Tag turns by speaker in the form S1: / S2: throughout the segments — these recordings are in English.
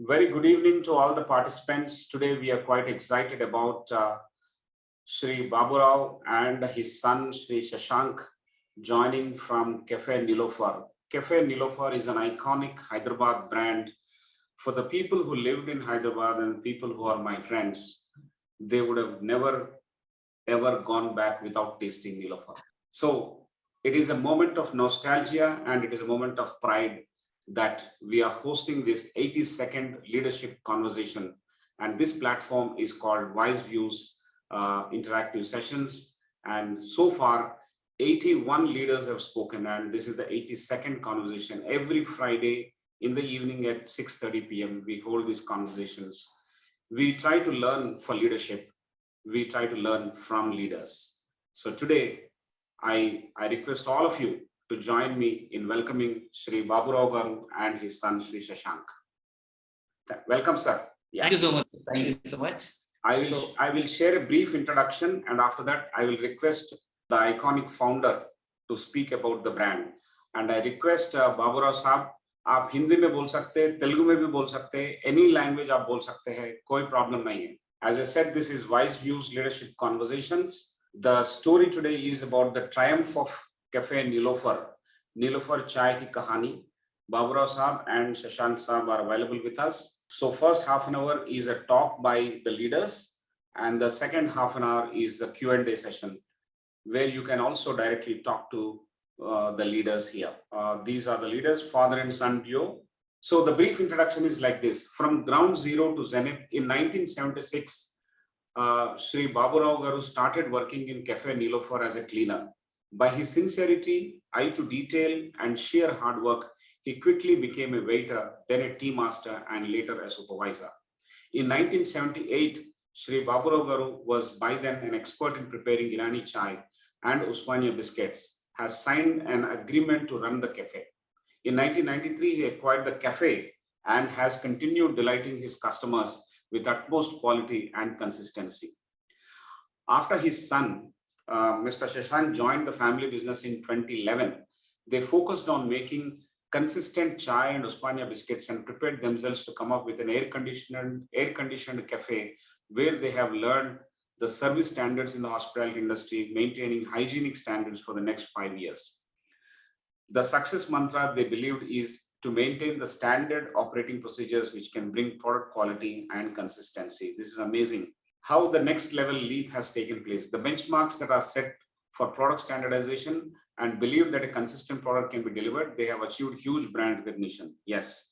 S1: Very good evening to all the participants. Today we are quite excited about Shri Babu Rao and his son Shri Shashank joining from Cafe Niloufer. Cafe Niloufer is an iconic Hyderabad brand. For the people who lived in Hyderabad and people who are my friends, they would have never ever gone back without tasting Niloufer. So it is a moment of nostalgia and it is a moment of pride that we are hosting this 82nd leadership conversation, and this platform is called WiseViews interactive sessions, and so far 81 leaders have spoken, and this is the 82nd conversation. Every Friday in the evening at 6:30 p.m. we hold these conversations. We try to learn for leadership, we try to learn from leaders. So today I request all of you to join me in welcoming Shri Babu Rao Garu and his son Shri Shashank. Welcome, sir.
S2: Yeah. Thank you so much. Thank you so much.
S1: I will share a brief introduction, and after that I will request the iconic founder to speak about the brand. And I request Babu Rao साहब, आप हिंदी में बोल सकते हैं, तेलुगु में भी बोल सकते हैं, any language आप बोल सकते हैं, कोई problem नहीं है. As I said, this is WiseViews Leadership Conversations. The story today is about the triumph of Cafe Niloufer, Niloufer Chai ki kahani. Babu Rao Sahab and Shashank Sahab are available with us. So first half an hour is a talk by the leaders, and the second half an hour is the Q&A session, where you can also directly talk to the leaders here. These are the leaders, father and son duo. So the brief introduction is like this. From ground zero to zenith, in 1976, Shri Babu Rao Garu started working in Cafe Niloufer as a cleaner. By his sincerity, eye to detail, and sheer hard work, he quickly became a waiter, then a tea master, and later a supervisor. In 1978, Shri Babu Rao Garu was by then an expert in preparing Irani chai and Usmania biscuits, has signed an agreement to run the cafe. In 1993, he acquired the cafe and has continued delighting his customers with utmost quality and consistency. After his son, Mr. Shashank, joined the family business in 2011, they focused on making consistent chai and Usmania biscuits and prepared themselves to come up with an air-conditioned cafe where they have learned the service standards in the hospitality industry, maintaining hygienic standards for the next 5 years. The success mantra they believed is to maintain the standard operating procedures which can bring product quality and consistency. This is amazing how the next level leap has taken place. The benchmarks that are set for product standardization and believe that a consistent product can be delivered, they have achieved huge brand recognition. Yes,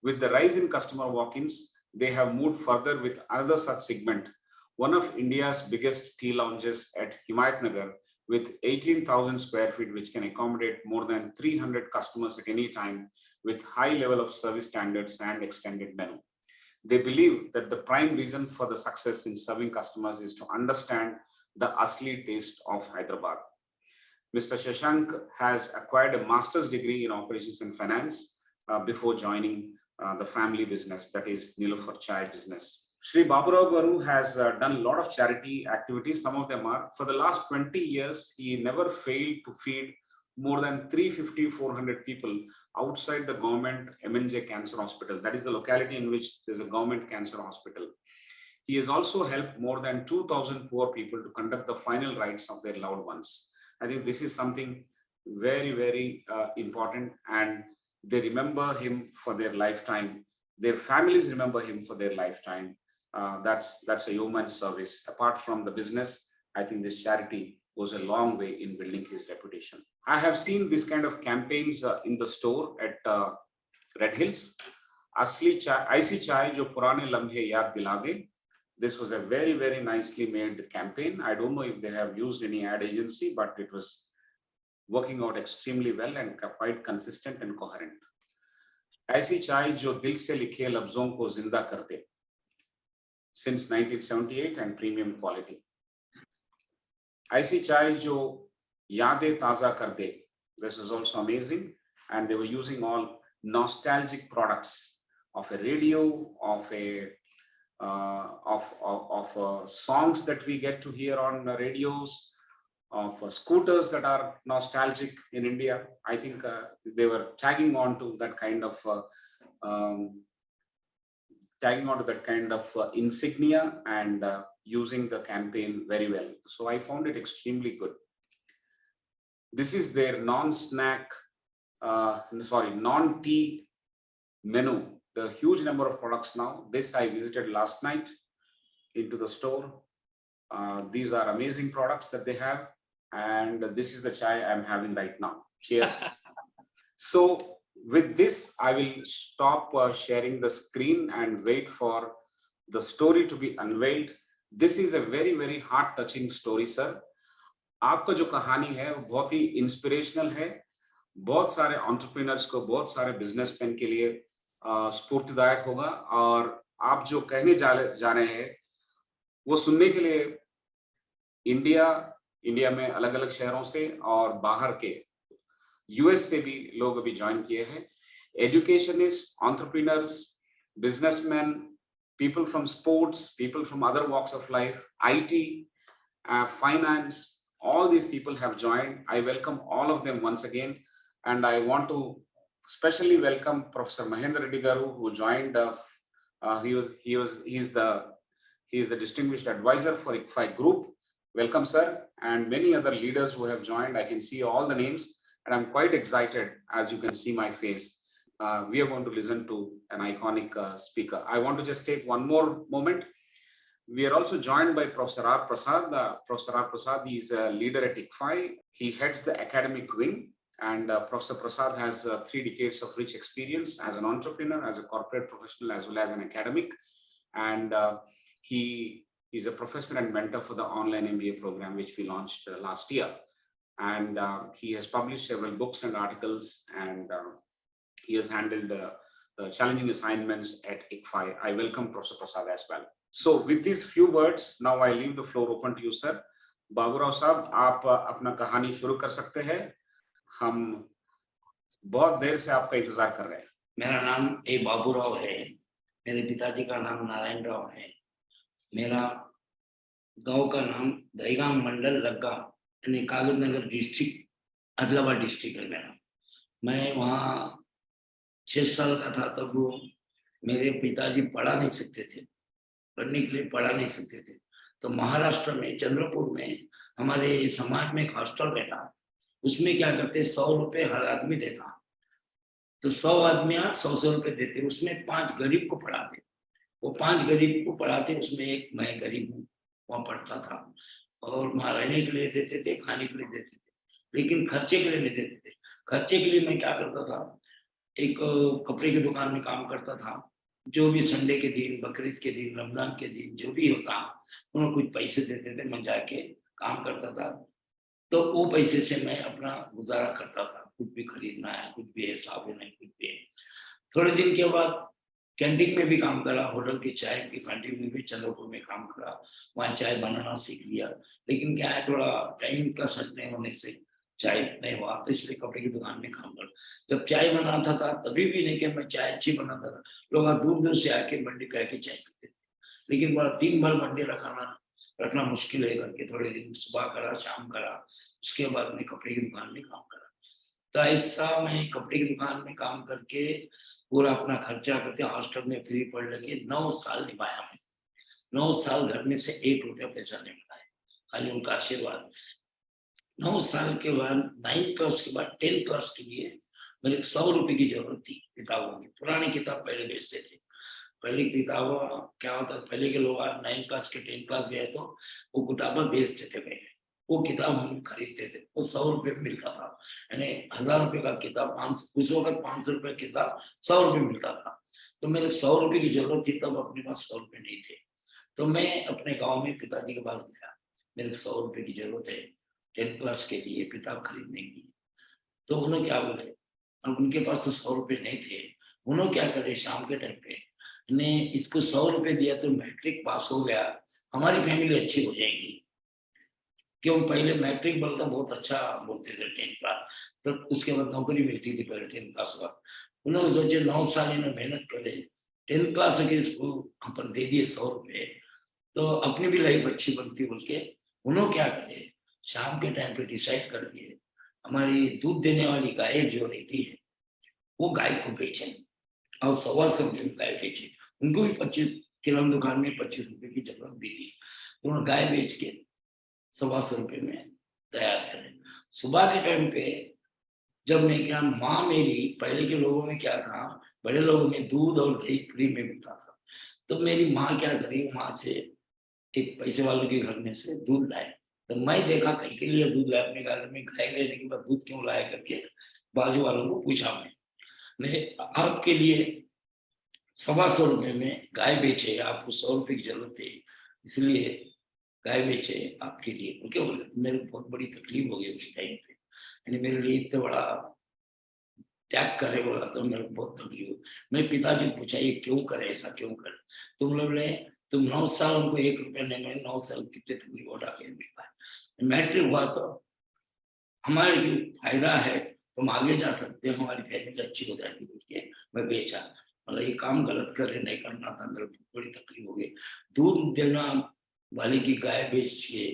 S1: with the rise in customer walk-ins, they have moved further with another such segment, one of India's biggest tea lounges at Himayatnagar with 18,000 square feet, which can accommodate more than 300 customers at any time with high level of service standards and extended menu. They believe that the prime reason for the success in serving customers is to understand the asli taste of Hyderabad. Mr. Shashank has acquired a master's degree in operations and finance before joining the family business, that is Niloufer Chai business. Shri Babu Rao Garu has done a lot of charity activities. Some of them are, for the last 20 years, he never failed to feed more than 350-400 people outside the government MNJ Cancer Hospital. That is the locality in which there's a government cancer hospital. He has also helped more than 2,000 poor people to conduct the final rites of their loved ones. I think this is something very, very important, and they remember him for their lifetime. Their families remember him for their lifetime. That's a human service. Apart from the business, I think this charity goes a long way in building his reputation. I have seen this kind of campaigns in the store at Red Hills. Asli chai, IC chai, jo purane lamhe yaad dila de. This was a very, very nicely made campaign. I don't know if they have used any ad agency, but it was working out extremely well and quite consistent and coherent. ऐसी चाय जो दिल से लिखे लफ्जों को जिंदा कर दे, since 1978 and premium quality. ऐसी चाय जो यादें ताजा कर दे. This is also amazing, and they were using all nostalgic products of a radio, of a songs that we get to hear on radios, of scooters that are nostalgic in India. I think they were tagging on to that kind of tagging on to that kind of insignia and using the campaign very well. So I found it extremely good. This is their non-snack, non-tea menu. The huge number of products now. This I visited last night into the store. These are amazing products that they have. And this is the chai I'm having right now. Cheers. So with this, I will stop sharing the screen and wait for the story to be unveiled. This is a very, very heart-touching story, sir. आपका जो कहानी है वो बहुत ही inspirational है, बहुत सारे entrepreneurs को, बहुत सारे बिजनेसमैन के लिए स्फूर्तिदायक होगा, और आप जो कहने जा रहे हैं वो सुनने के लिए इंडिया में अलग अलग शहरों से और बाहर के यूएस से भी लोग अभी ज्वाइन किए हैं. Educationist, entrepreneurs, businessman, people from sports, people from other walks of life, IT, finance, all these people have joined. I welcome all of them once again, and I want to especially welcome Professor Mahendra Reddy Garu, who joined. He's the distinguished advisor for ICFAI Group. Welcome, sir, and many other leaders who have joined. I can see all the names, and I'm quite excited, as you can see my face. We are going to listen to an iconic speaker. I want to just take one more moment. We are also joined by Professor R. Prasad. Professor R. Prasad is a leader at ICFAI. He heads the academic wing, and Professor Prasad has 3 decades of rich experience as an entrepreneur, as a corporate professional, as well as an academic. And he is a professor and mentor for the online MBA program, which we launched last year. And he has published several books and articles, and he has handled challenging assignments at ICFAI. I welcome Professor Prasad as well. So with these few words, now I leave the floor open to you, sir. Babu Rao साहब, आप अपना कहानी शुरू कर सकते हैं. हम बहुत देर से आपका इंतजार कर रहे हैं.
S3: मेरा नाम बाबू राव है. मेरे पिताजी का नाम नारायण राव है. मेरा गांव का नाम दहीगाम मंडल लग्गा यानी कागजनगर डिस्ट्रिक्ट, आदिलाबाद डिस्ट्रिक्ट है मेरा. मैं वहाँ 6 साल का था तब मेरे पिताजी पढ़ा नहीं सकते थे, पढ़ने के लिए पढ़ा नहीं सकते थे. तो महाराष्ट्र में चंद्रपुर में हमारे समाज में एक हॉस्टल रहता. उसमें क्या करते, 100 रुपये हर आदमी देता. तो 100 आदमियां 100 रुपये देते. उसमें 5 गरीब को पढ़ाते. वो 5 गरीब को पढ़ाते. उसमें एक मैं गरीब हूँ, वहाँ पढ़ता था. और वहाँ रहने के लिए देते थे, खाने के लिए देते थे, लेकिन खर्चे के लिए नहीं देते थे. खर्चे के लिए मैं क्या करता था, एक कपड़े की दुकान में काम करता था. जो भी संडे के दिन, बकरीद के दिन, रमजान के दिन जो भी होता, उन्हें कुछ पैसे देते थे. मैं जाके काम करता था. तो वो पैसे से मैं अपना गुजारा करता था. कुछ भी खरीदना है, कुछ भी है, साबुन है, कुछ भी है. थोड़े दिन के बाद कैंटीन में भी काम करा. होटल की चाय की कैंटीन में भी चंद्रपुर में काम करा. वहाँ चाय बनाना सीख लिया. लेकिन क्या है, थोड़ा टाइम का सेट नहीं होने से चाय नहीं हुआ. तो इसलिए कपड़े की दुकान में काम कर. जब चाय बनाता था तभी भी नहीं कि मैं चाय अच्छी बनाता था. लोग दूर दूर से आके मंडी कह के चाय पीते थे. लेकिन बड़ा दिन भर मंडी रखना मुश्किल है करके थोड़े दिन सुबह करा, शाम करा. उसके बाद मैं कपड़े की दुकान में काम करा. तो ऐसा मैं कपड़े की दुकान में काम करके पूरा अपना खर्चा करते हॉस्टल में फ्री पढ़ लेके 9 साल निभाया. मैं 9 साल घर में से 1 रुपया पैसा नहीं मिला है, खाली उनका आशीर्वाद. 9 साल के बाद 9 क्लास के बाद 10 क्लास के लिए मेरे 100 रुपये की जरूरत थी किताबों की. पुरानी किताब पहले बेचते थे. पहले किताबों क्या होता, पहले के लोग 9 क्लास के 10 क्लास गए तो वो किताबें बेचते थे. पहले वो किताब हम खरीदते थे. वो 100 रुपये में मिलता था. यानी 1000 रुपये का किताब, उस वक्त 500 रुपये किताब 100 रुपये मिलता था. तो मेरे 100 रुपये की जरूरत थी. तब अपने पास 100 रुपये नहीं थे. तो मैं अपने गाँव में पिताजी के पास गया. मेरे 100 रुपये की जरूरत है 10 क्लास के लिए किताब खरीदने की. तो उन्होंने क्या बोले, अब उनके पास तो 100 रुपये नहीं थे. उन्होंने क्या करे, शाम के टाइम पे ने इसको 100 रुपये दिया तो मैट्रिक पास हो गया, हमारी फैमिली अच्छी हो जाएगी. क्यों, पहले मैट्रिक बोलता बहुत अच्छा बोलते थे 10 क्लास. तो उसके बाद नौकरी मिलती थी पहले 10 क्लास के बाद. उन्होंने सोचे 9 साल इन्हें मेहनत करे, 10 क्लास के इसको अपन दे दिए 100 रुपये तो अपनी भी लाइफ अच्छी बनती बोल के उन्होंने क्या करे, शाम के टाइम पे डिसाइड कर दिए हमारी दूध देने वाली गाय जो रहती है वो गाय को बेचे और 125 रुपये गाय बेचे. उनको भी 25 किराना दुकान में 25 रुपए की जरूरत भी थी, तो उन्होंने गाय बेच के 125 रुपए में तैयार करे। सुबह के टाइम पे जब मैं क्या, माँ मेरी, पहले के लोगों में क्या था, बड़े लोगों में दूध और दही फ्री में मिलता था, तो मेरी माँ क्या करी, वहां से एक पैसे वालों के घर में से दूध लाए। तो मैं देखा कहीं के लिए दूध लाए, अपने घर में गाय लेने के बाद दूध क्यों लाए करके बाजू वालों को पूछा मैं आपके लिए 125 रुपए में गाय बेचे, आपको 100 रुपए की जरूरत है इसलिए गाय बेचे आपके लिए, वो क्या बोले, मेरे को बहुत बड़ी तकलीफ हो गई उस टाइम पे, यानी मेरे लिए इतना बड़ा त्याग करे बोला तो मेरे को बहुत तकलीफ हुई। मैं पिताजी को पूछा ये क्यों करे, ऐसा क्यों करे, तुम लोग ने, तुम 9 साल उनको 1 रुपया नहीं, मैं 9 साल कितने तकलीफ उठा के मैट्रिक हुआ तो हमारे जो फायदा है, तुम आगे जा सकते हो, हमारी फैमिली अच्छी हो जाती है, मैं बेचा, मतलब ये काम गलत करे नहीं करना था, मेरे को बड़ी तकलीफ हो गई। दूध देना वाले की गाय बेच के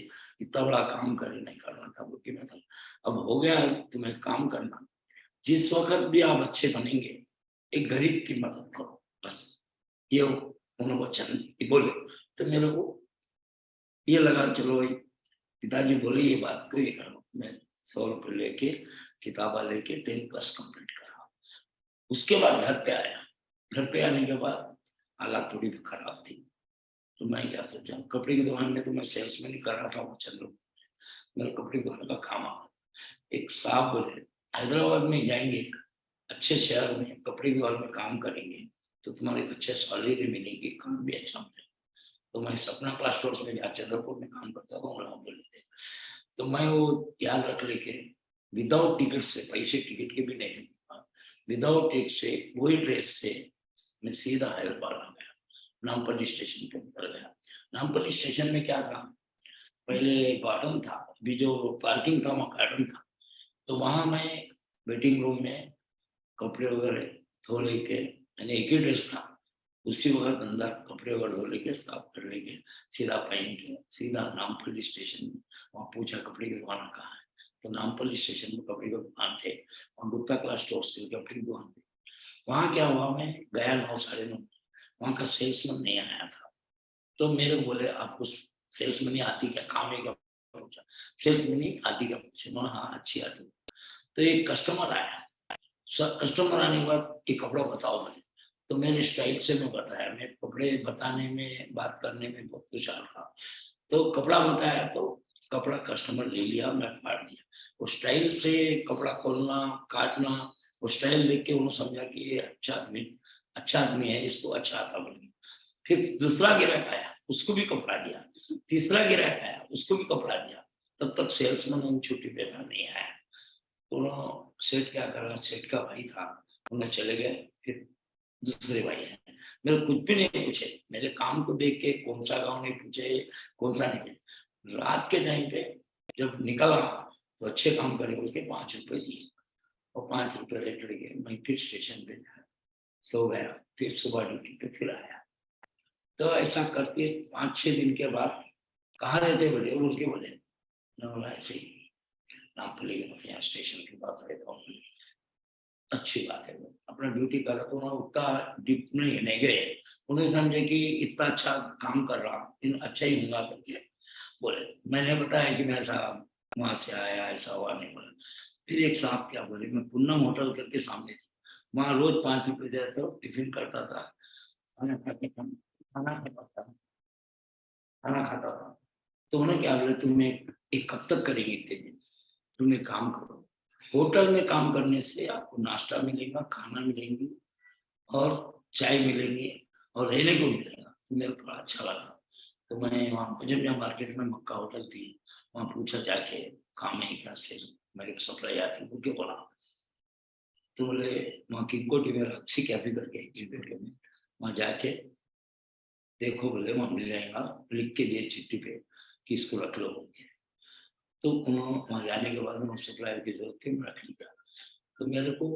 S3: इतना बड़ा काम करे नहीं करना था, बोल के मैं था, अब हो गया तुम्हें काम करना, जिस वक्त भी आप अच्छे बनेंगे एक गरीब की मदद करो, बस ये उन्होंने वचन बोले। तो मेरे को ये लगा चलो पिताजी बोले ये बात तो ये करो, मैं 100 रुपये लेके किताबा लेके 10 क्लास कंप्लीट करा। उसके बाद घर पे आया, घर पे आने के बाद हालात थोड़ी खराब थी, तो मैं क्या सोचा, कपड़े की दुकान में तो मैं सेल्समैन ही कर रहा था, वो चलो मेरे कपड़े की दुकान का काम आ, एक साहब बोले हैदराबाद में जाएंगे, अच्छे शहर में कपड़े की दुकान में काम करेंगे तो तुम्हारी अच्छे सैलरी मिलेगी, काम भी अच्छा मिलेगा। तो मैं सपना क्लास स्टोर्स में जहाँ चंद्रपुर में काम करता था वहाँ बोले थे, तो मैं वो याद रख लेके विदाउट टिकट से, पैसे टिकट के भी नहीं थे, विदाउट टिकट से वही ड्रेस से मैं सीधा हैदराबाद आ गया, नामपल्ली स्टेशन पे उतर गया। नामपल्ली स्टेशन में क्या था, पहले गार्डन था, अभी जो पार्किंग था वहाँ गार्डन था, तो वहां मैं वेटिंग रूम में कपड़े वगैरह धो लेके, यानी एक ही ड्रेस था, उसी वक्त अंदर कपड़े वगैरह धो लेके साफ कर लेके सीधा पहन के सीधा नामपल्ली स्टेशन में, वहाँ पूछा कपड़े की दुकान कहाँ है, तो नामपल्ली स्टेशन में कपड़े की दुकान थे, वहाँ गुप्ता क्लास स्टोर्स के कपड़े की दुकान थी। वहाँ क्या हुआ, मैं गया 9 साढ़े 9, वहाँ का सेल्समैन नहीं आया था, तो मेरे बोले आपको सेल्समैन आती क्या, काम है क्या पूछा, सेल्समैन आती क्या पूछे, मैं हाँ अच्छी आती। तो एक कस्टमर आया, कस्टमर आने के बाद कि कपड़ा बताओ मुझे, तो मैंने स्टाइल से मैं बताया, मैं कपड़े बताने में बात करने में बहुत कुशल था, तो कपड़ा बताया तो कपड़ा कस्टमर ले लिया, मैं फाड़ दिया, वो स्टाइल से कपड़ा खोलना काटना, वो स्टाइल देख के उन्होंने समझा कि ये अच्छा आदमी है, इसको अच्छा आता बोल। फिर दूसरा गिराक आया, उसको भी कपड़ा दिया, तीसरा गिराक आया, उसको भी कपड़ा दिया, तब तक सेल्समैन छुट्टी पे था, नहीं आया। तो सेठ क्या करा, सेठ का भाई था, उन्हें चले गए, फिर दूसरे भाई हैं, मेरे कुछ भी नहीं पूछे, मेरे काम को देख के कौन सा गाँव नहीं पूछे, कौन सा नहीं। रात के टाइम पे जब निकला तो अच्छे काम करे बोल के 5 रुपए दिए, और 5 रुपए लेकर के मैं फिर स्टेशन पे सो गया, फिर सुबह ड्यूटी पे फिर आया। तो ऐसा करके 5-6 दिन के बाद कहाँ रहते बोले, बोल के बोले ऐसे ही नामपल्ली के पास, यहाँ स्टेशन के पास रहता हूँ। अच्छी बात है, अपना ड्यूटी कर रहा, तो उन्होंने उतना डीप नहीं गए, उन्हें समझे कि इतना अच्छा काम कर रहा, इन अच्छा ही होगा करके बोले। मैंने बताया कि मैं ऐसा वहां से आया, ऐसा हुआ नहीं बोला। फिर एक साहब क्या बोले, मैं पूनम होटल करके सामने थी, वहाँ रोज 5 रुपए देता था, टिफिन करता था, खाना खाता था, खाना खाता था। तो उन्हें क्या बोले, तुम्हें एक कब तक करेंगे इतने दिन, तुम एक काम करो, होटल में काम करने से आपको नाश्ता मिलेगा, खाना मिलेंगी और चाय मिलेंगी और रहने को मिलेगा। तो मेरे को थोड़ा अच्छा लगा, तो मैं वहाँ जब मार्केट में मक्का होटल थी, वहाँ पूछा जाके काम है क्या, से मेरे सप्लाई आती है बोला, तो बोले वहाँ किनको टीवी अच्छी कैफे करके में वहाँ जाके देखो, बोले वहाँ मिल जाएगा, लिख के दिए चिट्ठी पे कि इसको रख लो बोल। तो उन्होंने वहाँ जाने के बाद उन्होंने सप्लायर की जरूरत थी, मैं रख लिया। तो मेरे को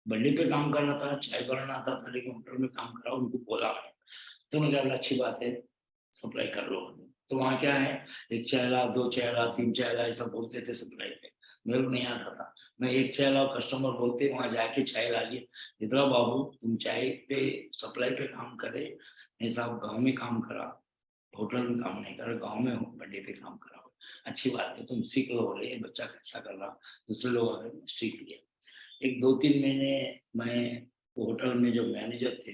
S3: बंडी पे काम करना था, चाय बनाना आता था, लेकिन होटल में काम करा, उनको बोला है, तो उन्होंने कहा अच्छी बात है सप्लाई कर लो। तो वहाँ क्या है, 1 चेहरा 2 चेहरा 3 चेहरा ऐसा बोलते थे सप्लाई पे, मेरे को नहीं आता था। मैं एक चाय लाओ, कस्टमर बोलते वहां जाके चाय ला लिए। इधर बाबू तुम चाय पे सप्लाई पे काम करे, नहीं साहब गाँव में काम करा, होटल में काम नहीं करा, गाँव में बड्डे पे काम करा। अच्छी बात है, तुम सीख लो। बोले बच्चा अच्छा कर रहा, दूसरे लोग आ गए, सीख लिया। एक 2-3 महीने मैं होटल में जो मैनेजर थे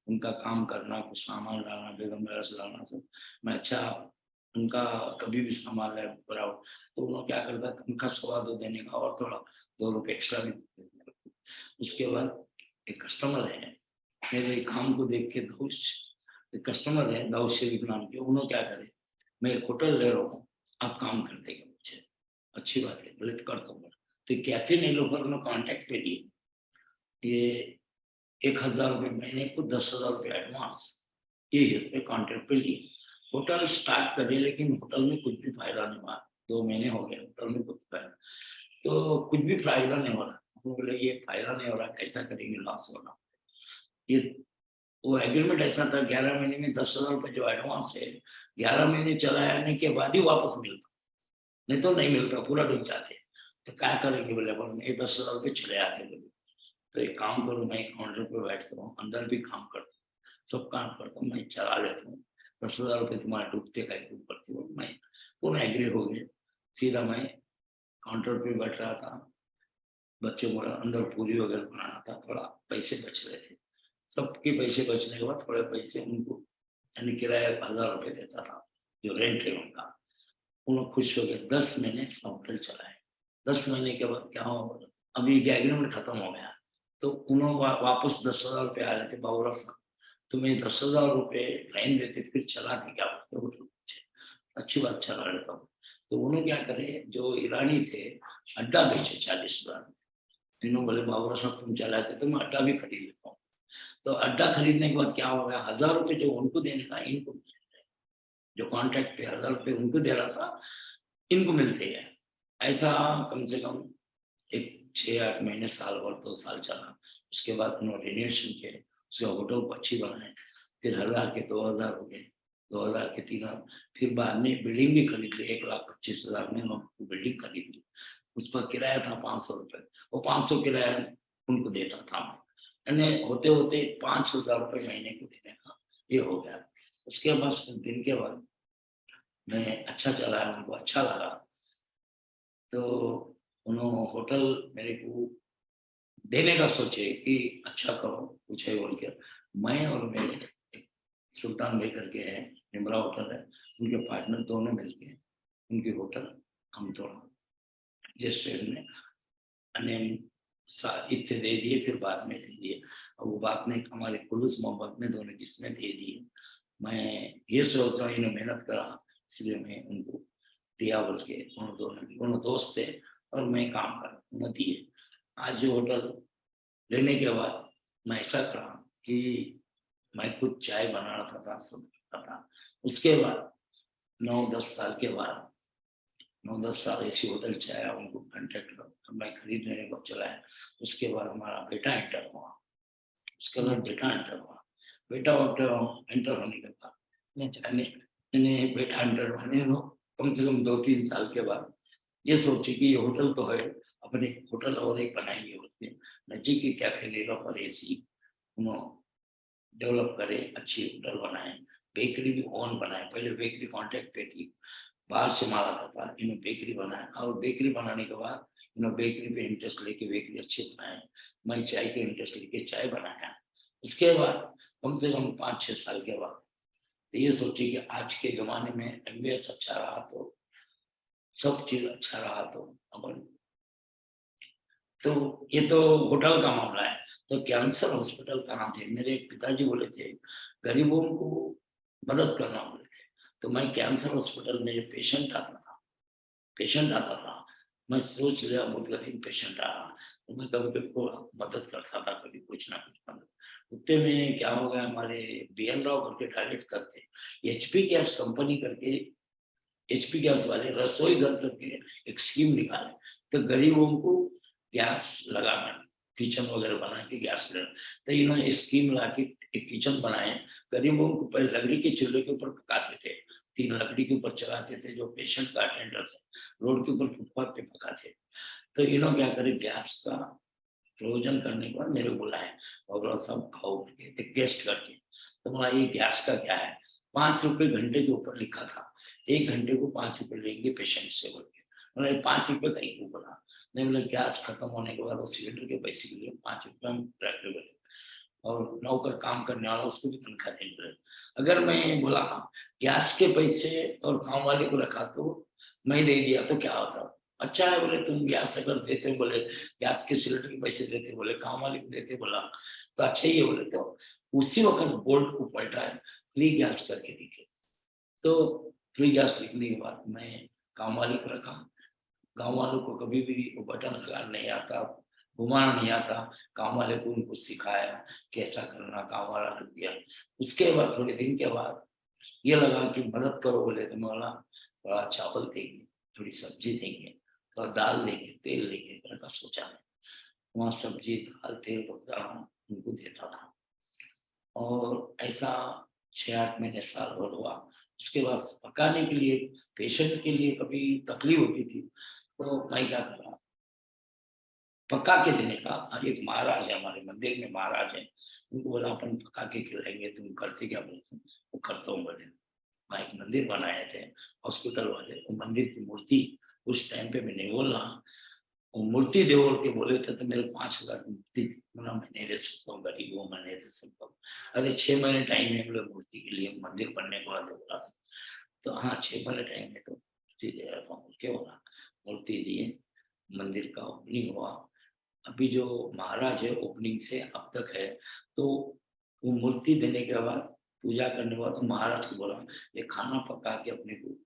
S3: उनका काम करना, कुछ सामान लाना, बेगम बैरस लाना, सब मैं अच्छा उनका कभी भी सामान लाया बराबर, तो उन्होंने क्या करता था, उनका 2.25 देने का और थोड़ा 2 रुपये एक्स्ट्रा भी देते थे। उसके बाद एक कस्टमर है मेरे काम को देख के, एक कस्टमर है दाऊद शरीफ नाम के, उन्होंने क्या करे, मैं एक होटल ले रहा हूँ, आप काम कर देंगे मुझे, अच्छी बात है, बोले तो करता हूँ। तो कैफे नीलोफर में कॉन्टेक्ट पे लिए, ये 1,000 रुपये महीने को 10,000 रुपये एडवांस, ये इस पे कॉन्ट्रैक्ट पे लिए। होटल स्टार्ट करे, लेकिन होटल में कुछ भी फायदा नहीं हुआ। 2 महीने हो गए होटल में कुछ फायदा, तो कुछ भी फायदा नहीं हो रहा। बोले ये फायदा नहीं हो रहा, कैसा करेंगे, लॉस हो रहा। ये वो एग्रीमेंट ऐसा था, 11 महीने में 10,000 रुपये जो एडवांस है, 11 महीने चलाने के बाद ही वापस मिलता, नहीं तो नहीं मिलता, पूरा डूब जाते। तो क्या करेंगे, बोले ये 10,000 रुपये चले आते। बोले तो एक काम करूँ, मैं काउंटर पे बैठता हूँ, अंदर भी काम करता हूँ, सब काम करता हूँ, मैं चला लेता हूँ, 10,000 रुपये तुम्हारे डूबते का करती हूँ। मैं पूर्ण एग्री हो गए। सीधा मैं काउंटर पे बैठ रहा था, बच्चों को अंदर पूरी वगैरह बनाना था, थोड़ा पैसे बच रहे थे, सबके पैसे बचने के बाद थोड़े पैसे उनको, यानी किराया 1,000 रुपये देता था जो रेंट है उनका, उन्होंने खुश हो गए। 10 महीने होटल चलाए। 10 महीने के बाद क्या हुआ, अभी एग्रीमेंट खत्म हो गया, तो उन्होंने वापस 10,000 रुपये आ रहे थे। बाबू राव साहब तुम्हें 10,000 रुपये लाइन देते, फिर चलाते क्या होटल? अच्छी बात, चला लेता हूँ। तो उन्होंने क्या करे, जो ईरानी थे अड्डा बेचे 40,000। इन्होंने बोले बाबू राव साहब तुम चलाते, तो मैं अड्डा भी खरीद लेता हूँ। तो अड्डा खरीदने के बाद क्या हो गया, 1,000 रुपये जो उनको देने का, इनको जो कॉन्ट्रैक्ट पे 1,000 रुपये उनको दे रहा था, इनको मिलते हैं। ऐसा कम से कम एक 6-8 महीने, साल भर, 2 साल चला। उसके बाद उन्होंने रिन्यूएशन किए, उसके होटल को अच्छी बनाए, फिर 1,000 के 2,000 हो गए, 2,000 के 3,000, फिर बाद में बिल्डिंग भी खरीद ली, 1,25,000 में बिल्डिंग खरीद ली। उसका किराया था 500 रुपये, वो 500 किराया उनको देता था, यानी होते होते 5,000 रुपये महीने को देने का ये हो गया। उसके बाद कुछ दिन के बाद मैं अच्छा चला, उनको अच्छा लगा, तो उन्होंने होटल मेरे को देने का सोचे कि अच्छा करो कुछ है बोल के। मैं और मेरे एक सुल्तान भाई करके है, निमरा होटल है, उनके पार्टनर दोनों मिलके उनकी होटल हम थोड़ा जिस में अन्य इतने दे दिए, फिर बाद में दे दिए, और वो बात नहीं, हमारे खुलूस मोहब्बत में दोनों किस्में दे दिए। मैं ये सोच रहा हूँ इन्होंने मेहनत करा, इसलिए मैं उनको दिया बोल के। दोनों दोस्त थे और मैं काम कर उन्होंने दिए। आज जो होटल लेने के बाद मैं ऐसा करा कि मैं खुद चाय बनाना था, सब था। उसके बाद 9-10 साल के बाद, 9-10 साल ऐसी होटल चाय उनको कॉन्टेक्ट कर मैं खरीद लेने को चलाया। उसके बाद हमारा बेटा एंटर हुआ, उसके बाद बेटा एंटर हुआ, बेटा एंटर होने के बाद बेटा एंटर होने कम से कम 2-3 साल के बाद ये सोचे कि ये होटल तो है, अपने होटल और एक बनाएंगे, होते नजीक की कैफे नीलोफर एसी उन्होंने डेवलप करे, अच्छी होटल बनाए, बेकरी भी ओन बनाए। पहले बेकरी कॉन्ट्रैक्ट पे थी, बाहर से माल आता था, इन्होंने बेकरी बनाया, और बेकरी बनाने के बाद इन्होंने बेकरी पे इंटरेस्ट लेके बेकरी अच्छी बनाए। मैं चाय के इंटरेस्ट लेके चाय बनाया। उसके बाद कम से कम 5-6 साल के बाद तो ये सोची कि आज के जमाने में एमबीएस अच्छा रहा तो सब चीज अच्छा रहा तो ये तो होटल का मामला है। तो कैंसर हॉस्पिटल कहाँ थे, मेरे पिताजी बोले थे गरीबों को मदद करना बोले थे। तो मैं कैंसर हॉस्पिटल में जो पेशेंट आता था, मैं सोच लिया बहुत गरीब पेशेंट आ रहा, तो मैं कभी कभी को मदद करता था, कभी कुछ ना कुछ मदद। उतने में क्या हो गया, हमारे BN राव करके डायरेक्टर थे, HP गैस कंपनी करके, HP गैस वाले रसोई घर करके एक स्कीम निकाले, तो गरीबों को गैस लगाना, किचन वगैरह बना के गैस लेना। तो इन्होंने स्कीम ला के एक किचन बनाए, गरीबों को पहले लकड़ी के चूल्हे के ऊपर पकाते थे, 3 लकड़ी के ऊपर चलाते थे, जो पेशेंट का अटेंडर्स है, रोड के ऊपर फुटपाथ पे पकाते। तो इन्होंने क्या करे, गैस का प्रयोजन करने के बाद मेरे को बुलाया, और सब आओ एक गेस्ट करके। तो बोला ये गैस का क्या है, 5 रुपए घंटे के ऊपर लिखा था, 1 घंटे को 5 रुपए लेंगे पेशेंट से बोल के। बोला 5 रुपए का ही बोला, नहीं बोला गैस खत्म होने के बाद वो सिलेंडर के पैसे के लिए 5 रुपए हम रख ले, और नौकर काम करने वाला उसको भी तनख्वाह देंगे। अगर मैं बोला गैस के पैसे और काम वाले को रखा तो मैं दे दिया तो क्या होता, अच्छा है बोले तुम गैस अगर देते बोले, गैस के सिलेंडर के पैसे देते बोले, काम वाले को देते बोला तो अच्छा ही है बोले। तो उसी वक्त बोर्ड को पलटा है, फ्री गैस करके लिखे। तो फ्री गैस लिखने के बाद मैं काम वाले को रखा। गाँव वालों को कभी भी वो बटन लगाना नहीं आता, घुमाना नहीं आता, काम वाले को उनको सिखाया कैसा करना, काम वाला रख दिया। उसके बाद थोड़े दिन के बाद ये लगा कि मदद करो बोले, तो बोला थोड़ा चावल देंगे, थोड़ी सब्जी देंगे, थोड़ा दाल देंगे, तेल देंगे करके सोचा है। वहाँ सब्जी दाल तेल दाना उनको देता था, और ऐसा 6-8 महीने साल भर हुआ। उसके बाद पकाने के लिए पेशेंट के लिए कभी तकलीफ होती थी तो मैं क्या करा, पका के देने का। और एक महाराज है हमारे मंदिर में, महाराज है, उनको बोला अपन पका के खिलाएंगे, तुम करते क्या बोलते, वो करता हूँ बोले। वहाँ एक मंदिर बनाए थे हॉस्पिटल वाले, वो मंदिर की मूर्ति उस टाइम पे मैं नहीं बोलना, वो मूर्ति दे बोल के बोले थे, तो मेरे 5,000 की मूर्ति बोला मैं नहीं दे सकता हूँ, गरीब हूँ मैं नहीं दे सकता हूँ। अरे 6 महीने टाइम है बोले मूर्ति के लिए, मंदिर बनने के बाद बोला तो हाँ 6 महीने टाइम है तो मूर्ति दे रहा हूँ, क्या बोला मूर्ति दिए, मंदिर का ओपनिंग हुआ। अभी जो महाराज है ओपनिंग से अब तक है, तो वो मूर्ति देने के बाद पूजा करने के बाद तो महाराज को बोला ये खाना पका के अपने को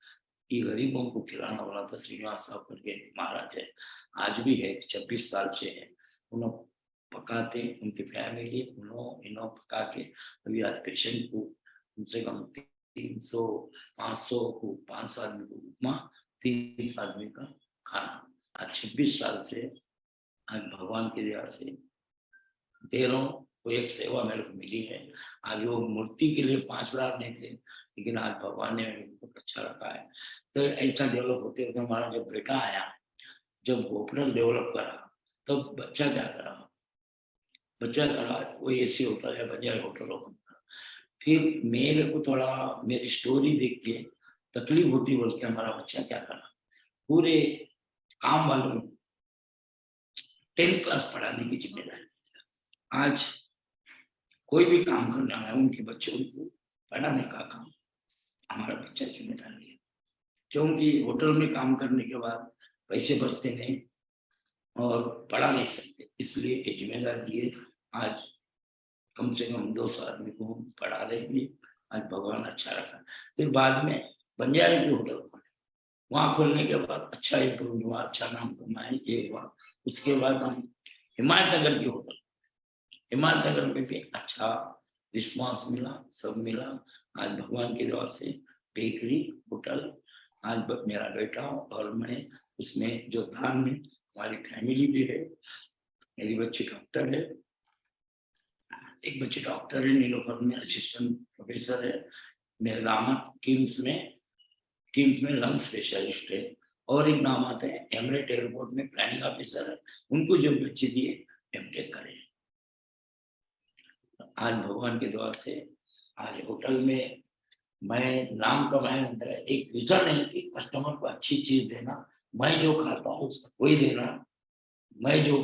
S3: ये गरीबों को खिलाना वाला था, श्रीनिवास साहब करके महाराज है, आज भी है, 26 साल से है, उन्होंने पकाते उनकी फैमिली इन्हों पका के अभी आज पेशेंट को कम से कम 300 500 को 500 आदमी को उपमा, 30 आदमी का खाना, आज 26 साल से आज भगवान की दया से दे रहा हूँ। वो एक सेवा मेरे को मिली है। आज वो मूर्ति के लिए 5 लाख नहीं थे, लेकिन आज भगवान ने बहुत अच्छा रखा है। तो ऐसा डेवलप होते होते हमारा जब बेटा आया, जब होटल डेवलप करा, तो बच्चा क्या करा, बच्चा करा वो एसी होटल है, बजाय होटल ओपन करा। फिर मेरे को थोड़ा मेरी स्टोरी देख के तकलीफ होती बोल के हमारा बच्चा क्या करा, पूरे काम वालों 10th क्लास पढ़ाने की जिम्मेदारी। आज कोई भी काम करना है उनके बच्चों को पढ़ाने का काम हमारा बच्चा जिम्मेदारी है, क्योंकि होटल में काम करने के बाद पैसे बचते नहीं और पढ़ा नहीं सकते, इसलिए ये जिम्मेदारी है। आज कम से कम 200 आदमी को पढ़ा देंगे, आज भगवान अच्छा रखा। फिर बाद में बंजारे की होटल खोले, वहाँ खोलने के बाद अच्छा इम्प्रूव हुआ, अच्छा नाम कमाए, ये हुआ। उसके बाद हम हिमायतनगर की होटल, हिमायतनगर में भी अच्छा रिस्पॉन्स मिला, सब मिला। आज भगवान की दुआ से बेकरी होटल, आज मेरा बेटा और मैं उसमें जो धाम में हमारी फैमिली भी है, मेरी बच्ची डॉक्टर है, एक बच्ची डॉक्टर है, नीलोफर में असिस्टेंट प्रोफेसर है, मेरे दामाद किम्स में लंग स्पेशलिस्ट है, और एक दामाद है एमरेट एयरपोर्ट में प्लानिंग ऑफिसर है, उनको जो बच्चे दिए एमटेक करें। आज भगवान की दुआ से आज होटल में मैं नाम कमाया, मेरा एक विजन है कि कस्टमर को अच्छी चीज देना, मैं जो खाता हूँ उसको वही देना, मैं जो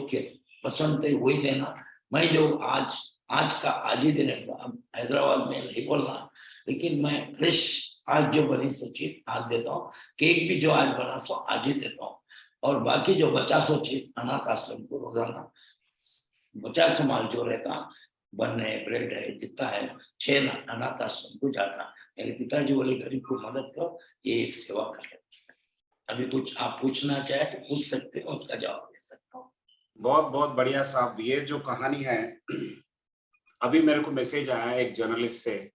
S3: पसंद है वही देना, मैं जो आज का आज ही देने का। अब हैदराबाद में नहीं बोलना, लेकिन मैं फ्रेश आज जो बनी सो चीज आज देता हूँ, केक भी जो आज बना सो आज ही देता हूँ, और बाकी जो 50 चीज अनाथ आश्रम को रोजाना 50 माल जो रहता बन है, ब्रेड है, जितना है 6 अनाथ आश्रम को जाता। मेरे पिताजी बोले गरीब को मदद करो, ये एक सेवा कर रहे। अभी कुछ आप पूछना चाहे तो पूछ सकते हो, उसका जवाब दे सकता हूँ।
S1: बहुत बहुत बढ़िया साहब, ये जो कहानी है, अभी मेरे को मैसेज आया है एक जर्नलिस्ट से,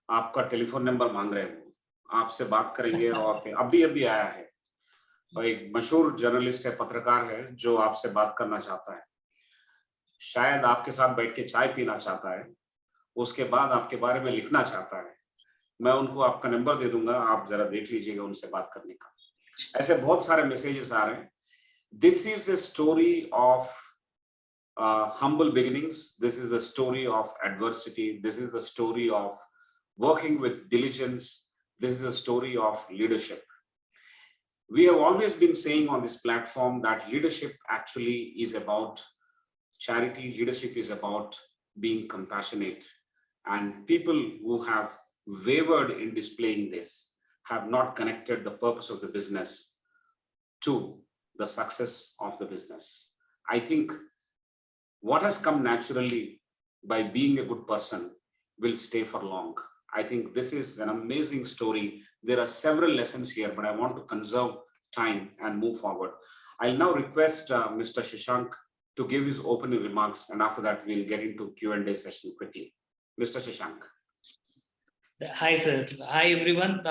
S1: आपका टेलीफोन नंबर मांग रहे हैं, आपसे बात करेंगे। और अभी आया है, और एक मशहूर जर्नलिस्ट है, पत्रकार है, जो आपसे बात करना चाहता है, शायद आपके साथ बैठ के चाय पीना चाहता है, उसके बाद आपके बारे में लिखना चाहता है। मैं उनको आपका नंबर दे दूंगा, आप जरा देख लीजिएगा उनसे बात करने का। ऐसे बहुत सारे मैसेजेस आ रहे हैं। This is a story of humble beginnings. This is a story of adversity. This is the story of working with diligence. This is a story of leadership. We have always been saying on this platform that leadership actually is about charity. Leadership is about being compassionate. And people who have wavered in displaying this have not connected the purpose of the business to the success of the business. I think what has come naturally by being a good person will stay for long. I think this is an amazing story. There are several lessons here, but I want to conserve time and move forward. I'll now request Mr. Shashank to give his opening remarks, and after that, we'll get into Q&A session quickly. Mr. Shashank.
S2: Hi, sir. Hi, everyone.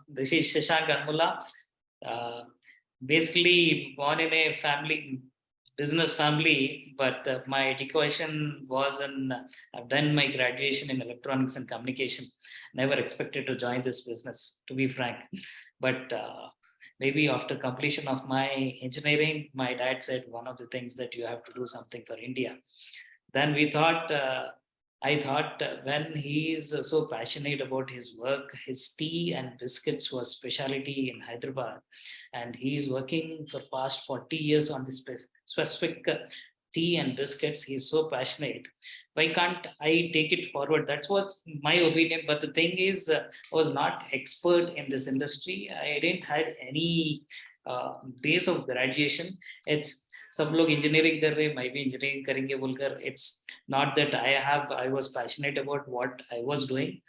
S2: This is Shashank Anmula. Basically, born in a business family, but my education was I've done my graduation in electronics and communication. Never expected to join this business, to be frank. But maybe after completion of my engineering, my dad said one of the things that you have to do something for India. Then I thought when he is so passionate about his work, his tea and biscuits was specialty in Hyderabad, and he is working for past 40 years on this specific tea and biscuits. He is so passionate. Why can't I take it forward? That's what's my opinion. But the thing is, I was not expert in this industry. I didn't had any base of graduation. It's सब लोग engineering कर रहे हैं, मैं भी engineering करेंगे बोलकर, it's not that I was passionate about what I was doing.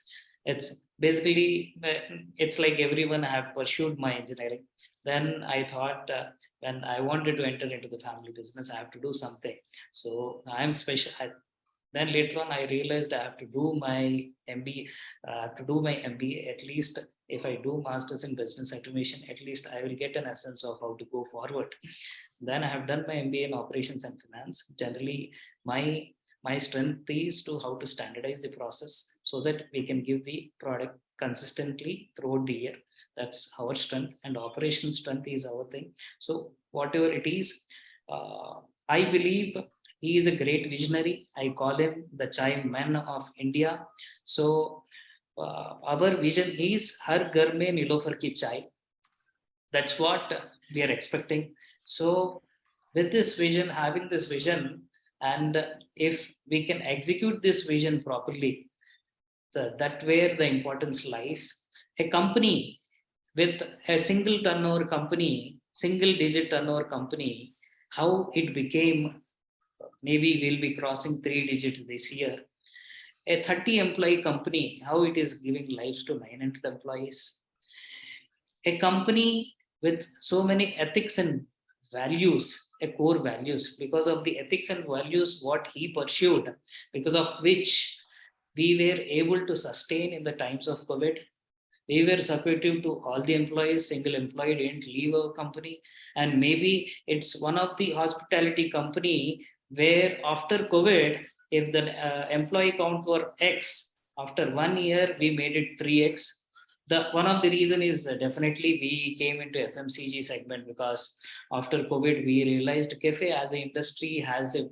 S2: It's basically, it's like everyone have pursued my engineering. Then I thought when I wanted to enter into the family business, I have to do something. So I'm special. Then later on, I realized I have to do my MBA. At least if I do masters in business automation, at least I will get an essence of how to go forward. Then I have done my MBA in operations and finance. Generally, my strength is to how to standardize the process so that we can give the product consistently throughout the year. That's our strength, and operation strength is our thing. So whatever it is, I believe he is a great visionary. I call him the chai man of India. So our vision is Har Ghar Mein Niloufer Ki Chai. That's what we are expecting. So with this vision, having this vision, and if we can execute this vision properly, that where the importance lies. A company with a single digit turnover company, how it became, maybe we'll be crossing 3 digits this year. A 30 employee company, how it is giving lives to 900 employees. A company with so many ethics and values, a core values, because of the ethics and values what he pursued, because of which we were able to sustain in the times of COVID. We were supportive to all the employees. Single employee didn't leave our company. And maybe it's one of the hospitality company where after COVID, if the employee count were X, after 1 year, we made it 3X. One of the reason is definitely we came into FMCG segment, because after COVID, we realized cafe as an industry has a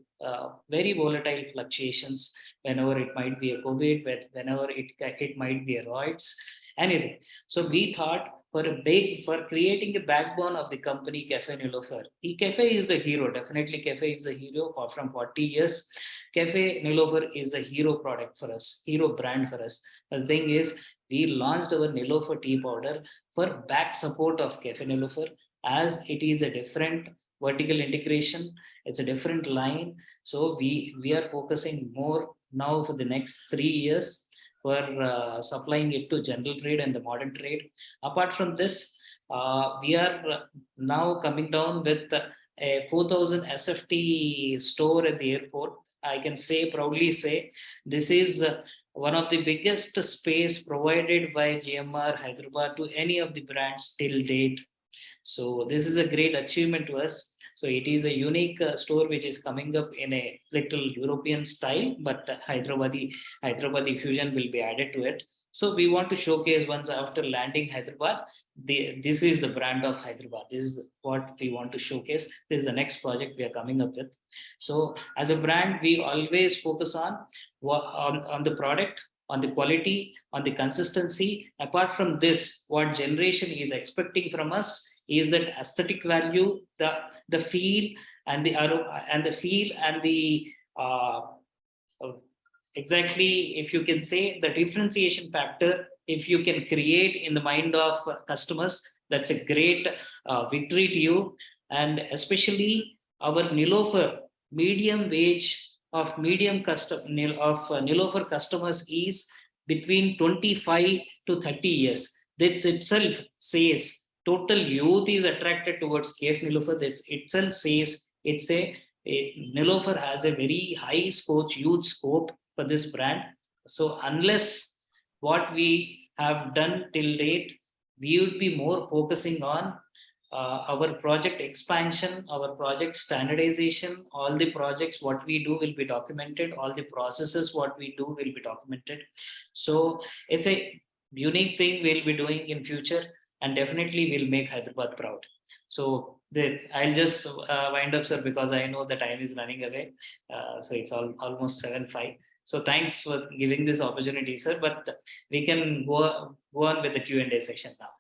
S2: very volatile fluctuations. Whenever it might be a COVID, whenever it might be a roids, anything. So we thought for creating a backbone of the company Cafe Niloufer. Cafe is the hero. Definitely Cafe is the hero from 40 years. Cafe Niloufer is a hero product for us, hero brand for us. The thing is, we launched our Niloufer tea powder for back support of Cafe Niloufer, as it is a different vertical integration. It's a different line. So we are focusing more now for the next 3 years for supplying it to general trade and the modern trade. Apart from this, we are now coming down with a 4,000 SFT store at the airport. I can proudly say, this is one of the biggest space provided by GMR Hyderabad to any of the brands till date. So this is a great achievement to us. So it is a unique store which is coming up in a little European style, but Hyderabadi fusion will be added to it. So we want to showcase once after landing Hyderabad, this is the brand of Hyderabad. This is what we want to showcase. This is the next project we are coming up with. So as a brand, we always focus on the product, on the quality, on the consistency. Apart from this, what generation is expecting from us is that aesthetic value, the feel and the aroma and the feel and the exactly, if you can say, the differentiation factor, if you can create in the mind of customers, that's a great victory to you. And especially our Niloufer medium wage of Niloufer customers is between 25 to 30 years. That itself says total youth is attracted towards KF Niloufer. That itself says Niloufer has a very high scope, huge scope for this brand. So unless what we have done till date, we would be more focusing on our project expansion, our project standardization. All the projects what we do will be documented, all the processes what we do will be documented. So it's a unique thing we'll be doing in future, and definitely will make Hyderabad proud. So I'll just wind up, sir, because I know the time is running away. So it's almost 7:05. So thanks for giving this opportunity, sir. But we can go on with the Q&A session now.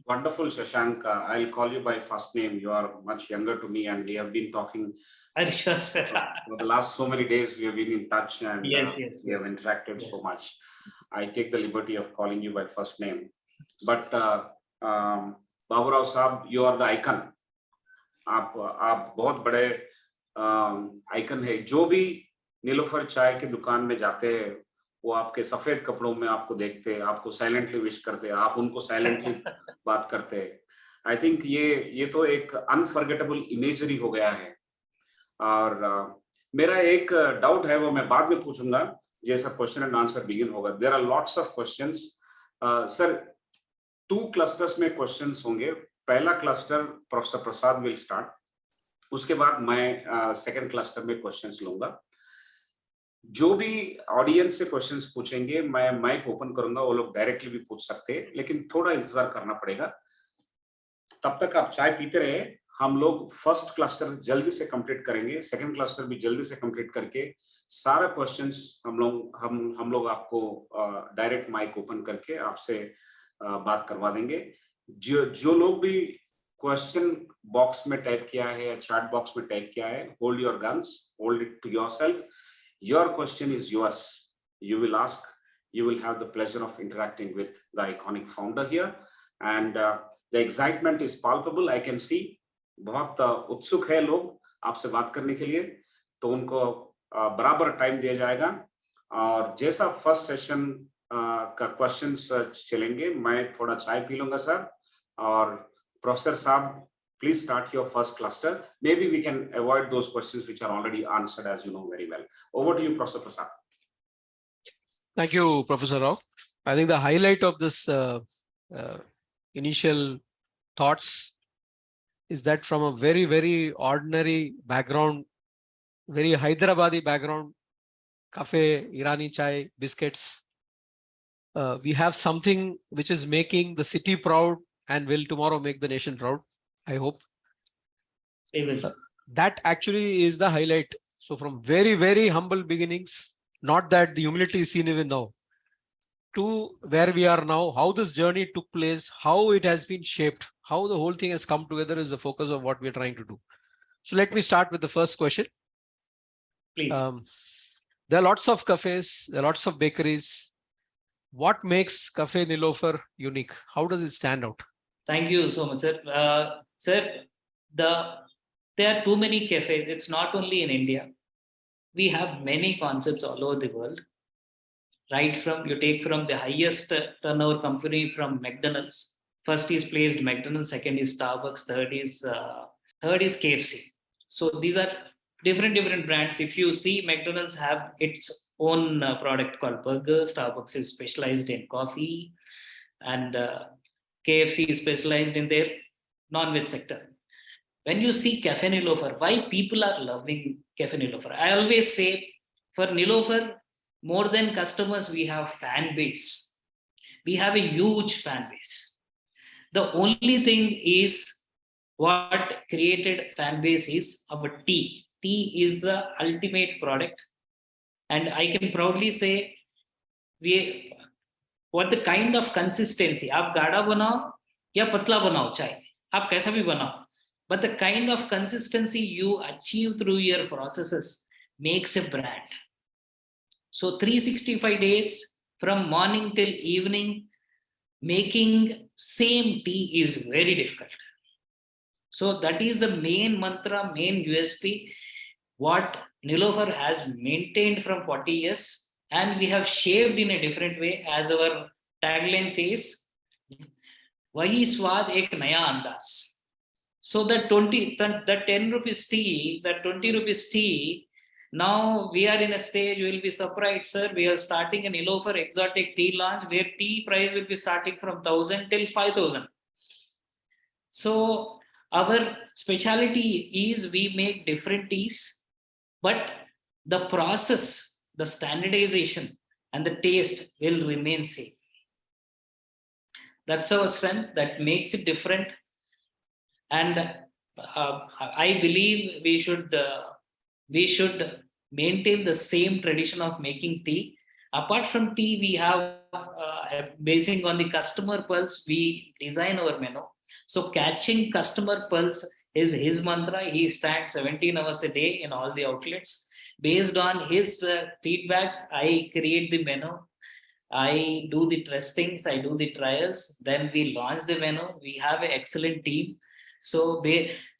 S1: Wonderful, Shashank. I'll call you by first name. You are much younger to me, and we have been talking
S2: Sure, sir.
S1: for the last so many days. We have been in touch, and we have interacted so much. I take the liberty of calling you by first name. But Babu Rao साहब, you are the icon. आप बहुत बड़े icon है. जो भी नीलोफर चाय की दुकान में जाते हैं, वो आपके सफेद कपड़ों में आपको देखते हैं, आपको साइलेंटली विश करते हैं, आप उनको साइलेंटली बात करते हैं. आई थिंक ये तो एक अनफॉरगेटेबल इमेजरी हो गया है. और मेरा एक डाउट है, वो मैं बाद में पूछूंगा जैसा क्वेश्चन एंड आंसर बिगिन होगा. There are lots of questions. Sir, 2 clusters में क्वेश्चंस होंगे. पहला cluster professor Prasad will start, उसके बाद मैं सेकंड क्लस्टर में क्वेश्चंस लूंगा. जो भी ऑडियंस से क्वेश्चंस पूछेंगे, मैं माइक ओपन करूंगा, वो लोग डायरेक्टली भी पूछ सकते हैं, लेकिन थोड़ा इंतजार करना पड़ेगा. तब तक आप चाय पीते रहे. हम लोग फर्स्ट क्लस्टर जल्दी से कंप्लीट करेंगे, सेकंड क्लस्टर भी जल्दी से कंप्लीट करके सारा क्वेश्चंस हम लोग आपको डायरेक्ट माइक ओपन करके आपसे बात करवा देंगे. जो लोग भी क्वेश्चन बॉक्स में टाइप किया है या चैट बॉक्स में टाइप किया है, hold your guns, hold it to yourself. Your question is yours. You will ask. You will have the pleasure of interacting with the iconic founder here, and the excitement is palpable. I can see. बहुत उत्सुक है लोग आपसे बात करने के लिए, तो उनको बराबर टाइम दिया जाएगा. और जैसा फर्स्ट सेशन का क्वेश्चंस चलेंगे, मैं थोड़ा चाय पी लूंगा सर. और प्रोफेसर साहब, please start your first cluster. Maybe we can avoid those questions which are already answered, as you know very well. Over to you, Professor Prasad.
S4: Thank you, Professor Rao. I think the highlight of this initial thoughts is that from a very, very ordinary background, very Hyderabadi background, cafe, Irani chai, biscuits, we have something which is making the city proud and will tomorrow make the nation proud. I hope. That actually is the highlight. So from very, very humble beginnings, not that the humility is seen even now, to where we are now, how this journey took place, how it has been shaped, how the whole thing has come together is the focus of what we are trying to do. So let me start with the first question.
S2: Please.
S4: There are lots of cafes, there are lots of bakeries. What makes Cafe Niloufer unique? How does it stand out?
S2: Thank you so much, sir. Sir, there are too many cafes. It's not only in India. We have many concepts all over the world. Right from, you take from the highest turnover company from McDonald's. First is placed McDonald's, second is Starbucks, third is KFC. So these are different brands. If you see, McDonald's have its own product called burgers. Starbucks is specialized in coffee, and KFC is specialized in their non-veg sector. when you see Cafe Niloufer, why people are loving Cafe Niloufer? I always say, for Niloufer, more than customers, we have fan base. We have a huge fan base. The only thing is what created fan base is our tea. Tea is the ultimate product. And I can proudly say, what the kind of consistency, आप गाढ़ा बनाओ या पतला बनाओ चाय, आप कैसा भी बनाओ, but the kind of consistency you achieve through your processes makes a brand. So 365 days from morning till evening, making same tea is very difficult. So that is the main mantra, main USP, what Niloufer has maintained from 40 years, and we have shaped in a different way, as our tagline says, Wahi swad ek naya andas. So the 10 rupees tea, the 20 rupees tea, now we are in a stage, you will be surprised, sir, we are starting a Niloufer exotic tea launch where tea price will be starting from 1,000 till 5,000. So our specialty is we make different teas, but the process, the standardization and the taste will remain same. That's our strength, that makes it different. And I believe we should maintain the same tradition of making tea. Apart from tea, we have, basing on the customer pulse, we design our menu. So catching customer pulse is his mantra. He stands 17 hours a day in all the outlets. Based on his feedback, I create the menu. I do the testings, I do the trials. Then we launch the menu. We have an excellent team. So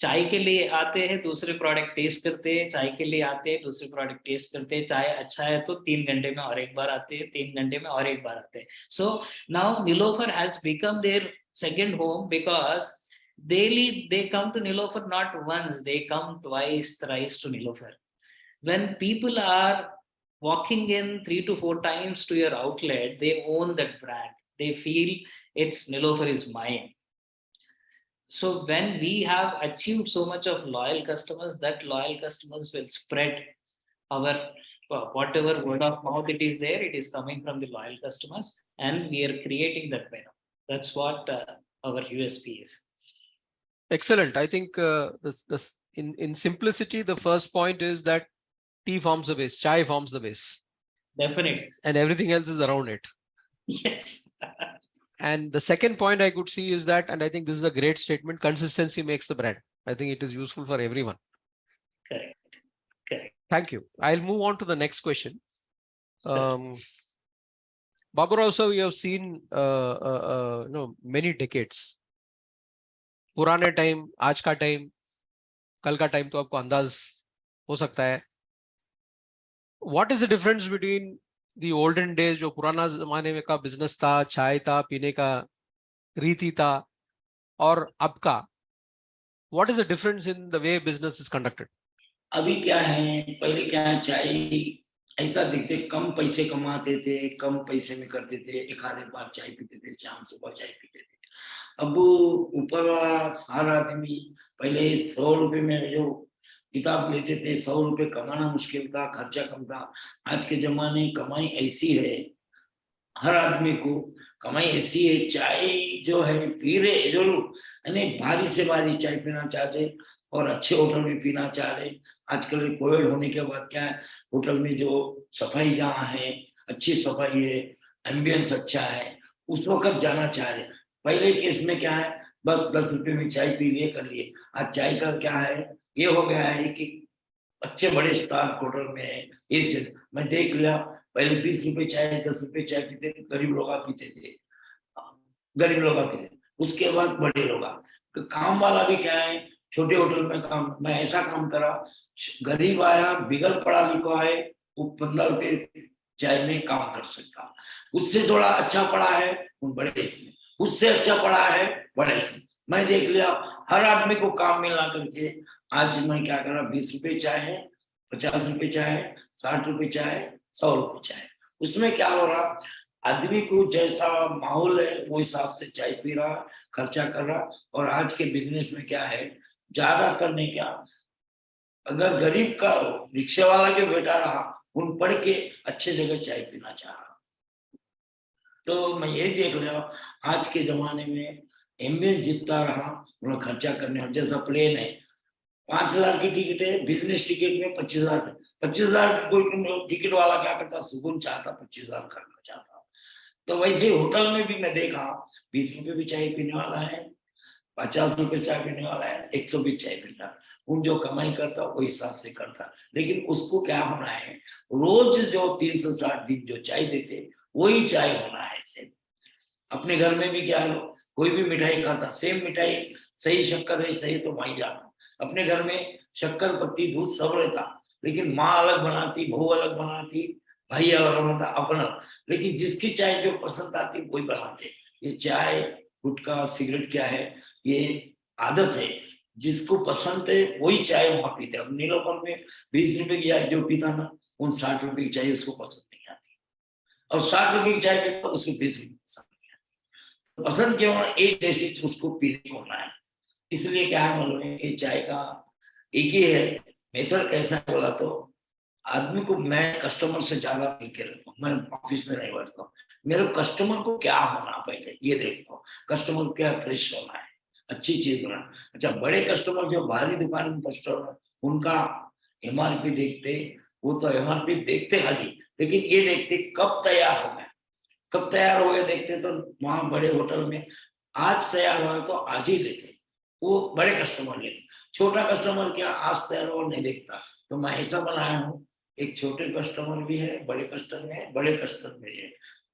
S2: चाय के लिए आते हैं, दूसरे product test करते हैं, चाय के लिए आते हैं, दूसरे प्रोडक्ट टेस्ट करते हैं, चाय अच्छा है तो 3 घंटे में और एक बार आते हैं, 3 घंटे में और एक बार आते हैं. So now Niloufer has become their second home, because daily they come to Niloufer not once, they come twice, thrice to Niloufer. When people are walking in 3 to 4 times to your outlet, they own that brand. They feel it's Niloufer is mine. So when we have achieved so much of loyal customers, that loyal customers will spread our whatever word of mouth it is there, it is coming from the loyal customers, and we are creating that menu. That's what our USP is.
S4: Excellent. I think in simplicity, the first point is that tea forms the base, chai forms the base.
S2: Definitely.
S4: And everything else is around it.
S2: Yes.
S4: And the second point I could see is that, and I think this is a great statement, consistency makes the brand. I think it is useful for everyone.
S2: Correct. Correct.
S4: Thank you. I'll move on to the next question.
S2: Sir.
S4: Babu Rao, sir, we have seen many decades. पुराने time, आज का time, कल का time तो आपको अंदाज हो सकता है. What is the difference between the olden days, जो पुराना जमाने में का बिजनेस था, चाय था, पीने का रीति था, और अब का? What is the difference in the way business is conducted?
S3: अभी क्या है, पहले क्या है, चाय ऐसा देखते कम पैसे कमाते थे, कम पैसे में करते थे, एक आधे बार चाय पीते थे, शाम सुबह चाय पीते थे. अब ऊपर वाला सारा आदमी, पहले 100 रुपए में जो किताब लेते थे, 100 रुपए कमाना मुश्किल था, खर्चा कम था. आज के जमाने कमाई ऐसी है, हर आदमी को कमाई ऐसी है, चाय जो है पी रहे जरूर, यानी भारी से भारी चाय पीना चाहते और अच्छे होटल में पीना चाह रहे. आजकल कोविड होने के बाद क्या है, होटल में जो सफाई जहाँ है, अच्छी सफाई है, एम्बियंस अच्छा है, उस वक्त जाना चाह रहे. पहले केस में क्या है, बस 10 रुपए में चाय पी लिए कर लिए. आज चाय का क्या है, ये हो गया है कि अच्छे बड़े स्टार होटल में है. इस मैं देख लिया, पहले 20 रुपए चाय, 10 रुपए चाय पीते, गरीब लोग पीते थे, गरीब लोग पीते. उसके बाद बड़े लोग, तो काम वाला भी क्या है, छोटे होटल में काम, मैं ऐसा काम करा, गरीब आया, बिगड़ पढ़ा लिखा है, वो 15 रुपए चाय में काम कर सकता. उससे थोड़ा अच्छा पढ़ा है बड़े इसमें, उससे अच्छा पढ़ा है बड़े इसमें. मैं देख लिया हर आदमी को काम मिला करके. आज मैं क्या करा, 20 रुपए चाय है, 50 रुपए चाय है, 60 रुपए चाय है, 100 रुपए चाय. उसमें क्या हो रहा, आदमी को जैसा माहौल है वो हिसाब से चाय पी रहा, खर्चा कर रहा. और आज के बिजनेस में क्या है, ज्यादा करने क्या, अगर गरीब का रिक्शे वाला के बेटा रहा, उन पढ़ के अच्छे जगह चाय पीना चाह रहा। तो मैं यही देख रहा हूँ आज के जमाने में एम्बियंस जितना रहा उन्हें खर्चा करने, और जैसा प्लेन है 5,000 की टिकट है, बिजनेस टिकट में 25,000, 25,000 कोई टिकट वाला क्या करता, सुकून चाहता, 25,000 करना चाहता। तो वैसे होटल में भी मैं देखा 20 रुपए भी चाय पीने वाला है, 50 रुपए चाय पीने वाला है, 120 चाय पीता। उन जो कमाई करता वो हिसाब से करता, लेकिन उसको क्या होना है, रोज जो 360 दिन जो चाय देते वही चाय होना है। सेम अपने घर में भी क्या है, कोई भी मिठाई खाता सेम मिठाई, सही शक्कर है सही तो वही जाना। अपने घर में शक्कर पत्ती दूध सब रहता, लेकिन माँ अलग बनाती, बहू अलग बनाती, भाई अलग बनाता अपना, लेकिन जिसकी चाय जो पसंद आती वही बनाते। ये चाय गुटखा सिगरेट क्या है, ये आदत है, जिसको पसंद है वही चाय वहां पीते। अब नीलोफर में 20 रुपए की चाय जो पीता ना, उन 60 रुपए की चाय उसको पसंद नहीं आती, और 60 रुपए की चाय पीता उसको 20 रुपए पसंद नहीं आती। पसंद क्यों है, एक जैसी उसको पीने को होना है। इसलिए क्या है मालूम है कि चाय का एक ही है मेथड। कैसा है बोला तो, आदमी को, मैं कस्टमर से ज्यादा मिल के रहता हूँ, मैं ऑफिस में नहीं बैठता हूँ, मेरे कस्टमर को क्या होना पहले ये देखता हूँ। कस्टमर को क्या फ्रेश होना है, अच्छी चीज होना। अच्छा, बड़े कस्टमर जो बाहरी दुकान में कस्टमर, उनका एमआरपी देखते, वो तो एमआरपी देखते खाली, लेकिन ये देखते कब तैयार हो गया, कब तैयार हो गया देखते। तो वहां बड़े होटल में आज तैयार हुआ तो आज ही लेते, वो बड़े कस्टमर लेते। छोटा कस्टमर क्या आज तैयार हो नहीं देखता। तो मैं ऐसा बनाया हूँ, एक छोटे कस्टमर भी है, बड़े कस्टमर है, बड़े कस्टमर भी है।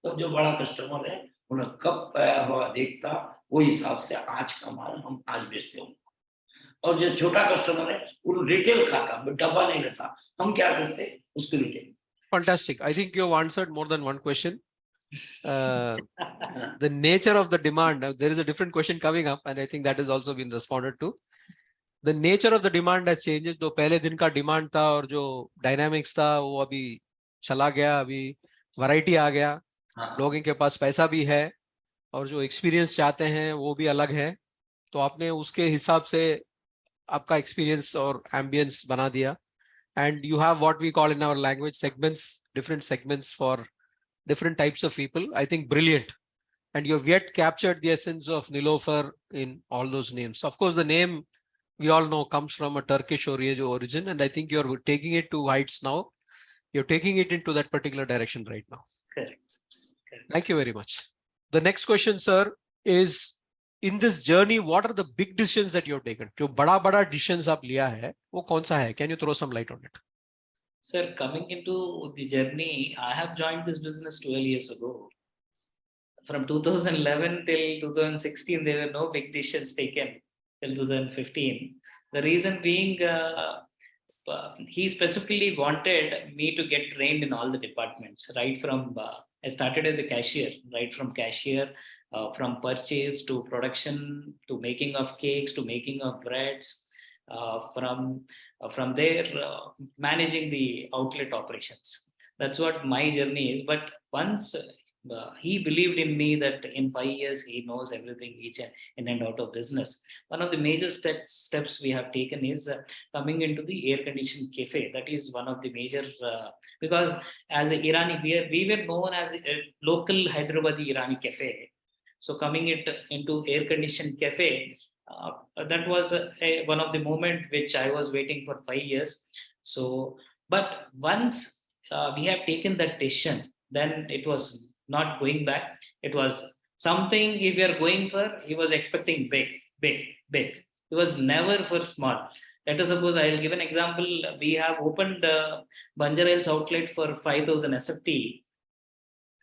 S3: तो जो बड़ा कस्टमर है उन्हें कब तैयार हुआ देखता, वो हिसाब से आज का माल हम आज बेचते हो। और जो छोटा कस्टमर है वो रिटेल खाता, डब्बा नहीं लेता, हम क्या करते उसको retail.
S4: Fantastic. I think you've answered more than one question. The nature of the demand, there is a different question coming up, and I think that has also been responded to. The nature of the demand has changed. जो पहले दिन का demand था और जो dynamics था वो अभी चला गया, अभी वैरायटी आ गया, लोगों के पास पैसा भी है और जो एक्सपीरियंस चाहते हैं वो भी अलग है। तो आपने उसके हिसाब से आपका एक्सपीरियंस और एम्बियंस बना दिया, and you have what we call in our language segments, different segments for different types of people. I think brilliant. And you've yet captured the essence of Niloufer in all those names. Of course, the name we all know comes from a Turkish origin, and I think you're taking it to heights now. You're taking it into that particular direction right now.
S2: Correct.
S4: Thank you very much. The next question, sir, is in this journey, what are the big decisions that you've taken? जो बड़ा decisions आप लिया है, वो कौन सा है? Can you throw some light on it?
S2: Sir, coming into the journey, I have joined this business 12 years ago. From 2011 till 2016, there were no big decisions taken till 2015. The reason being, he specifically wanted me to get trained in all the departments, right from, I started as a cashier, right from cashier, from purchase to production, to making of cakes, to making of breads, from there, managing the outlet operations. That's what my journey is. But once he believed in me that in 5 years he knows everything, each in and out of business. One of the major steps we have taken is coming into the air conditioned cafe. That is one of the major, because as a Irani, we were known as a local Hyderabadi Irani cafe. So coming into air conditioned cafe, that was one of the moment which I was waiting for 5 years. So, but once we have taken that decision, then it was not going back. It was something, if we are going for, he was expecting big. It was never for small. Let us suppose, I will give an example. We have opened Banjar Hills outlet for 5,000 SFT.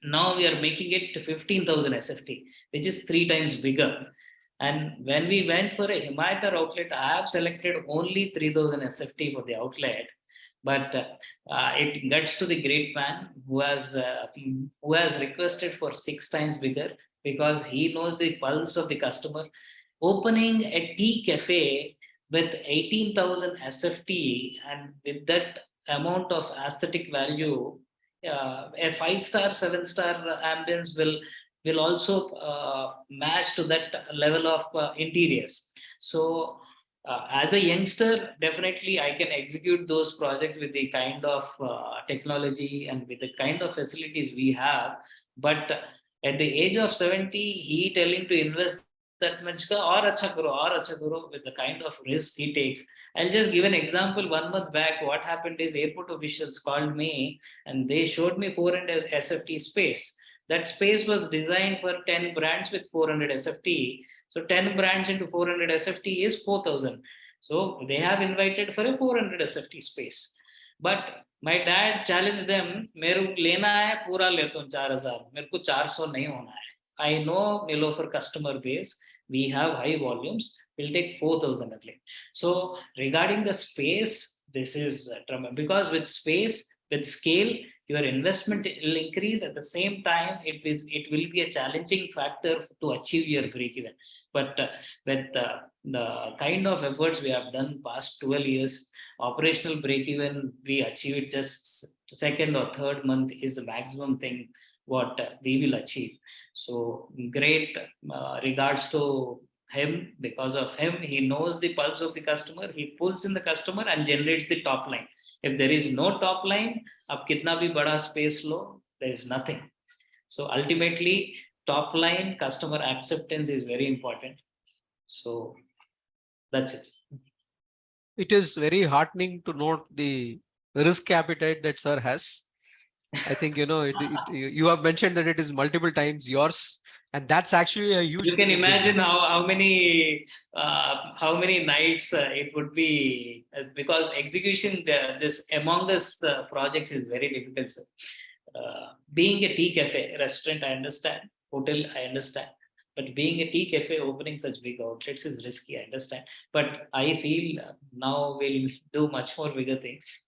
S2: Now we are making it to 15,000 SFT, which is 3 times bigger. And when we went for a Himayat outlet, I have selected only 3,000 SFT for the outlet. But it gets to the great man who has requested for 6 times bigger, because he knows the pulse of the customer. Opening a tea cafe with 18,000 SFT and with that amount of aesthetic value, a 5-star, 7-star ambience will also match to that level of interiors. So As a youngster, definitely I can execute those projects with the kind of technology and with the kind of facilities we have. But at the age of 70, he telling to invest that much or acha karo, with the kind of risk he takes. I'll just give an example. 1 month back, what happened is airport officials called me and they showed me 400 SFT space. That space was designed for 10 brands with 400 SFT. So 10 brands into 400 SFT is 4,000. So they have invited for a 400 SFT space. But my dad challenged them, मेरे को लेना है पूरा लेता हूँ 4,000, मेरे को 400 नहीं होना है. I know Niloufer customer base, we have high volumes, we'll take 4,000 at least. So regarding the space, this is because with space, with scale, your investment will increase. At the same time, it will be a challenging factor to achieve your break even. But with the kind of efforts we have done past 12 years, operational break even, we achieve it just second or third month is the maximum thing what we will achieve. So great regards to him. Because of him, he knows the pulse of the customer, he pulls in the customer and generates the top line. If there is no top line, ab kitna bhi bada space lo, there is nothing. So ultimately, top line customer acceptance is very important. So that's it.
S4: It is very heartening to note the risk appetite that sir has. I think, you have mentioned that it is multiple times yours, and that's actually a huge.
S2: You can imagine how many nights it would be, because execution this among us projects is very difficult. Sir. Being a tea cafe restaurant, I understand. Hotel, I understand. But being a tea cafe, opening such big outlets is risky, I understand. But I feel now we'll do much more bigger things.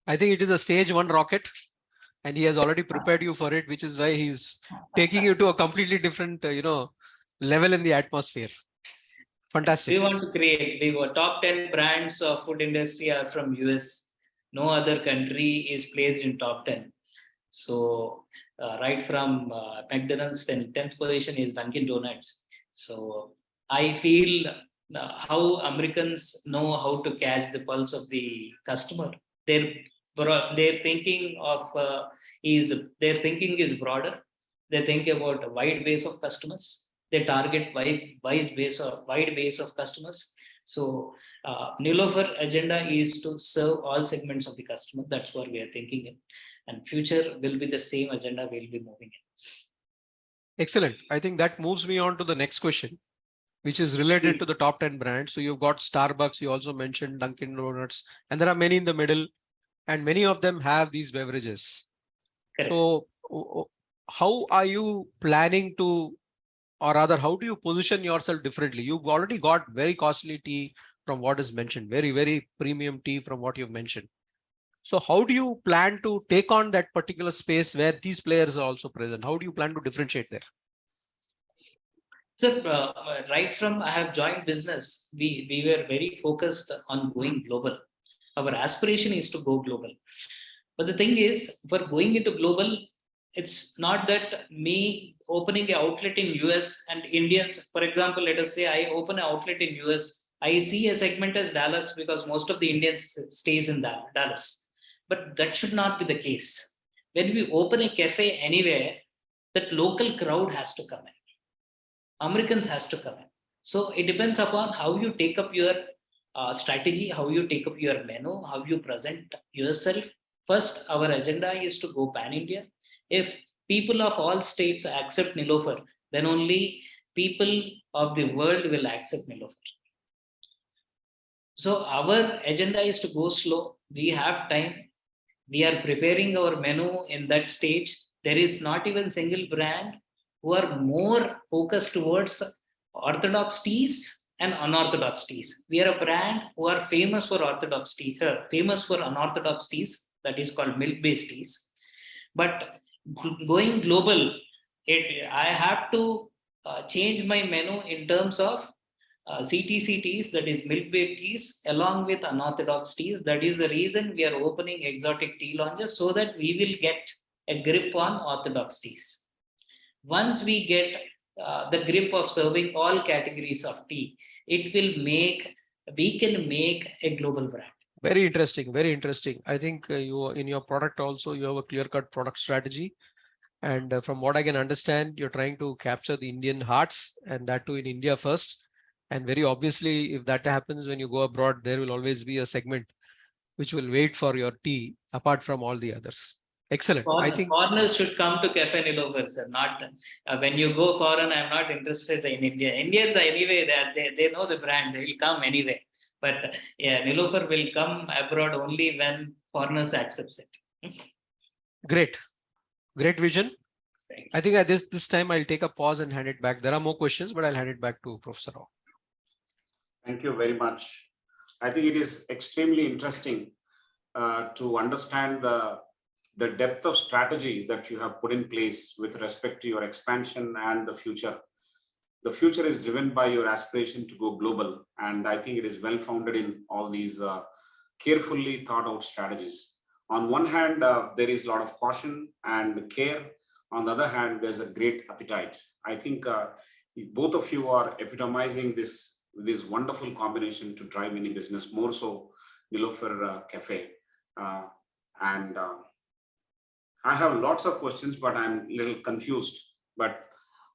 S4: I think it is a stage 1 rocket, and he has already prepared you for it, which is why he's taking you to a completely different, level in the atmosphere. Fantastic.
S2: We want to create. We were top 10 brands of food industry are from US. No other country is placed in top 10. So right from McDonald's, 10th position is Dunkin' Donuts. So I feel how Americans know how to catch the pulse of the customer. Their thinking is broader. They think about a wide base of customers. They target wide base of customers. So Niloufer agenda is to serve all segments of the customer. That's what we are thinking in. And future will be the same agenda we'll be moving in.
S4: Excellent. I think that moves me on to the next question, which is related to the top 10 brands. So you've got Starbucks, you also mentioned Dunkin' Donuts, and there are many in the middle, and many of them have these beverages.
S2: Correct.
S4: So how are you planning to, or rather, how do you position yourself differently? You've already got very costly tea from what is mentioned, very, very premium tea from what you've mentioned. So how do you plan to take on that particular space where these players are also present? How do you plan to differentiate there?
S2: So right from I have joined business, we were very focused on going global. Our aspiration is to go global. But the thing is, for going into global, it's not that me opening an outlet in US and Indians, for example, let us say I open an outlet in US, I see a segment as Dallas because most of the Indians stays in Dallas. But that should not be the case. When we open a cafe anywhere, that local crowd has to come in. Americans has to come in. So it depends upon how you take up your strategy, how you take up your menu, how you present yourself. First, our agenda is to go pan-India. If people of all states accept Niloufer, then only people of the world will accept Niloufer. So our agenda is to go slow. We have time. We are preparing our menu in that stage. There is not even single brand who are more focused towards orthodox teas and unorthodox teas. We are a brand who are famous for orthodox tea, famous for unorthodox teas, that is called milk-based teas. But going global, I have to change my menu in terms of CTC teas, that is milk-based teas, along with unorthodox teas. That is the reason we are opening exotic tea lounges, so that we will get a grip on orthodox teas. Once we get the grip of serving all categories of tea, we can make a global brand.
S4: Very interesting. Very interesting. I think you in your product also you have a clear-cut product strategy, and from what I can understand, you're trying to capture the Indian hearts, and that too in India first. And very obviously, if that happens when you go abroad, there will always be a segment which will wait for your tea apart from all the others. Excellent. I think
S2: Foreigners should come to Cafe Niloufer, sir. Not when you go foreign. I'm not interested in India. Indians anyway. They know the brand. They will come anyway. But yeah, Niloufer will come abroad only when foreigners accepts it.
S4: great, great vision.
S2: Thanks.
S4: I think at this time I'll take a pause and hand it back. There are more questions, but I'll hand it back to Professor Rao.
S1: Thank you very much. I think it is extremely interesting to understand the depth of strategy that you have put in place with respect to your expansion and the future. The future is driven by your aspiration to go global, and I think it is well founded in all these carefully thought out strategies. On one hand, there is a lot of caution and care. On the other hand, there's a great appetite. I think both of you are epitomizing this wonderful combination to drive any business, more so Niloufer Cafe. And I have lots of questions, but I'm a little confused. But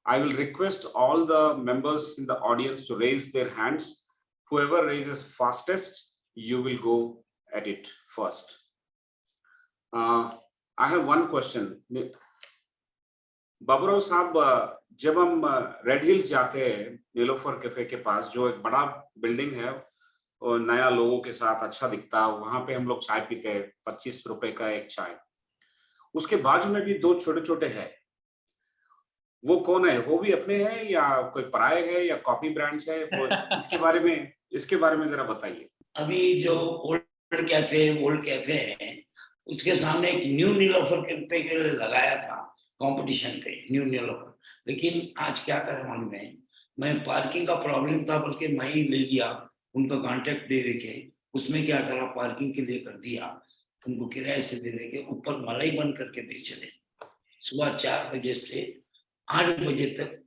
S1: I will request all the members in the audience to raise their hands. Whoever raises fastest, you will go at it first. I have one question. Babu Rao साहब, जब हम red hills जाते हैं Nilofar cafe के पास, जो एक बड़ा building है और नया लोगों के साथ अच्छा दिखता है, वहां पे हम लोग चाय पीते हैं, 25 रुपए का एक चाय। उसके बाजू में भी दो छोटे छोटे हैं, वो कौन है? वो भी अपने हैं या कोई पराये है या कॉपी ब्रांड्स है? इसके बारे में जरा बताइए।
S3: अभी जो ओल्ड कैफे है, उसके सामने एक न्यू नीलोफर कैफे के लिए लगाया था कंपटीशन पे, न्यू नीलोफर। लेकिन आज क्या करें मालूम है, मैं पार्किंग का प्रॉब्लम था, बल्कि मैं ही ले लिया उनका कांटेक्ट दे के, उसमें क्या करा, पार्किंग के लिए कर दिया, उनको किराए से दे के ऊपर मलाई बंद करके बेच रहे। सुबह 4 बजे से 8 बजे तक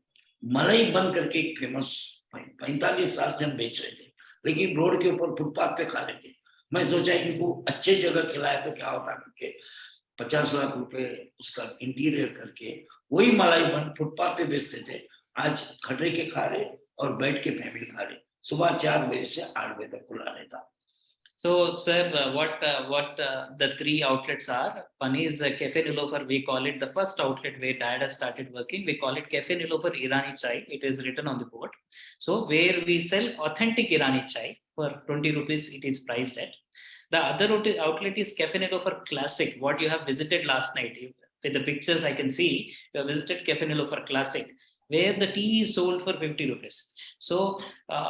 S3: मलाई बंद करके एक फेमस 45 साल से हम बेच रहे थे, लेकिन रोड के ऊपर फुटपाथ पे खा रहे थे। मैं सोचा इनको अच्छे जगह खिलाया तो क्या होता, करके 50 लाख रुपए उसका इंटीरियर करके वही मलाई बंद फुटपाथ पे बेचते थे। आज खड़े के खा रहे और बैठ के फैमिली खा रहे। सुबह 4 बजे से 8 बजे तक खुला रहता।
S2: So, sir, what the 3 outlets are? One is Cafe Niloufer. We call it the first outlet where Dad has started working. We call it Cafe Niloufer Irani Chai. It is written on the board. So, where we sell authentic Irani chai for 20 rupees, it is priced at. The other outlet is Cafe Niloufer Classic. What you have visited last night, with the pictures I can see, you have visited Cafe Niloufer Classic, where the tea is sold for 50 rupees. So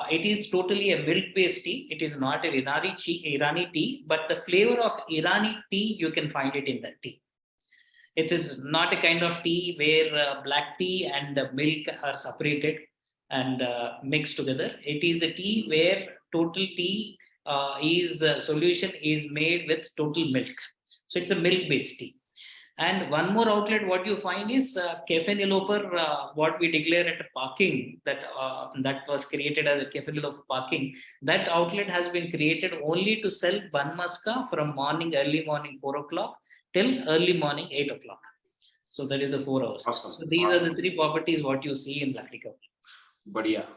S2: it is totally a milk-based tea. It is not a Irani tea, but the flavor of Irani tea, you can find it in that tea. It is not a kind of tea where black tea and milk are separated and mixed together. It is a tea where total tea solution is made with total milk. So it's a milk-based tea. And one more outlet, what you find is Cafe Niloufer, what we declare at parking, that was created as a Cafe Niloufer parking. That outlet has been created only to sell bun maska from early morning 4 o'clock till early morning 8 o'clock. So that is a 4 hours.
S1: Awesome.
S2: So these are the 3 properties what you see in Lakdi Kapur.
S1: बढ़िया।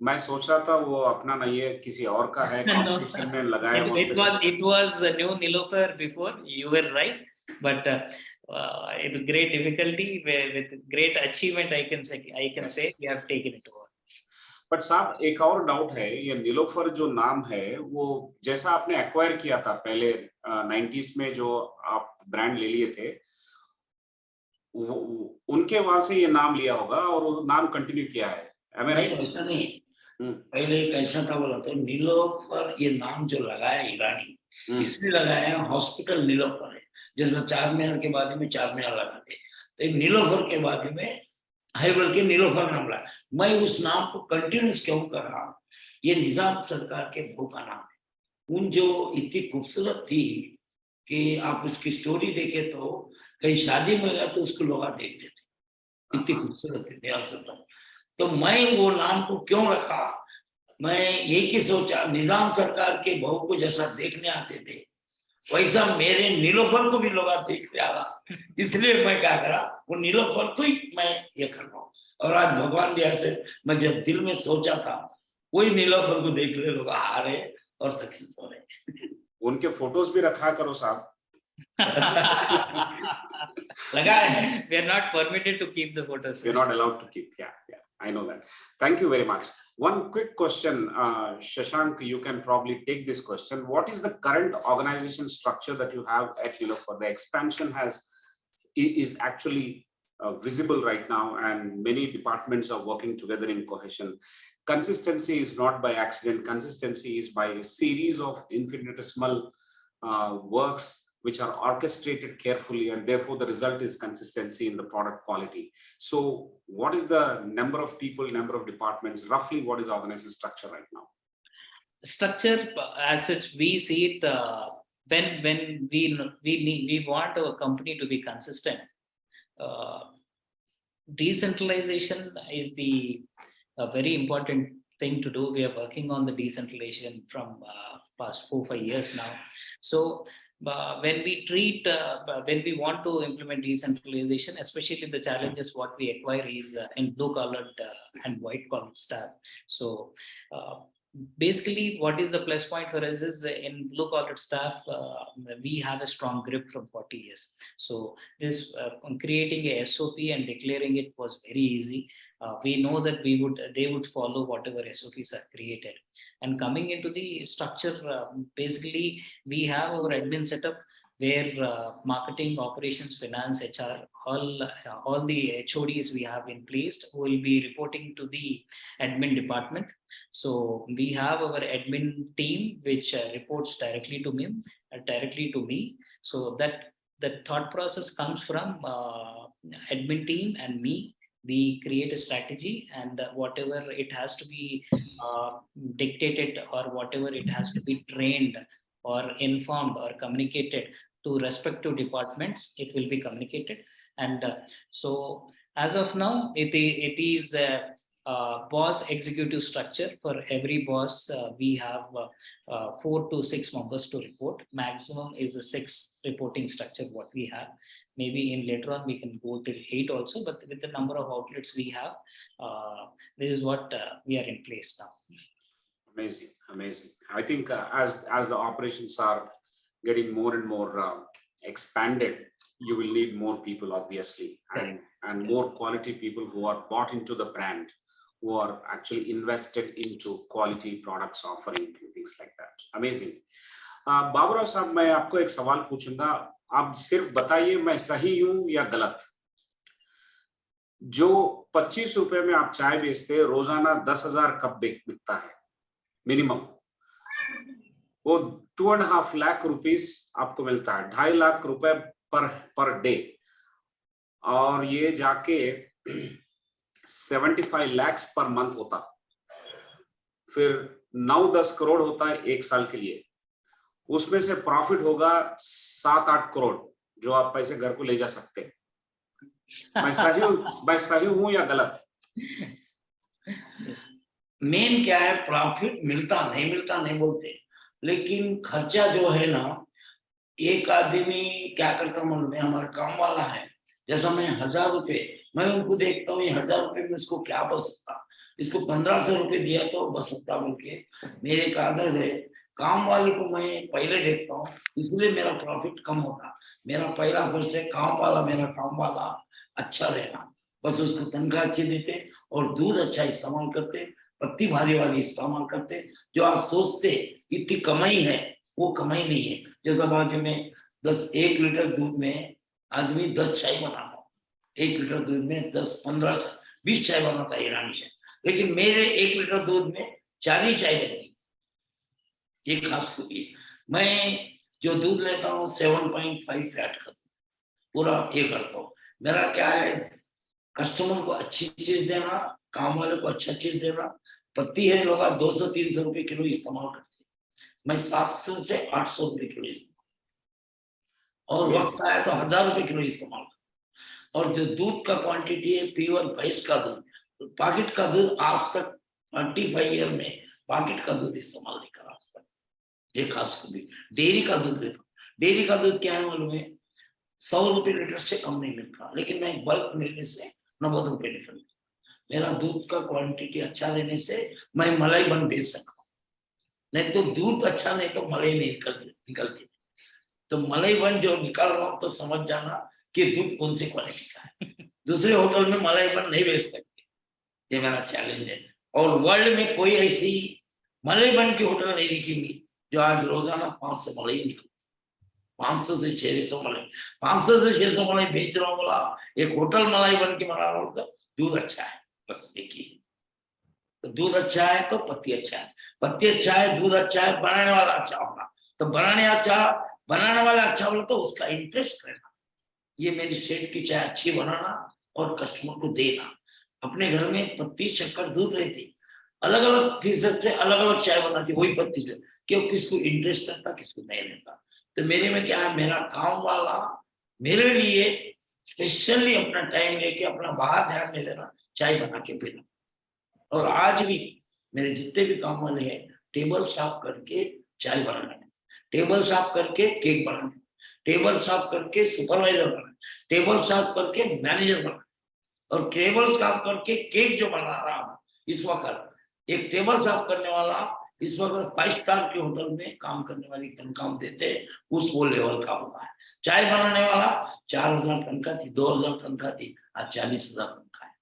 S1: मैं सोच रहा था वो अपना नहीं है, किसी और का है, कंपटीशन में लगाया हुआ।
S2: It was a new Niloufer before. You were right, but with great difficulty, with great achievement, I can say we have taken it over.
S1: But साहब एक और डाउट है, ये नीलोफर जो नाम है वो जैसा आपने एक्वायर किया था पहले 90s में, जो आप ब्रांड ले लिए थे, उनके वहां से ये नाम लिया होगा और वो नाम कंटिन्यू किया है। Am I right?
S3: ऐसा नहीं, पहले एक ऐसा था, बोला तो नीलोफर ये नाम जो लगाया ईरानी, इसलिए लगाया हॉस्पिटल नीलोफर है। जैसा 4 मीनार के बाद में 4 मीनार लगाते, तो नीलोफर के बाद में हाईवेल के नीलोफर नाम लगा। मैं उस नाम को कंटिन्यूस क्यों कर रहा हूँ, ये निजाम सरकार के बहू का नाम है। उन जो इतनी खूबसूरत थी कि आप उसकी स्टोरी देखे तो कहीं शादी में गया तो उसको लोग देखते थे। इतनी खूबसूरत थी नियासतम। तो मैं वो नाम को क्यों रखा, मैं एक ही सोचा, निजाम सरकार के बहू को जैसा देखने आते थे वैसा मेरे नीलोफर को भी लोग देखने आ रहा, इसलिए मैं क्या करा, वो नीलोफर को ही मैं ये कर रहा हूँ। और आज भगवान भी ऐसे, मैं जब दिल में सोचा था वही नीलोफर को देख रहे लोग आ रहे और सक्सेस हो रहे।
S1: उनके फोटोज भी रखा करो साहब।
S3: लगा है।
S2: We are not permitted to keep the photos.
S1: We're not allowed to keep. Yeah, I know that. Thank you very much. One quick question, Shashank, you can probably take this question. What is the current organization structure that you have at Niloufer? The expansion is actually visible right now, and many departments are working together in cohesion. Consistency is not by accident. Consistency is by a series of infinitesimal works which are orchestrated carefully, and therefore the result is consistency in the product quality. So what is the number of people, number of departments, roughly what is the organization structure right now?
S2: Structure as such, we see it when we want our company to be consistent. Decentralization is a very important thing to do. We are working on the decentralization from past 4-5 years now. So when we want to implement decentralization, especially the challenges what we acquire is in blue collared and white collar staff. So basically what is the plus point for us is in blue collar staff, we have a strong grip from 40 years. So this creating a SOP and declaring it was very easy. We know that they would follow whatever SOPs are created. And coming into the structure, basically we have our admin setup where marketing, operations, finance, HR, all the HODs we have in place will be reporting to the admin department. So we have our admin team which reports directly to me. So that the thought process comes from admin team and me. We create a strategy, and whatever it has to be dictated or whatever it has to be trained or informed or communicated to respective departments, it will be communicated. And so as of now, it is boss executive structure. For every boss, we have 4 to 6 members to report. Maximum is a 6 reporting structure what we have. Maybe in later on we can go till 8 also, but with the number of outlets we have, this is what we are in place now.
S1: Amazing, amazing. I think as the operations are getting more and more expanded, you will need more people, obviously, and more quality people who are bought into the brand, who are actually invested into quality products offering and things like that. Amazing. Babu Rao साहब, मैं आपको एक सवाल पूछूंगा, आप सिर्फ बताइए मैं सही हूं या गलत। जो 25 रुपए में आप चाय बेचते हैं, रोजाना 10,000 कप बिकता है मिनिमम, वो 2.5 लाख रुपीस आपको मिलता है, 2.5 लाख रुपए पर डे, और ये जाके 75 lakhs पर मंथ होता, फिर 9-10 करोड़ होता है एक साल के लिए, उसमें से प्रॉफिट होगा 7-8 करोड़ जो आप पैसे घर को ले जा सकते हैं। मैं सही हूं या गलत?
S3: मेन क्या है, प्रॉफिट मिलता नहीं बोलते, लेकिन खर्चा जो है ना, एक आदमी क्या करता मालूम है, हमारा काम वाला है, जैसा मैं 1000 रुपए, मैं उनको देखता हूँ 1000 रुपए में इसको क्या बच सकता, इसको 1500 रुपए दिया तो बच सकता बोल के मेरे एक आदत है, काम वाले को मैं पहले देखता हूँ, इसलिए मेरा प्रॉफिट कम होता। मेरा पहला फर्स्ट है काम वाला, मेरा काम वाला अच्छा रहना, बस उसको तनख्वाह अच्छी देते और दूध अच्छा इस्तेमाल करते, पत्ती भारी वाली इस्तेमाल करते। जो आप सोचते इतनी कमाई है, वो कमाई नहीं है। जैसा बाजू में 1 लीटर दूध में आदमी 10 चाय बनाता, 1 लीटर दूध में 10, 15, 20 चाय बनाता है ईरानी चाय, लेकिन मेरे 1 लीटर दूध में 4 ही चाय बनती। ये खास खूबी, मैं जो दूध लेता हूँ 7.5 फैट का पूरा ये करता हूँ। मेरा क्या है, कस्टमर को अच्छी चीज देना, काम वाले को अच्छा चीज देना। पत्ती है लोग 200-300 रुपए किलो इस्तेमाल करते, मैं 700 से 800 रुपए किलो इस्तेमाल, और वक्त आया तो 1000 रुपए किलो इस्तेमाल करता। और जो दूध का क्वांटिटी है प्योर भैंस का दूध, पैकेट का दूध आज तक 25 ईयर में पैकेट का दूध इस्तेमाल नहीं करा आज तक, ये खास कभी डेयरी का दूध देता। डेयरी का दूध क्या है मालूम है, 100 रुपए लीटर से कम नहीं मिलता, लेकिन मैं बल्क मिलने से 90 रुपए लीटर। मेरा दूध का क्वांटिटी अच्छा लेने से मैं मलाई बन बेच सकता हूँ, नहीं तो दूध अच्छा नहीं तो मलाई नहीं निकलती। तो मलाई बन जो निकाल रहा हूँ तो समझ जाना कि दूध कौन सी क्वालिटी का है। दूसरे होटल में मलाई बन नहीं बेच सकते, ये मेरा चैलेंज है। और वर्ल्ड में कोई ऐसी मलाई बन की होटल नहीं दिखेगी जो आज रोजाना 500 मलाई निकलती, 500 से 600 मलाई, 500 से 600 मलाई बेच रहा हूँ, बोला एक होटल मलाई बन के बना रहा हूँ, तो दूध अच्छा है, बस एक ही। तो दूध अच्छा है तो पत्ती अच्छा है, पत्ती अच्छा है, दूध अच्छा है, बनाने वाला अच्छा होगा। तो बनाने वाला अच्छा होगा तो उसका इंटरेस्ट रहना। ये मेरी सेठ की चाय अच्छी बनाना और कस्टमर को देना। अपने घर में पत्ती शक्कर दूध रहती, अलग अलग फीसद से अलग अलग चाय बनाती वही पत्ती से, क्यों किसको इंटरेस्ट रहता किसको नहीं रहता। तो मेरे में क्या है, मेरा काम वाला मेरे लिए स्पेशली अपना टाइम लेके अपना बाहर ध्यान दे देना, चाय बना के पीना। और आज भी मेरे जितने भी काम वाले हैं, टेबल साफ करके चाय बनाना, टेबल साफ करके केक बनाना, टेबल साफ करके सुपरवाइजर बनाना, टेबल साफ करके मैनेजर बनाना, और टेबल साफ करके केक जो बना रहा हूँ इस वक्त, एक टेबल साफ करने वाला इस वक्त 5 स्टार के होटल में काम करने वाली तनख्वाह देते, उस वो लेवल का हुआ है। चाय बनाने वाला 4000 तनख्वाह थी, 2000 तनख्वाह थी, आज 40,000 तनख्वाह है।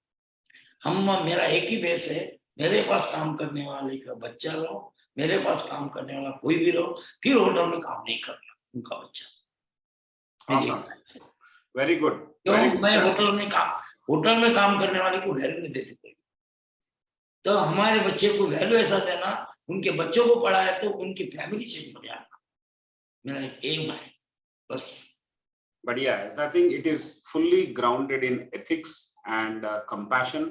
S3: हम मेरा एक ही बेस है, मेरे पास काम करने वाले का बच्चा रहो, मेरे पास काम करने वाला कोई भी रहो, फिर होटल में काम नहीं करना उनका बच्चा।
S1: Very good.
S3: क्यों मैं होटल में काम करने वाले को वैल्यू नहीं देते कोई। तो हमारे बच्चे को वैल्यू ऐसा देना, उनके बच्चों को पढ़ाया तो उनकी फैमिली चेंज हो जाना, मेरा एम है बस।
S1: बढ़िया है। I think it is fully grounded in ethics and compassion.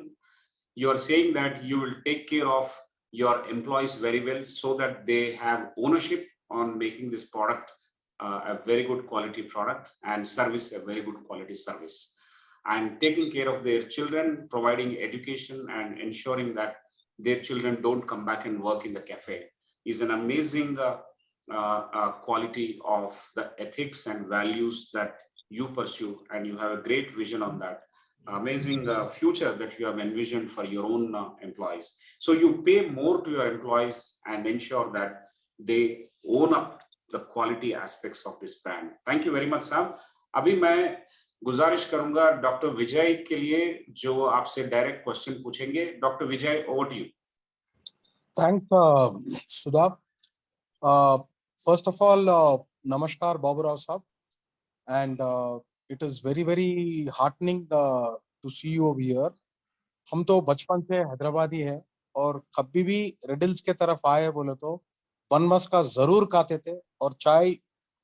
S1: You are saying that you will take care of your employees very well so that they have ownership on making this product a very good quality product and service a very good quality service, and taking care of their children, providing education and ensuring that their children don't come back and work in the cafe is an amazing quality of the ethics and values that you pursue, and you have a great vision on that. Amazing future that you have envisioned for your own employees. So you pay more to your employees and ensure that they own up the quality aspects of this brand. Thank you very much, साहब। अभी मैं गुजारिश करूंगा doctor विजय के लिए जो आपसे direct question पूछेंगे। Doctor Vijay, over to you.
S5: Thanks, Sudha. First of all, namaskar, Babu Rao sahab, and it is very, very heartening to see you over here. हम तो बचपन से हैदराबादी है और कभी भी रिडल्स के तरफ आए बोले तो बनमस का जरूर खाते थे और चाय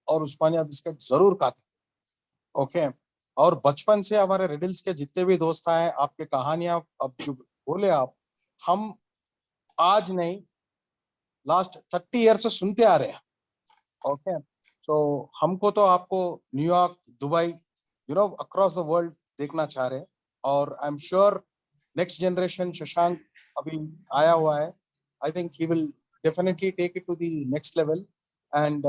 S5: और उस्मानिया बिस्किट जरूर खाते थे। ओके, और बचपन से हमारे रिडल्स के जितने भी दोस्त आए, आपके कहानियां अब जो बोले आप, हम आज नहीं लास्ट 30 ईयर से सुनते आ रहे हैं। ओके, तो हमको तो आपको New York, Dubai, across the world देखना चाह रहे हैं, और I am sure next generation Shashank अभी आया हुआ है, I think he will definitely take it to the next level, and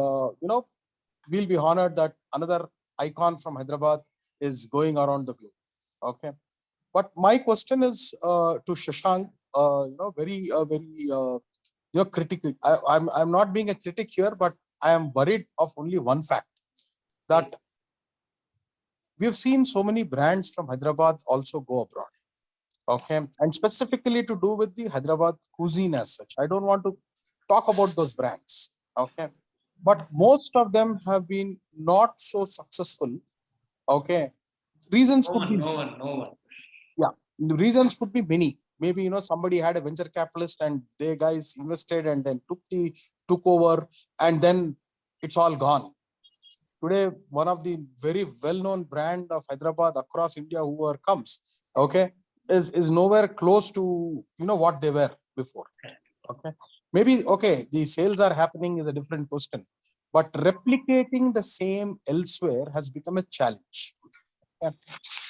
S5: we'll be honored that another icon from Hyderabad is going around the globe. Okay, but my question is to Shashank, very critical. I'm not being a critic here, but I am worried of only one fact, that we've seen so many brands from Hyderabad also go abroad. Okay, and specifically to do with the Hyderabad cuisine as such. I don't want to talk about those brands. Okay, but most of them have been not so successful. Okay, reasons could be
S3: No one.
S5: yeah, the reasons could be many. Maybe somebody had a venture capitalist and they guys invested and then took over, and then it's all gone. Today, one of the very well-known brand of Hyderabad across India, whoever comes, okay, is nowhere close to what they were before. Okay, maybe okay, the sales are happening is a different question, but replicating the same elsewhere has become a challenge.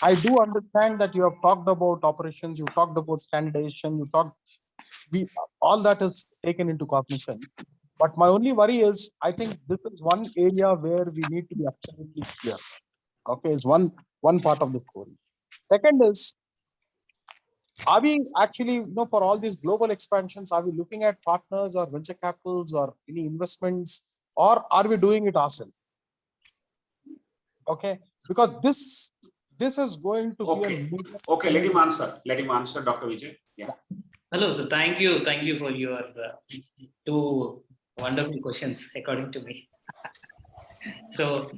S5: I do understand that you have talked about operations, you talked about standardization, we all that is taken into cognizance. But my only worry is, I think this is one area where we need to be absolutely clear. Okay, is one part of the story. Second is, are we actually, for all these global expansions, are we looking at partners or venture capitals or any investments, or are we doing it ourselves? Okay, because this is going to be a major.
S1: Okay, let him answer, Dr. Vijay. Yeah.
S2: Hello, sir. Thank you for your two wonderful questions, according to me. So,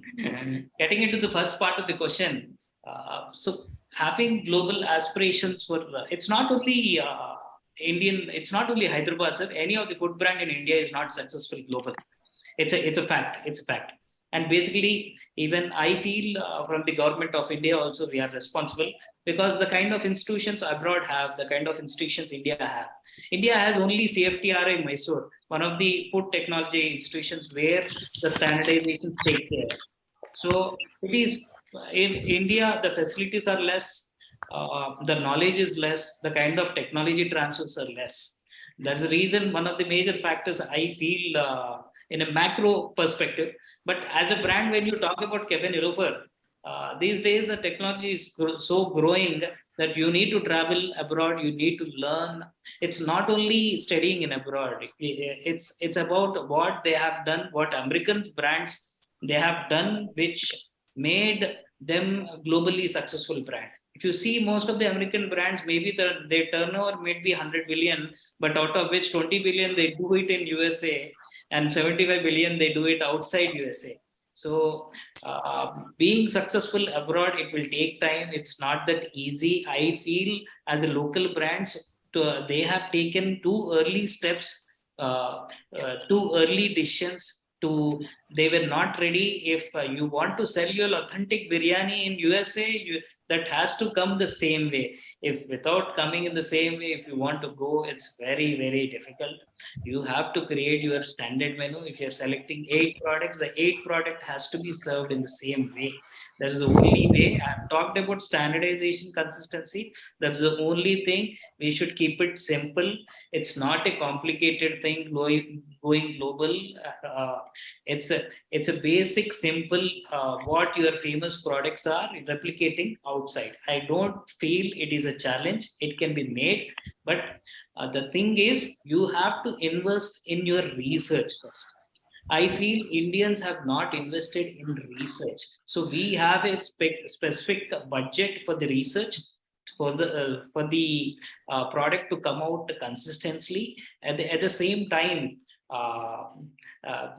S2: getting into the first part of the question, so having global aspirations for it's not only Indian, it's not only Hyderabad, sir. Any of the food brand in India is not successful global. It's a fact. It's a fact. And basically, even I feel from the government of India also we are responsible, because the kind of institutions abroad have, the kind of institutions India have. India has only CFTRI in Mysore, one of the food technology institutions where the standardization take care. So it is in India, the facilities are less, the knowledge is less, the kind of technology transfers are less. That's the reason, one of the major factors I feel in a macro perspective. But as a brand, when you talk about Cafe Niloufer, these days the technology is so growing that you need to travel abroad, you need to learn. It's not only studying in abroad, it's about what they have done, what American brands they have done, which made them globally successful brand. If you see most of the American brands, maybe their turnover may be 100 billion, but out of which 20 billion they do it in USA and 75 billion they do it outside USA. So being successful abroad, it will take time. It's not that easy. I feel as a local brands, they have taken too early steps, too early decisions. They were not ready. If you want to sell your authentic biryani in USA, that has to come the same way. If without coming in the same way, if you want to go, it's very, very difficult. You have to create your standard menu. If you're selecting 8 products, the 8 product has to be served in the same way. That is the only way. I've talked about standardization, consistency. That's the only thing. We should keep it simple. It's not a complicated thing going global. It's a basic, simple, what your famous products are replicating outside. I don't feel it is a challenge. It can be made, but the thing is, you have to invest in your research first. I feel Indians have not invested in research. So we have a specific budget for the research, for the product to come out consistently. At the same time,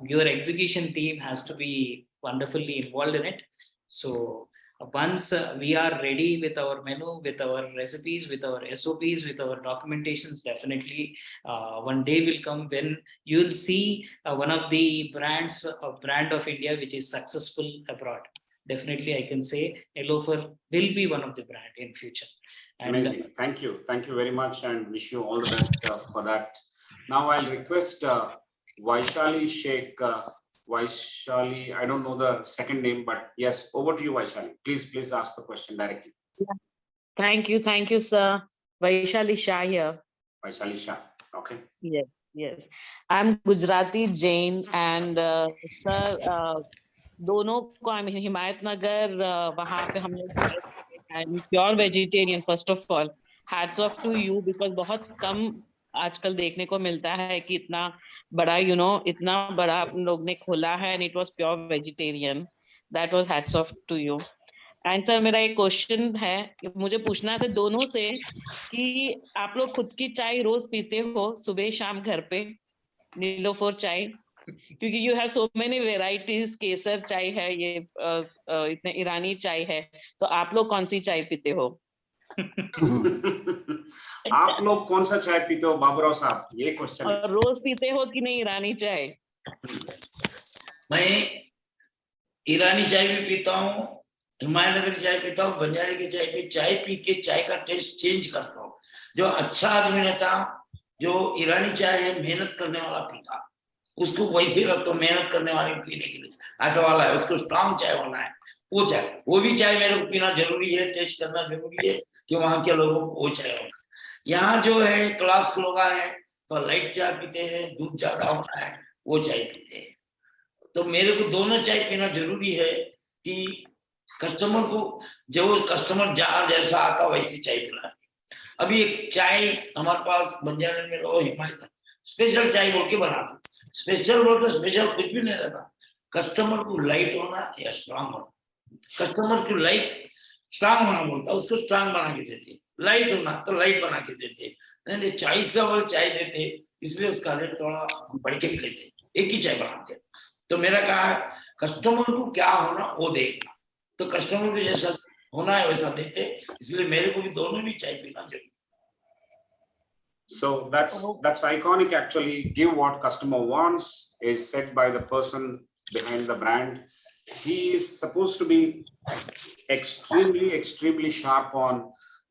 S2: your execution team has to be wonderfully involved in it. So once we are ready with our menu, with our recipes, with our SOPs, with our documentations, definitely one day will come when you'll see one of the brands, brand of India, which is successful abroad. Definitely, I can say Niloufer will be one of the brand in future. And
S1: amazing. Thank you very much, and wish you all the best for that. Now I'll request Vaishali Sheikh. Vaishali, I don't know the second name, but yes, over to you, Vaishali. Please ask the question directly.
S6: Yeah. Thank you, sir. Vaishali Shah here.
S1: Vaishali Shah, okay.
S6: Yes. I'm Gujarati Jain, and sir, दोनों को I mean हिमायत नगर वहाँ पे हम लोग and pure vegetarian. First of all, hats off to you, because बहुत कम आजकल देखने को मिलता है कि इतना बड़ा इतना बड़ा आप लोग ने खोला है, and it was pure vegetarian. That was hats off to you. And sir मेरा एक क्वेश्चन है, मुझे पूछना है दोनों से कि आप लोग खुद की चाय रोज पीते हो सुबह शाम घर पे, नीलोफर चाय? क्योंकि you have so many varieties, केसर चाय है, ये इतने ईरानी चाय है, तो आप लोग कौन सी चाय पीते हो?
S1: आप लोग कौन सा चाय पीते हो बाबूराव साहब, ये क्वेश्चन है।
S6: रोज पीते हो कि नहीं ईरानी चाय?
S3: मैं ईरानी चाय भी पीता हूँ, हिमायतनगर की चाय पीता हूँ, बंजारे की चाय भी, चाय पी के चाय का टेस्ट चेंज करता हूँ। जो अच्छा आदमी रहता, जो ईरानी चाय है मेहनत करने वाला पीता, उसको वैसे रखता हूँ, मेहनत करने वाले पीने के लिए, ऑटो वाला है उसको स्ट्रॉन्ग चाय होना है, वो चाय, वो भी चाय मेरे को पीना जरूरी है, टेस्ट करना जरूरी है कि वहाँ के लोगों को वो चाय होना। यहाँ जो है क्लास लोग हैं तो लाइट चाय पीते हैं, दूध ज्यादा होना है वो चाय पीते हैं। तो मेरे को दोनों चाय पीना जरूरी है कि कस्टमर को, जो कस्टमर जहाँ जैसा आता वैसी चाय पिलाते। अभी एक चाय हमारे पास बंजारा में लो हिमायत स्पेशल चाय बोल के बनाते, स्पेशल बोल के स्पेशल कुछ भी नहीं रहता, कस्टमर को लाइट होना या स्ट्रांग होना, कस्टमर को लाइट स्ट्रांग होना बोलता, उसको स्ट्रांग बना के देते, लाइट होना तो लाइट बना के देते, नहीं चाय से और चाय देते, इसलिए उसका रेट थोड़ा बढ़ के लेते, एक ही चाय बनाते। तो मेरा कहा कस्टमर को क्या होना वो देखना, तो कस्टमर को जैसा होना है वैसा देते, इसलिए मेरे को भी दोनों भी चाय पीना जरूरी।
S1: So that's iconic actually. Give what customer wants is said by the person behind the brand. He is supposed to be extremely sharp on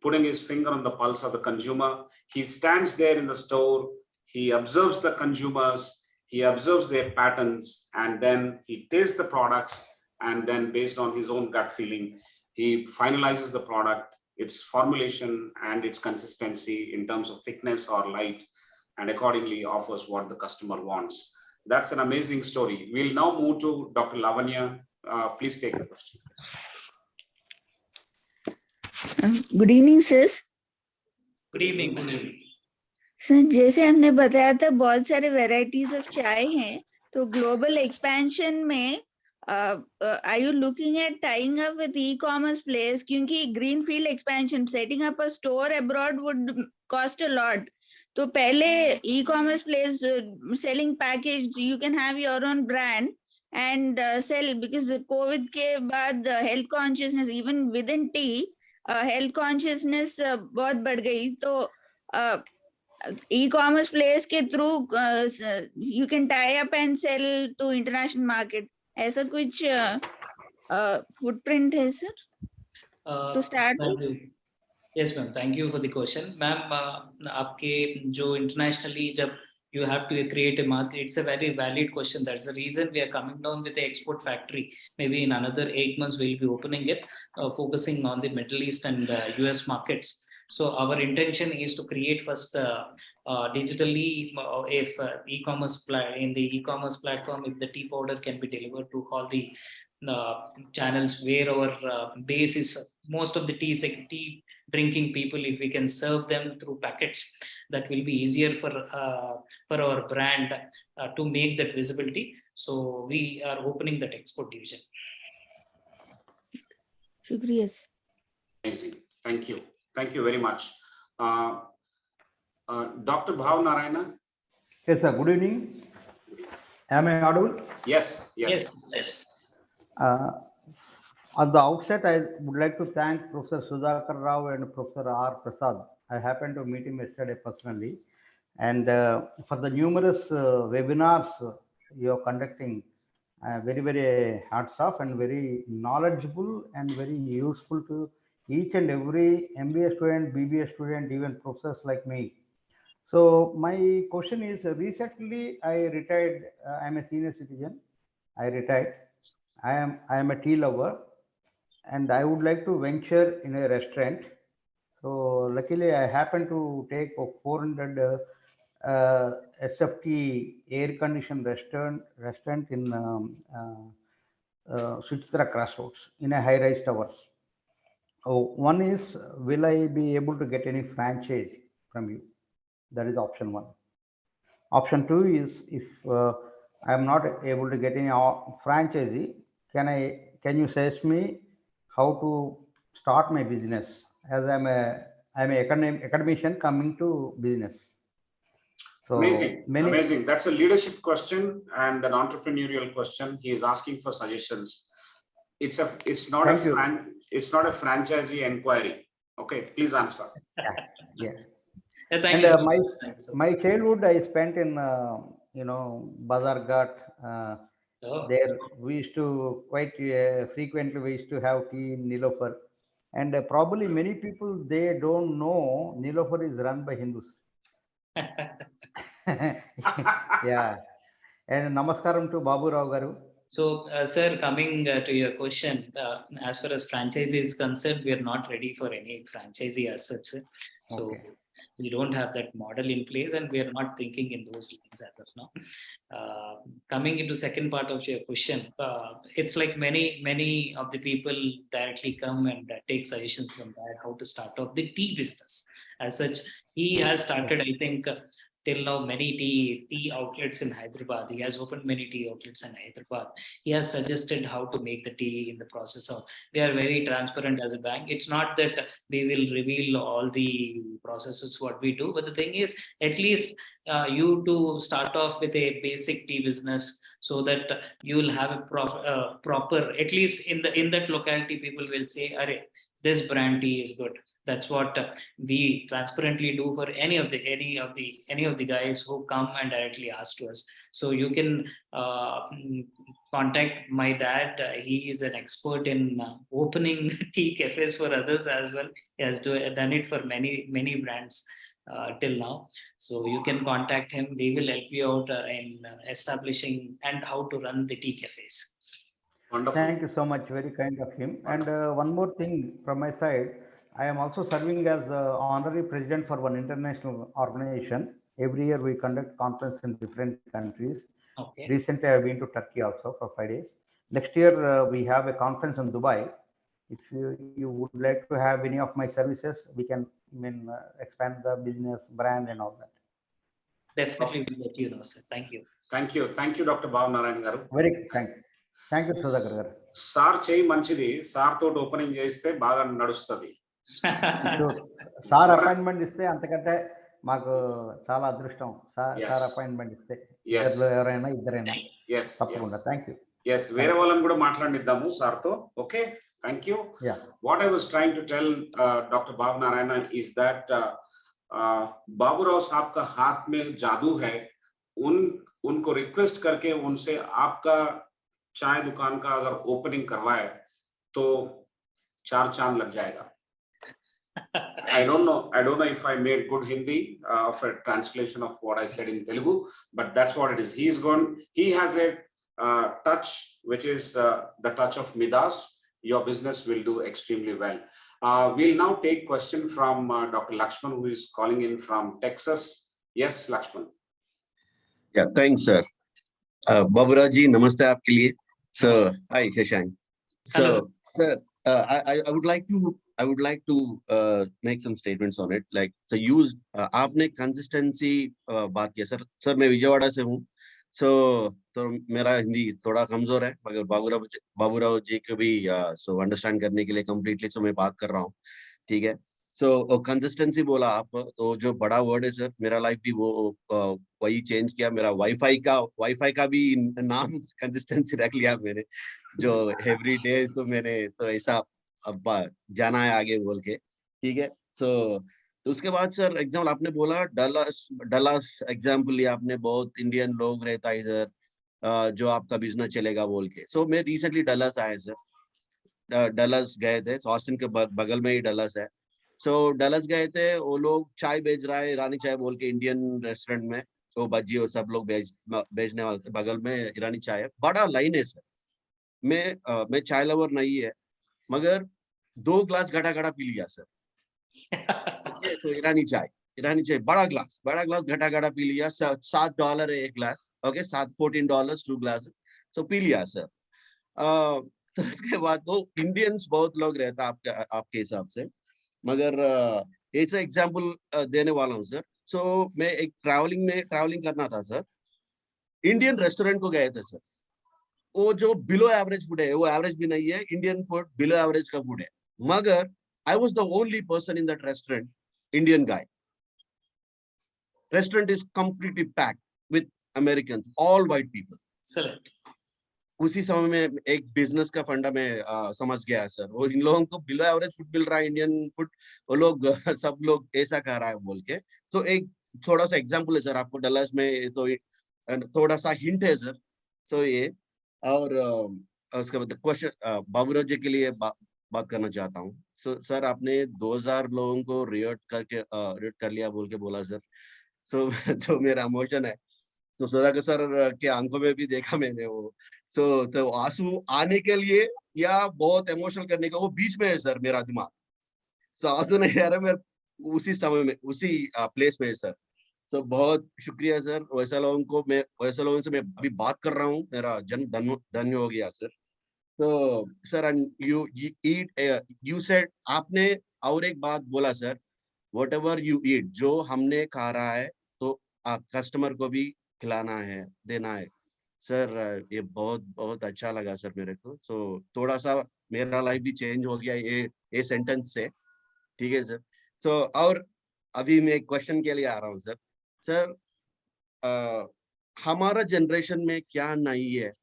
S1: putting his finger on the pulse of the consumer. He stands there in the store, he observes the consumers, he observes their patterns, and then he tastes the products, and then based on his own gut feeling, he finalizes the product, its formulation and its consistency in terms of thickness or light, and accordingly offers what the customer wants. That's an amazing story. We'll now move to Dr. Lavanya. Please take the question.
S7: Good evening sis.
S2: Good evening.
S7: Sir जैसे हमने बताया था बहुत सारे varieties of चाय हैं, तो global expansion में are you looking at tying up with e-commerce players, क्योंकि green field expansion setting up a store abroad would cost a lot, तो पहले e-commerce players selling package you can have your own brand and sell, because Covid के बाद health consciousness even within टी health consciousness बहुत बढ़ गई, तो e-commerce players के through you can tie up and sell to international market, ऐसा कुछ फुटप्रिंट है sir to start with?
S2: Yes ma'am, thank you for the question. Ma'am आपके जो इंटरनेशनली जब you have to create a market, it's a very valid question. That's the reason we are coming down with the export factory. Maybe in another 8 months we'll be opening it, focusing on the Middle East and US markets. So our intention is to create first digitally, if e-commerce in the e-commerce platform, if the tea powder can be delivered to all the channels where our base is, most of the tea drinking people, if we can serve them through packets, that will be easier for our brand to make that visibility. So we are opening that export division.
S7: Shukriya.
S1: Amazing. Thank you very much. Dr. Bhav Narayana.
S8: Yes, sir. Good evening. Am I audible?
S1: Yes.
S8: At the outset, I would like to thank Professor Sudhakar Rao and Professor R. Prasad. I happened to meet him yesterday personally. And for the numerous webinars you are conducting, very, very hats off and very knowledgeable and very useful to each and every MBA student, BBA student, even professors like me. So my question is, recently I retired. I am a senior citizen. I retired. I am a tea lover, and I would like to venture in a restaurant. So luckily I happened to take a 400 SFT air conditioned restaurant in Suchitra Crossroads in a high rise towers. One is, will I be able to get any franchise from you? That is option one. Option two is, if I am not able to get any franchisee, can you suggest me how to start my business, as I'm a academician coming to business. So
S1: amazing. That's a leadership question and an entrepreneurial question. He is asking for suggestions. It's not a franchisee inquiry. Okay, please answer.
S8: Yes.
S2: Thank you.
S8: My childhood I spent in Bazar Ghat. There we used to quite frequently we used to have tea in Niloufer, and probably many people, they don't know Niloufer is run by Hindus. Yeah, and namaskaram to Babu Rao garu.
S2: So, sir, coming to your question, as far as franchisee is concerned, we are not ready for any franchisee as such. Sir. So,
S8: Okay.
S2: we don't have that model in place, and we are not thinking in those lines as of now. Coming into second part of your question, it's like many of the people directly come and take suggestions from that how to start off the tea business. As such, he has started, I think. Till now, many tea outlets in Hyderabad. He has opened many tea outlets in Hyderabad. He has suggested how to make the tea in the process of. We are very transparent as a bank. It's not that we will reveal all the processes what we do, but the thing is, at least you to start off with a basic tea business, so that you will have a proper. At least in that locality, people will say, "Arey, this brand tea is good." That's what we transparently do for any of the guys who come and directly ask to us. So you can contact my dad. He is an expert in opening tea cafes for others as well. He has done it for many brands till now. So you can contact him. They will help you out in establishing and how to run the tea cafes.
S1: Wonderful.
S8: Thank you so much. Very kind of him. And one more thing from my side, I am also serving as honorary president for one international organization. Every year we conduct conference in different countries.
S2: Okay.
S8: Recently, I have been to Turkey also for 5 days. Next year, we have a conference in Dubai. If you would like to have any of my services, we can expand the business brand and all that.
S2: Definitely will let you know, sir. Thank you.
S1: Thank you, Dr. Babu Narayan garu.
S8: Very thank you, Sudhakar garu.
S1: Sir చేయి మంచిది, sir తోటి opening చేస్తే బాగా నడుస్తుంది.
S8: Sir appointment ఇస్తే అంతకంటే మాకు చాలా అదృష్టం. సార్ అపాయింట్మెంట్ ఇస్తే ఎవరైనా ఇద్దరైనా తప్పకుండా. Thank you.
S1: Yes, వేరే వాళ్ళని కూడా మాట్లాడిద్దాము సార్ తో. Okay, thank you. What I was trying to tell Dr. Babu Narayana is that Babu Rao साहब का हाथ में जादू है. उनको रिक्वेस्ट करके उनसे आपका चाय दुकान का अगर ओपनिंग करवाए तो 4 चांद लग जाएगा. I don't know if I made good Hindi of a translation of what I said in Telugu, but that's what it is. He has a touch which is the touch of Midas. Your business will do extremely well. We'll now take question from Dr. Lakshman, who is calling in from Texas. Yes, Lakshman.
S9: Yeah, thanks, sir. Babu Rao ji, namaste aapke liye. So, hi, Shashank. So, sir, I would like to make some statements on it. Like, so आपने consistency बात किया, sir. Sir, मैं विजयवाड़ा से हूँ. तो मेरा हिंदी थोड़ा कमजोर है, मगर बाबू राव जी को भी अंडरस्टैंड करने के लिए कंप्लीटली मैं बात कर रहा हूँ. ठीक है. सो कंसिस्टेंसी बोला आप, तो जो बड़ा वर्ड है सर, मेरा लाइफ भी वो वही चेंज किया. मेरा वाईफाई का भी नाम कंसिस्टेंसी रख लिया मैंने, जो एवरी डे तो मैंने तो ऐसा अब जाना है आगे बोल के. ठीक है. तो उसके बाद सर एग्जाम्पल आपने बोला डलास एग्जाम्पल लिया आपने. बहुत इंडियन लोग रहता है इधर, जो आपका बिजनेस चलेगा बोल के. सो मैं रिसेंटली डलास आया सर. डलास गए थे, ऑस्टिन के बगल में ही डलास है. सो डलास गए थे, वो लोग चाय बेच रहा है, ईरानी चाय बोल के, इंडियन रेस्टोरेंट में वो बज्जी और सब लोग बेचने वाले थे. बगल में ईरानी चाय है, बड़ा लाइन है सर. मैं चाय लवर नहीं है, मगर 2 ग्लास घटा पी लिया सर. तो ईरानी चाय बड़ा ग्लास घटा पी लिया. $7 है एक ग्लास. Okay, $14 2 glasses. सो पी लिया सर. तो उसके बाद तो इंडियंस बहुत लोग रहता आपके हिसाब से, मगर ऐसा एग्जाम्पल देने वाला हूँ सर. सो मैं एक ट्रैवलिंग करना था सर. इंडियन रेस्टोरेंट को गए थे सर. वो जो बिलो एवरेज फूड है, वो एवरेज भी नहीं है. इंडियन फूड बिलो एवरेज का फूड है, मगर I was the only person in that restaurant, Indian guy. Restaurant is completely packed with Americans, all white people.
S2: Select.
S9: उसी समय में एक बिजनेस का फंडा में समझ गया सर. और इन लोगों को बिलो एवरेज फूड मिल रहा है, इंडियन फूड, वो लोग सब लोग ऐसा कह रहा है बोल के. तो एक थोड़ा सा एग्जांपल है सर आपको डलास में, तो थोड़ा सा हिंट है सर. सो ये और उसके बाद क्वेश्चन बाबू राव जी के लिए बात करना चाहता हूँ. सर आपने 2000 लोगों को रिएक्ट कर लिया बोल के बोला सर. सो जो मेरा इमोशन है, तो सुधाकर सर के आंखों में भी देखा मैंने वो। तो आंसू आने के लिए या बहुत इमोशनल करने का वो बीच में है सर मेरा दिमाग। आंसू नहीं आ रहा, मैं उसी समय में उसी प्लेस में है सर। बहुत शुक्रिया सर। वैसे लोगों से मैं अभी बात कर रहा हूँ, मेरा जन्म धन्य हो गया सर। तो सर यू सेड, आपने और एक बात बोला sir, what ever you eat, जो हमने खा रहा है तो कस्टमर को भी खिलाना है, देना है सर। ये बहुत बहुत अच्छा लगा सर मेरे को। थोड़ा सा मेरा लाइफ भी चेंज हो गया ये सेंटेंस से। ठीक है सर। और अभी मैं एक क्वेश्चन के लिए आ रहा हूँ सर। सर हमारा जनरेशन में क्या नहीं है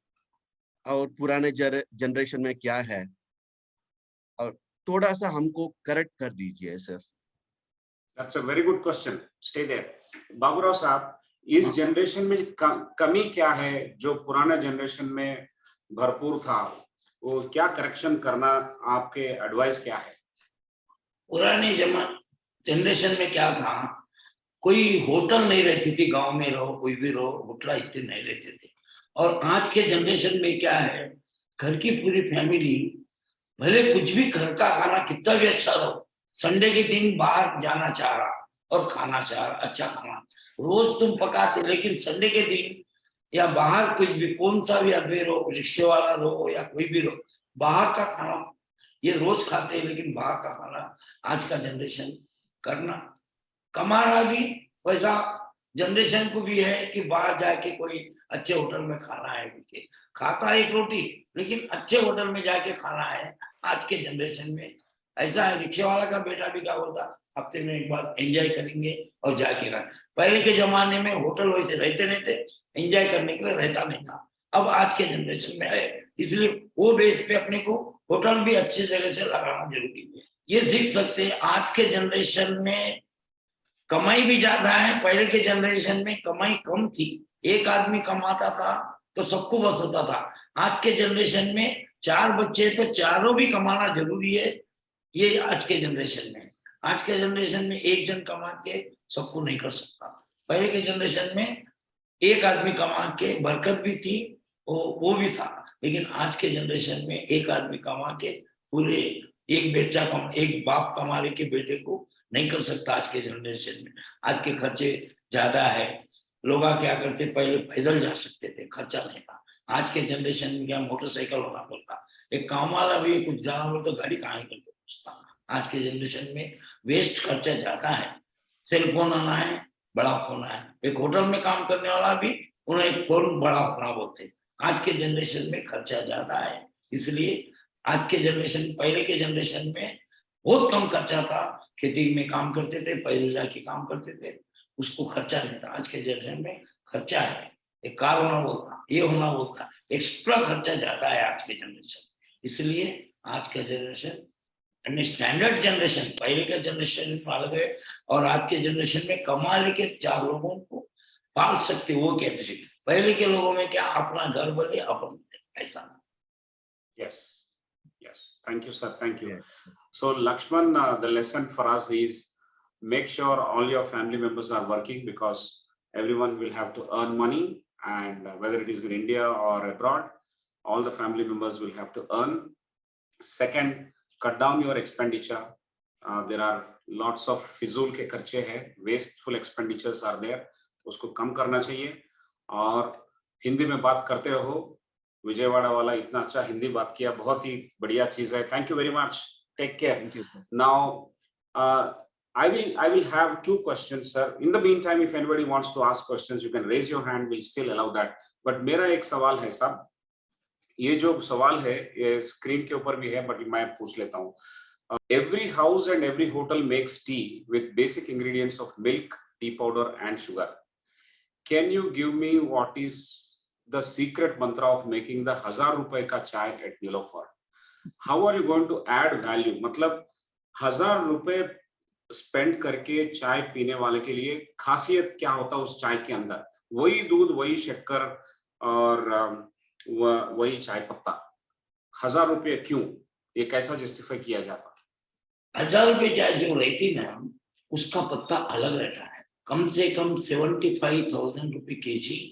S9: और पुराने जनरेशन में क्या है, और थोड़ा सा हमको करेक्ट कर दीजिए sir.
S1: That's a very good question. Stay there. Babu Rao साहब, इस जनरेशन में कमी क्या है जो पुराने जनरेशन में भरपूर था, वो क्या करेक्शन करना, आपके एडवाइस क्या है?
S3: पुराने जनरेशन में क्या था, कोई होटल नहीं रहती थी, गांव में रहो कोई भी रहो, होटल इतने नहीं रहते थे। और आज के जनरेशन में क्या है, घर की पूरी फैमिली, भले कुछ भी घर का खाना कितना भी अच्छा रहो, संडे के दिन बाहर जाना चाह रहा और खाना चाह रहा अच्छा खाना। रोज तुम पकाते, लेकिन संडे के दिन या बाहर कुछ भी, कौन सा भी आदमी रहो, रिक्शे वाला रहो या कोई भी रहो, बाहर का खाना ये रोज खाते हैं। लेकिन बाहर का खाना आज का जनरेशन करना, कमा रहा भी वैसा जनरेशन को भी है कि बाहर जाके कोई अच्छे होटल में खाना है, खाता है एक रोटी, लेकिन अच्छे होटल में जाके खाना है आज के जनरेशन में। ऐसा है, रिक्शा वाला का बेटा भी क्या बोलता, हफ्ते में एक बार एंजॉय करेंगे और जाके खाना। पहले के जमाने में होटल वैसे रहते नहीं थे, एंजॉय करने के लिए रहता नहीं था। अब आज के जनरेशन में है, इसलिए वो बेस पे अपने को होटल भी अच्छी जगह से लगाना जरूरी है। ये सीख सकते हैं। आज के जनरेशन में कमाई भी ज्यादा है, पहले के जनरेशन में कमाई कम थी, एक आदमी कमाता था तो सबको बस होता था। आज के जनरेशन में 4 बच्चे तो चारों भी कमाना जरूरी है, ये आज के जनरेशन में। आज के जनरेशन में एक जन कमा के सबको नहीं कर सकता। पहले के जनरेशन में एक आदमी कमा के बरकत भी थी, वो भी था। लेकिन आज के जनरेशन में एक आदमी कमा के पूरे एक बाप कमा ले के बेटे को नहीं कर सकता। आज के जनरेशन में आज के खर्चे ज्यादा है। लोग क्या करते, पहले पैदल जा सकते थे, खर्चा नहीं था। आज के जनरेशन में क्या मोटरसाइकिल होना पड़ता, एक काम वाला भी कुछ जाना हो तो गाड़ी कहाँ करके पहुंचता। आज के जनरेशन में वेस्ट खर्चा ज्यादा है। सेल फोन आना है, बड़ा फोन है, एक होटल में काम करने वाला भी उन्हें एक फोन बड़ा फोन बोलते। आज के जनरेशन में खर्चा ज्यादा है, इसलिए आज के जनरेशन, पहले के जनरेशन में बहुत कम खर्चा था, खेती में काम करते थे, पैदल जाके काम करते थे, उसको खर्चा नहीं था। आज के जनरेशन में खर्चा है, एक कार होना बोलता, ये होना बोलता, एक्स्ट्रा खर्चा ज्यादा है आज के जनरेशन। इसलिए आज का जनरेशन स्टैंडर्ड जनरेशन, पहले का जनरेशन अलग है और आज के जनरेशन में कमा लेके 4 लोगों को पाल सकते, वो कैपेसिटी। पहले के लोगों में क्या, अपना घर बोले अपन, ऐसा।
S1: Yes, yes. Thank you, sir. Thank you. Yes. So, Lakshman, the lesson for us is make sure all your family members are working, because everyone will have to earn money, and whether it is in India or abroad, all the family members will have to earn. Second, cut down your expenditure. There are lots of फिजूल के खर्चे हैं, wasteful expenditures are there, उसको कम करना चाहिए। और हिंदी में बात करते रहो। विजयवाड़ा वाला इतना अच्छा हिंदी बात किया, बहुत ही बढ़िया चीज है। Thank you very much, take care.
S9: Thank you, sir.
S1: Now I will have 2 questions, sir. In the meantime, if anybody wants to ask questions, you can raise your hand, we'll still allow that. But मेरा एक सवाल है साहब, ये जो सवाल है ये स्क्रीन के ऊपर भी है, बट मैं पूछ लेता हूँ। Every house and every hotel makes tea with basic ingredients of milk, tea powder and sugar. Can you give me what is the secret mantra of making the 1000 रुपए का चाय at Niloufer? How are you going to add value? मतलब 1000 रुपए spend करके चाय पीने वाले के लिए खासियत क्या होता है उस चाय के अंदर? वही दूध, वही शक्कर और वही चाय पत्ता, 1000 रुपये क्यों? ये कैसा जस्टिफाई किया जाता?
S3: 1000 रुपये चाय जो रहती ना, उसका पत्ता अलग रहता है, कम से कम 75,000 रुपये kg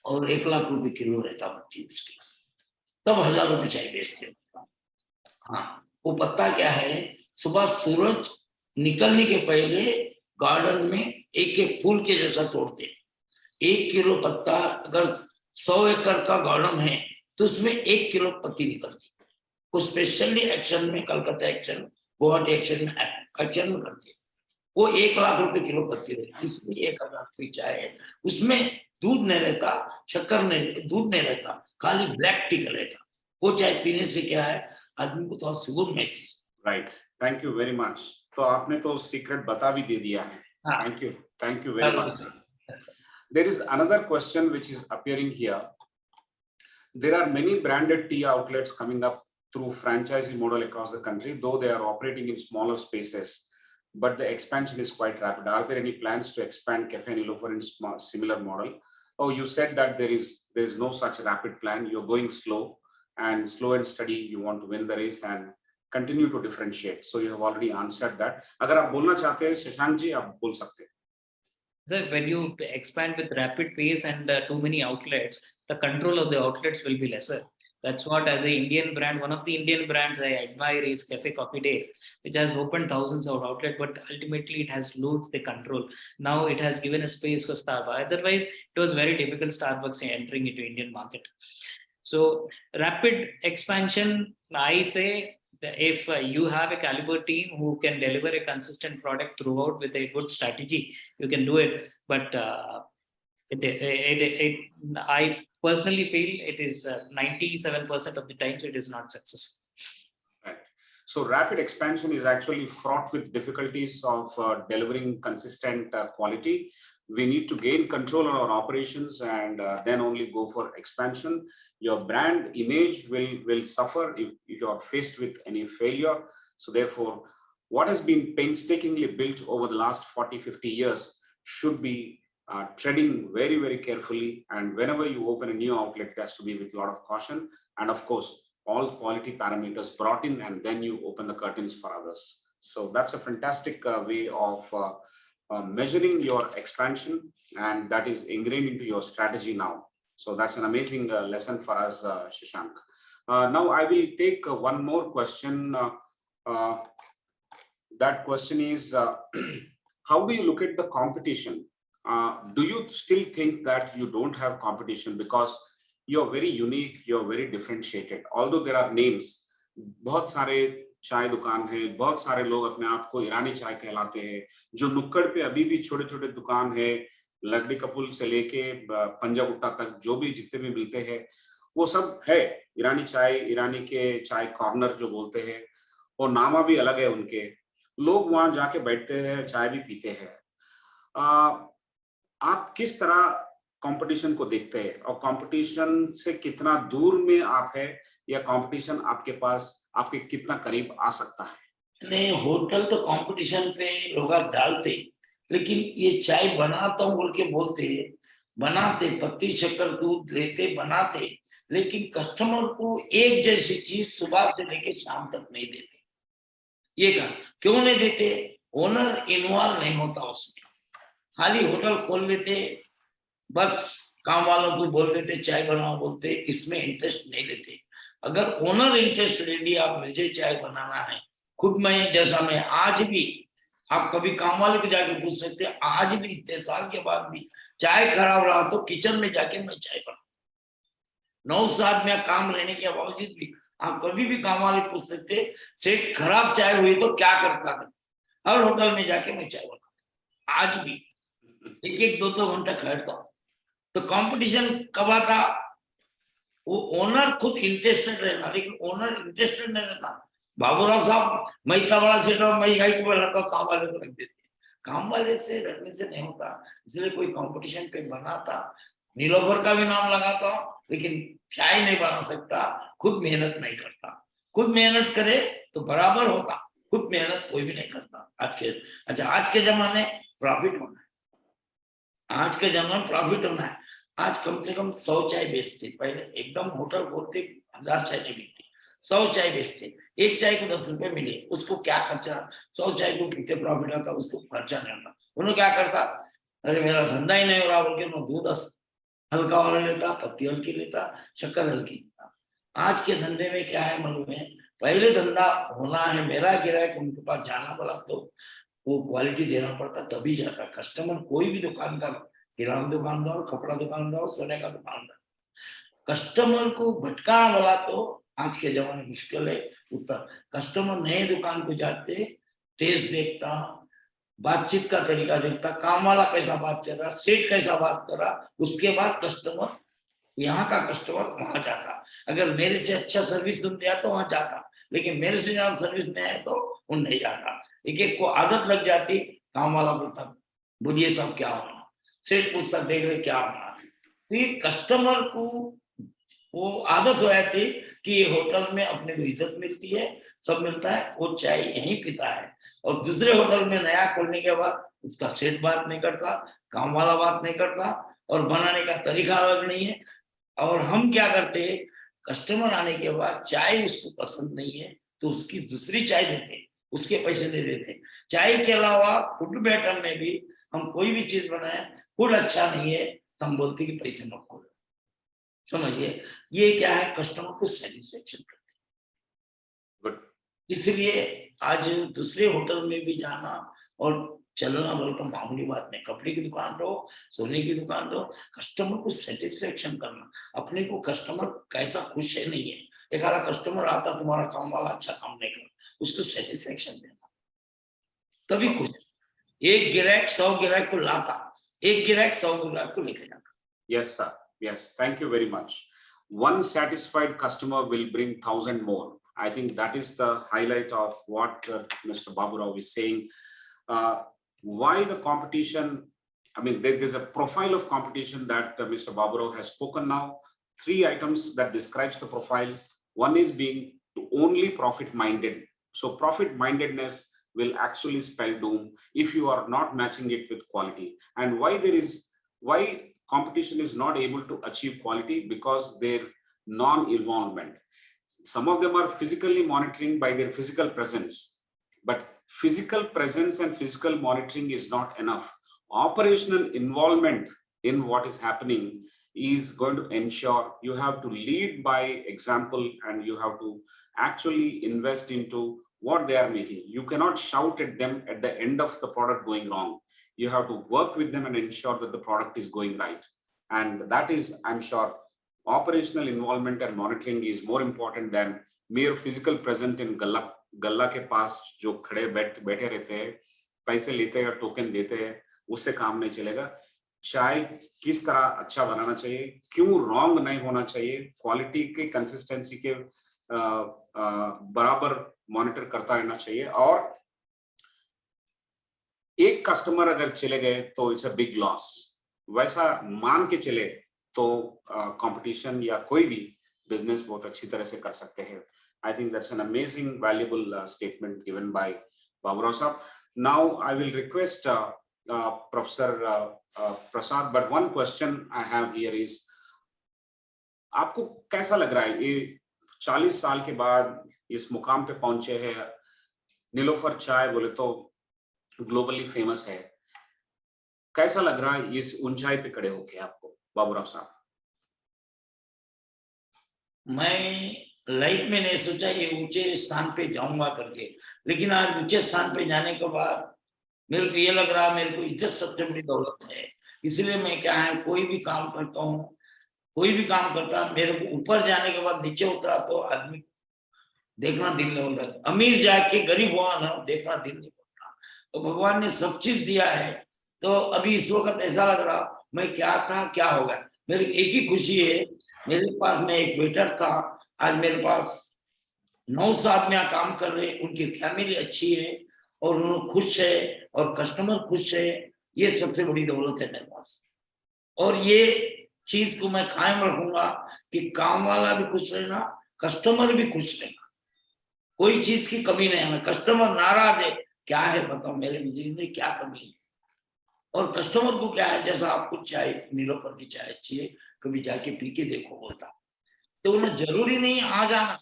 S3: और 1 लाख रुपए किलो रहता पत्ती उसकी, तब 1000 रुपए चाय बेचते। हाँ, वो पत्ता क्या है, सुबह सूरज निकलने के पहले गार्डन में एक एक फूल के जैसा तोड़ते। 1 किलो पत्ता अगर 100 एकड़ का गार्डन है तो उसमें 1 किलो पत्ती निकलती। वो स्पेशली एक्शन में, कलकत्ता एक्शन, गुवाहाटी एक्शन में करते। वो 1 लाख रुपए किलो पत्ती रहती, उसमें 1000 रुपये चाय है। उसमें दूध नहीं रहता, शक्कर नहीं, दूध नहीं रहता, खाली ब्लैक टी का रहता। वो चाय पीने से क्या है, आदमी को थोड़ा सुकून महसूस।
S1: Right, thank you very much. तो आपने तो सीक्रेट बता भी दे दिया है। Thank you very much. There is another question which is appearing here. There are many branded tea outlets coming up through franchisee model across the country, though they are operating in smaller spaces, but the expansion is quite rapid. Are there any plans to expand Cafe Niloufer in similar model? Oh, you said that there is no such rapid plan. You're going slow and steady. You want to win the race and continue to differentiate. So you have already answered that. अगर आप बोलना चाहते हैं शशांक जी, आप बोल सकते हैं।
S2: So when you expand with rapid pace and too many outlets, the control of the outlets will be lesser. That's what, as an Indian brand, one of the Indian brands I admire is Cafe Coffee Day, which has opened thousands of outlets, but ultimately it has lost the control. Now it has given a space for Starbucks. Otherwise, it was very difficult Starbucks entering into Indian market. So rapid expansion, I say, if you have a caliber team who can deliver a consistent product throughout with a good strategy, you can do it. But I personally feel it is 97% of the times it is not successful.
S1: Right. So rapid expansion is actually fraught with difficulties of delivering consistent quality. We need to gain control on our operations and then only go for expansion. Your brand image will suffer if you are faced with any failure. So therefore, what has been painstakingly built over the last 40-50 years should be treading very, very carefully. And whenever you open a new outlet, it has to be with a lot of caution. And of course, all quality parameters brought in, and then you open the curtains for others. So that's a fantastic way of measuring your expansion, and that is ingrained into your strategy now. So that's an amazing lesson for us, Shashank. Now I will take one more question. That question is, how do you look at the competition? Do you still think that you don't have competition because you're very unique, you're very differentiated? Although there are names, बहुत सारे चाय दुकान है, बहुत सारे लोग अपने आप को ईरानी चाय कहलाते हैं, जो नुक्कड़ पे अभी भी छोटे छोटे दुकान है, लकड़ी कपुल से लेके पंजागुट्टा तक जो भी जितने भी मिलते हैं वो सब है ईरानी चाय, ईरानी के चाय कॉर्नर जो बोलते हैं, और नामा भी अलग है उनके। लोग वहां जाके बैठते हैं, चाय भी पीते हैं। आप किस तरह कंपटीशन को देखते हैं और कंपटीशन से कितना दूर में आप है, या कंपटीशन आपके पास आपके कितना करीब आ सकता है?
S3: नहीं, होटल तो कंपटीशन पे लोग डालते, लेकिन ये चाय बनाता हूँ बोल के बोलते, बनाते, पत्ती शक्कर दूध लेते, बनाते, लेकिन कस्टमर को एक जैसी चीज सुबह से लेके शाम तक नहीं देते। ये क्यों नहीं देते? ओनर इन्वॉल्व नहीं होता उसमें, खाली होटल खोल लेते, बस काम वालों को बोल देते चाय बनाओ बोलते, इसमें इंटरेस्ट नहीं लेते। अगर ओनर इंटरेस्ट ले लिया, आप मुझे चाय बनाना है, खुद मैं जैसा मैं आज भी, आप कभी काम वाले को जाके पूछ सकते हैं, आज भी इतने साल के बाद भी चाय खराब रहा तो किचन में जाके मैं चाय बनाता। 9 साल में काम रहने के बावजूद भी आप कभी भी काम वाले पूछ सकते, सेठ खराब चाय हुई तो क्या करता था? हर होटल में जाके मैं चाय बनाता, आज भी 1-2 घंटा खड़ता हूँ। तो कंपटीशन कब आता? वो ओनर खुद इंटरेस्टेड रहना, लेकिन ओनर इंटरेस्टेड नहीं रहता। बाबू राव साहब, मैं इतना बड़ा सेट हूं, मैं यही को लगा, काम वाले को रख देते। काम वाले से रखने से नहीं होता, इसलिए कोई कंपटीशन पे बनाता। नीलोफर का भी नाम लगाता हूँ, लेकिन चाय नहीं बना सकता, खुद मेहनत नहीं करता। खुद मेहनत करे तो बराबर होता, खुद मेहनत कोई भी नहीं करता। आज के जमाने प्रॉफिट होना है, आज के जमाने प्रॉफिट होना है। आज कम से कम 100 चाय बेचते, पहले एकदम होटल खोलते 1000 चाय नहीं बिकती, 100 चाय बेचते, एक चाय को 10 रुपए मिले, उसको क्या खर्चा? 100 चाय को कितने प्रॉफिट आता, उसको खर्चा नहीं आता। उन्होंने क्या करता, अरे मेरा धंधा ही नहीं हो रहा बोल के दूध हल्का वाला लेता, पत्ती हल्की लेता, शक्कर हल्की लेता। आज के धंधे में क्या है मालूम है, पहले धंधा होना है, मेरा गिराक उनके पास जाना पड़ा तो वो क्वालिटी देना पड़ता, तभी जाता कस्टमर। कोई भी दुकानदार, किराना दुकानदार, कपड़ा दुकानदार, सोने का दुकानदार, कस्टमर को भटकाना वाला तो आज के जमाने मुश्किल है। उतना कस्टमर नए दुकान को जाते, टेस्ट देखता, बातचीत का तरीका देखता, काम वाला कैसा बात कर रहा, सेठ कैसा बात कर रहा, उसके बाद कस्टमर, यहाँ का कस्टमर वहां जाता। अगर मेरे से अच्छा सर्विस तुम दिया तो वहां जाता, लेकिन मेरे से ज्यादा सर्विस नहीं है तो वो नहीं जाता। एक एक को आदत लग जाती, काम वाला पूछता बोलिए साहब क्या होना, सेठ पूछता देख रहे क्या होना। फिर कस्टमर को वो आदत हो जाती कि ये होटल में अपने को इज्जत मिलती है, सब मिलता है, वो चाय यहीं पीता है। और दूसरे होटल में नया खोलने के बाद उसका सेठ बात नहीं करता, काम वाला बात नहीं करता, और बनाने का तरीका अलग नहीं है। और हम क्या करते हैं, कस्टमर आने के बाद चाय उसको पसंद नहीं है तो उसकी दूसरी चाय देते, उसके पैसे नहीं देते। चाय के अलावा फूड पैटर्न में भी हम कोई भी चीज बनाए, फूड अच्छा नहीं है तो हम बोलते कि पैसे मत खोलो। समझिए, ये क्या है, कस्टमर को सेटिस्फेक्शन करते। इसलिए आज दूसरे होटल में भी जाना और चलना बोल तो मामूली बात नहीं। कपड़े की दुकान रहो, सोने की दुकान रहो, कस्टमर को सेटिस्फेक्शन करना, अपने को कस्टमर कैसा खुश है नहीं है। एक आधा कस्टमर आता, तुम्हारा काम वाला अच्छा काम नहीं कर, उसको सेटिस्फेक्शन देना, तभी खुश। एक गिराक 100 गिराक को लाता, एक गिराक 100 गिराक को लेके जाता।
S1: Yes, sir. Yes, thank you very much. One satisfied customer will bring 1,000 more. I think that is the highlight of what Mr. Babu Rao is saying. Why the competition? I mean, there's a profile of competition that Mr. Babu Rao has spoken now. 3 items that describes the profile. One is being only profit-minded. So profit-mindedness will actually spell doom if you are not matching it with quality. And why competition is not able to achieve quality? Because their non-involvement. Some of them are physically monitoring by their physical presence, but physical presence and physical monitoring is not enough. Operational involvement in what is happening is going to ensure you have to lead by example, and you have to actually invest into what they are making. You cannot shout at them at the end of the product going wrong. You have to work with them and ensure that the product is going right. And that is, I'm sure, operational involvement and monitoring is more important than mere physical presence in गल्ला के पास जो खड़े बैठे रहते हैं, पैसे लेते हैं, टोकन देते हैं, उससे काम नहीं चलेगा। चाय किस तरह अच्छा बनाना चाहिए, क्यों रॉन्ग नहीं होना चाहिए, क्वालिटी के कंसिस्टेंसी के बराबर मॉनिटर करता रहना चाहिए। और एक कस्टमर अगर चले गए तो इट्स अ बिग लॉस, वैसा मान के चले तो कंपटीशन या कोई भी बिजनेस बहुत अच्छी तरह से कर सकते हैं। I think that's an amazing, valuable statement given by Babu Rao Sahab. Now I will request Professor Prasad, but one question I have here is, आपको कैसा लग रहा है, ये 40 साल के बाद इस मुकाम पे पहुंचे हैं, नीलोफर चाय बोले तो ग्लोबली फेमस है, कैसा लग रहा है इस ऊंचाई पे खड़े होके आपको, बाबू राव साहब?
S3: मैं लाइफ में नहीं सोचा ये ऊंचे स्थान पे जाऊंगा करके, लेकिन आज ऊंचे स्थान पे जाने के बाद मेरे को ये लग रहा, मेरे को इज्जत सबसे बड़ी दौलत है। इसलिए मैं क्या है, कोई भी काम करता हूँ, कोई भी काम करता, मेरे को ऊपर जाने के बाद नीचे उतरा तो आदमी देखना दिल नहीं होता, अमीर जाके गरीब हुआ ना देखना दिल नहीं होता। तो भगवान ने सब चीज दिया है, तो अभी इस वक्त ऐसा लग रहा मैं क्या था क्या हो गया। मेरे एक ही खुशी है, मेरे पास में एक वेटर था, आज मेरे पास 9 आदमियां काम कर रहे, उनकी फैमिली अच्छी है और उन्होंने खुश है और कस्टमर खुश है। ये सबसे बड़ी दौलत है मेरे पास, और ये चीज को मैं कायम रखूंगा कि काम वाला भी खुश रहना, कस्टमर भी खुश रहना, कोई चीज की कमी नहीं है। कस्टमर नाराज है, क्या है बताओ मेरे बिजनेस में क्या कमी है, और कस्टमर को क्या है, जैसा आपको चाय नीलोफर की चाय अच्छी है, कभी जाके पी के देखो बोलता, तो उन्हें जरूरी नहीं आ जाना,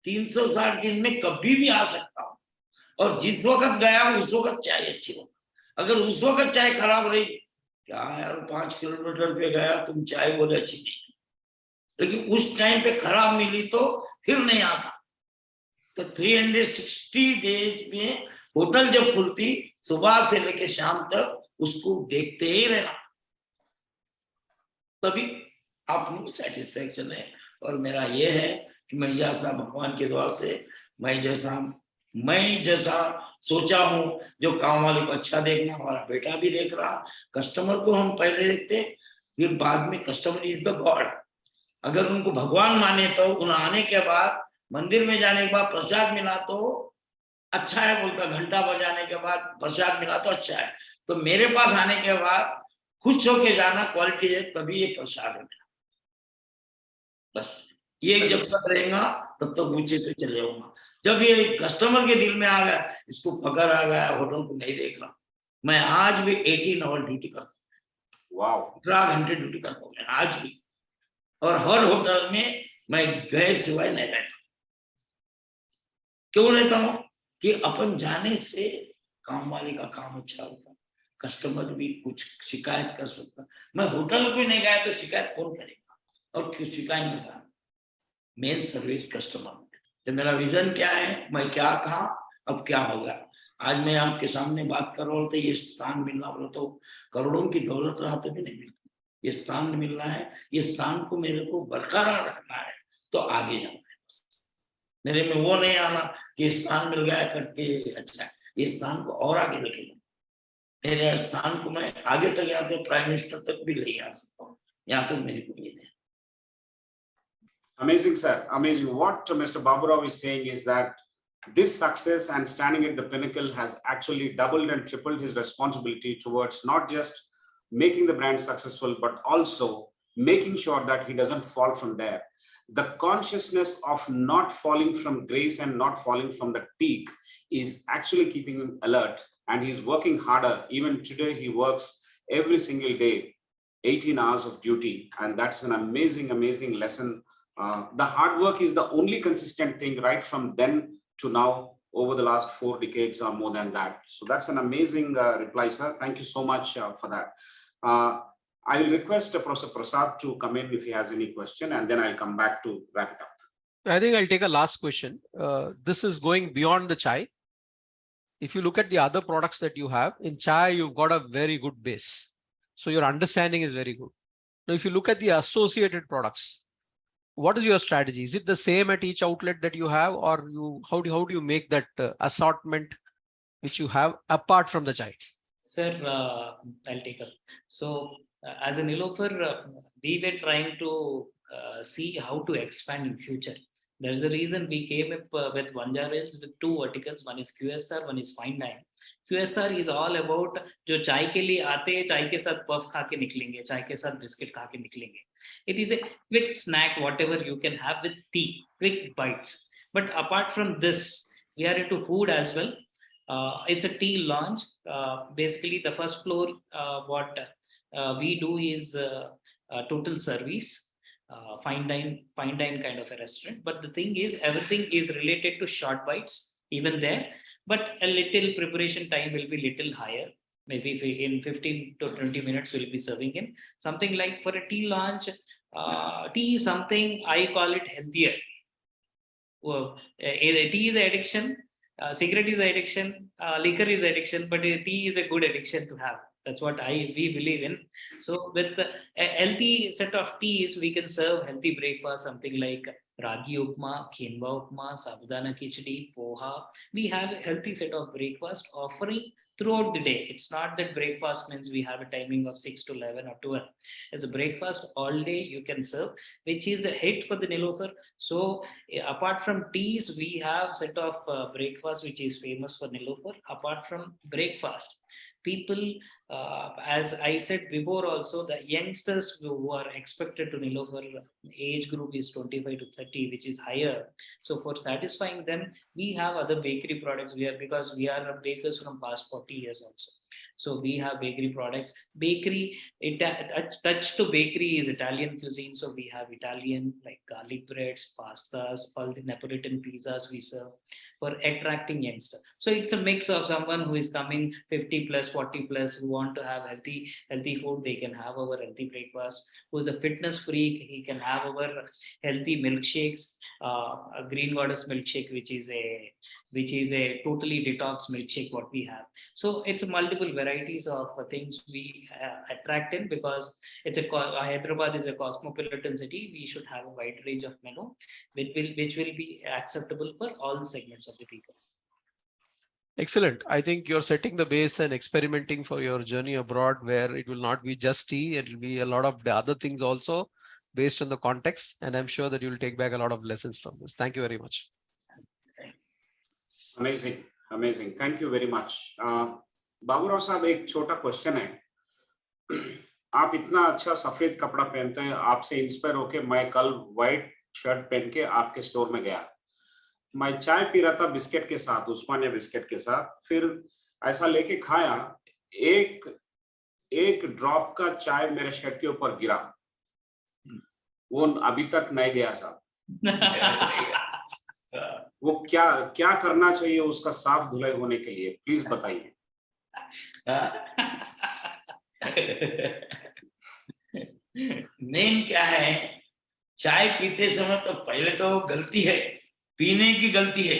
S3: 360 दिन में कभी भी आ सकता हूँ, और जिस वक्त गया उस वक्त चाय अच्छी हो। अगर उस वक्त चाय खराब रही क्या यार 5 किलोमीटर पे गया, तुम चाय बोले अच्छी नहीं, लेकिन उस टाइम पे खराब मिली तो फिर नहीं आता। तो 360 डेज में होटल जब खुलती, सुबह से लेकर शाम तक उसको देखते ही रहना, तभी आपको सेटिस्फेक्शन है। और मेरा ये है कि मैं जैसा भगवान के द्वार से मैं जैसा सोचा हूँ, जो काम वाले को अच्छा देखना, हमारा बेटा भी देख रहा, कस्टमर को हम पहले देखते, फिर बाद में कस्टमर इज द गॉड। अगर उनको भगवान माने तो उन आने के बाद, मंदिर में जाने के बाद प्रसाद मिला तो अच्छा है बोलता, घंटा बजाने के बाद प्रसाद मिला तो अच्छा है। तो मेरे पास आने के बाद खुश होके जाना, क्वालिटी है, तभी ये प्रसाद है। बस ये जब तक रहेगा तब तक ऊंचे पे चले जाऊंगा। जब ये कस्टमर के दिल में आ गया, इसको पकड़ आ गया, होटल को नहीं देख रहा, मैं आज भी 18 आवर ड्यूटी करता हूँ। वाह, 18 घंटे ड्यूटी करता हूँ मैं आज भी, और हर होटल में मैं गए सिवाय नहीं रहता। क्यों रहता हूँ? कि अपन जाने से काम वाले का काम अच्छा होता, कस्टमर भी कुछ शिकायत कर सकता। मैं होटल को नहीं गया तो शिकायत कौन करेगा, और किस शिकायत में कहा मेन सर्विस कस्टमर। तो मेरा विजन क्या है, मैं क्या था, अब क्या होगा। आज मैं आपके सामने बात कर रहा हूँ, तो ये स्थान मिलना बोला तो करोड़ों की दौलत रहा तो भी नहीं मिलती, ये स्थान मिलना है। ये स्थान को मेरे को बरकरार रखना है, तो आगे जाना है। मेरे में वो नहीं आना कि स्थान मिल गया करके अच्छा है, ये स्थान को और आगे लेके जाना। मेरे स्थान को मैं आगे तक, यहाँ पे प्राइम मिनिस्टर तक भी ले आ सकता हूँ, यहाँ तक मेरी उम्मीद है।
S1: Amazing, sir. Amazing. What Mr. Babu Rao is saying is that this success and standing at the pinnacle has actually doubled and tripled his responsibility towards not just making the brand successful, but also making sure that he doesn't fall from there. The consciousness of not falling from grace and not falling from the peak is actually keeping him alert, and he's working harder. Even today, he works every single day, 18 hours of duty, and that's an amazing, amazing lesson. The hard work is the only consistent thing right from then to now over the last 4 decades or more than that. So that's an amazing reply, sir. Thank you so much for that. I will request Professor Prasad to come in if he has any question, and then I'll come back to wrap it up.
S4: I think I'll take a last question. This is going beyond the chai. If you look at the other products that you have, in chai, you've got a very good base. So your understanding is very good. Now, if you look at the associated products, what is your strategy? Is it the same at each outlet that you have, or how do you make that assortment which you have apart from the chai?
S2: Sir, I'll take up. So as a Niloufer, we were trying to see how to expand in future. There's the reason we came up with Vanja Rails with 2 verticals. One is QSR, one is fine dine. QSR is all about जो चाय के लिए आते हैं, चाय के साथ puff खा के निकलेंगे, चाय के साथ बिस्किट खा के निकलेंगे. It is a quick snack, whatever you can have with tea, quick bites. But apart from this, we are into food as well. It's a tea launch. Basically, the first floor, what we do is total service, fine dine kind of a restaurant. But the thing is, everything is related to short bites, even there. But a little preparation time will be little higher. Maybe if in 15 to 20 minutes we'll be serving in something like for a tea launch. Tea is something I call it healthier. Well, tea is addiction, cigarette is addiction, liquor is addiction, but tea is a good addiction to have. That's what we believe in. So with a healthy set of teas, we can serve healthy breakfast, something like ragi upma, quinoa upma, sabudana khichdi, poha. We have a healthy set of breakfast offering throughout the day. It's not that breakfast means we have a timing of 6 to 11 or 12. As a breakfast all day you can serve, which is a hit for the Niloufer. So apart from teas, we have set of breakfast which is famous for Niloufer. Apart from breakfast, people, as I said before also, the youngsters who are expected to Niloufer age group is 25 to 30, which is higher. So for satisfying them, we have other bakery products because we are bakers from past 40 40 years also. So we have bakery products. Bakery, touch to bakery is Italian cuisine. So we have Italian like garlic breads, pastas, all the Neapolitan pizzas we serve for attracting youngsters. So it's a mix of someone who is coming 50 plus, 40 plus, who want to have healthy food. They can have our healthy breakfast. Who's a fitness freak, he can have our healthy milkshakes, a green goddess milkshake, which is a totally detox milkshake what we have. So it's multiple varieties of things we attract in, because Hyderabad is a cosmopolitan city. We should have a wide range of menu which will be acceptable for all the segments of the people.
S4: Excellent. I think you're setting the base and experimenting for your journey abroad, where it will not be just tea, it will be a lot of the other things also based on the context. And I'm sure that you'll take back a lot of lessons from this. Thank you very much.
S1: Amazing, amazing. Thank you very much. Babu Rao साहब, एक छोटा question है. आप इतना अच्छा सफेद कपड़ा पहनते हैं, आपसे इंस्पायर होके मैं कल व्हाइट शर्ट पहन के आपके स्टोर में गया. मैं चाय पी रहा था बिस्किट के साथ, उस्मानिया बिस्किट के साथ. फिर ऐसा लेके खाया, एक ड्रॉप का चाय मेरे शर्ट के ऊपर गिरा. वो अभी तक नहीं गया साहब. वो क्या करना चाहिए उसका साफ धुलाई होने के लिए, प्लीज बताइए.
S3: मेन क्या है, चाय पीते समय तो पहले तो गलती है, पीने की गलती है.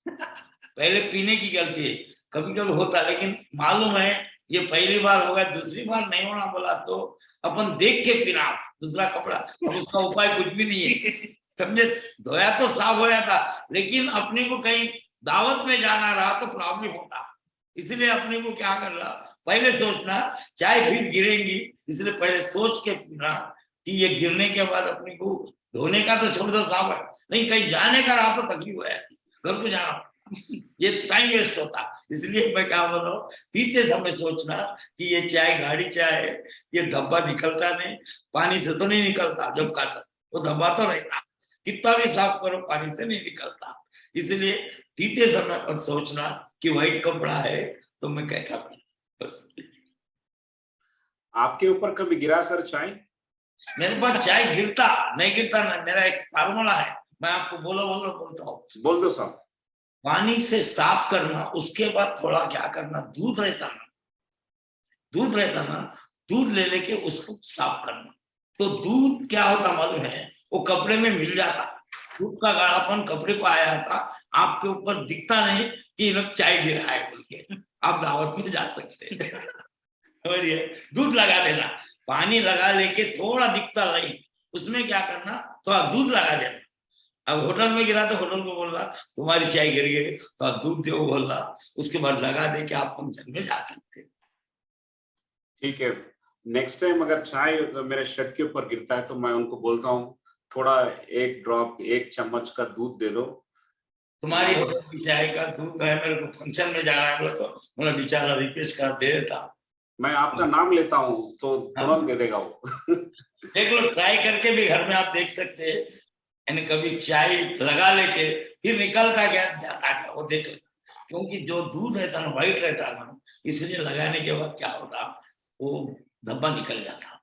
S3: पहले पीने की गलती है, कभी कभी होता, लेकिन मालूम है ये पहली बार होगा, दूसरी बार नहीं होना बोला तो अपन देख के पीना दूसरा कपड़ा. अब उसका उपाय कुछ भी नहीं है, समझे. धोया तो साफ होया था, लेकिन अपने को कहीं दावत में जाना रहा तो प्रॉब्लम होता. इसलिए अपने को क्या कर रहा, पहले सोचना चाय फिर गिरेंगी, इसलिए पहले सोच के पीना कि ये गिरने के बाद अपने को धोने का तो छोड़ दो, साफ है. नहीं कहीं जाने का रहा तो तकलीफ हो जाती, घर को जाना, ये टाइम वेस्ट होता. इसलिए मैं क्या बोल रहा हूँ, पीते समय सोचना कि ये चाय गाढ़ी चाय है, ये धब्बा निकलता नहीं, पानी से तो नहीं निकलता. जब खाता वो धब्बा तो रहता, कितना भी साफ करो पानी से नहीं निकलता. इसलिए पीते समय पर सोचना कि व्हाइट कपड़ा है तो मैं कैसा पीऊं. बस.
S1: आपके ऊपर कभी गिरा सर चाय?
S3: मेरे पास चाय गिरता नहीं गिरता ना, मेरा एक फार्मूला है, मैं आपको बोलता हूँ.
S1: बोल दो साहब.
S3: पानी से साफ करना, उसके बाद थोड़ा क्या करना, दूध रहता ना, दूध ले लेके उसको साफ करना. तो दूध क्या होता मालूम है, वो कपड़े में मिल जाता. दूध का गाढ़ापन कपड़े को आया था, आपके ऊपर दिखता नहीं कि लोग चाय गिरा है बोल के. आप दावत में जा सकते हैं. समझिए, दूध लगा देना, पानी लगा लेके थोड़ा दिखता नहीं, उसमें क्या करना, थोड़ा दूध लगा देना. अब होटल में गिरा तो होटल को बोल रहा तुम्हारी चाय गिर गई, थोड़ा दूध दो बोल रहा, उसके बाद लगा दे के आप फंक्शन में जा सकते.
S1: ठीक है, नेक्स्ट टाइम अगर चाय मेरे शर्ट के ऊपर गिरता है तो मैं उनको बोलता हूँ थोड़ा एक ड्रॉप, एक चम्मच का दूध दे दो.
S3: तुम्हारी चाय का दूध है, मेरे को फंक्शन में जाना है तो मैं बेचारा रिक्वेस्ट कर दे देता.
S1: मैं आपका नाम लेता हूँ तो तुरंत दे देगा वो.
S3: देख लो, ट्राई करके भी घर में आप देख सकते हैं. यानी कभी चाय लगा लेके फिर निकलता क्या जाता क्या, वो देख लेता. क्योंकि जो दूध रहता ना व्हाइट रहता ना, इसलिए लगाने के बाद क्या होता, वो धब्बा निकल जाता.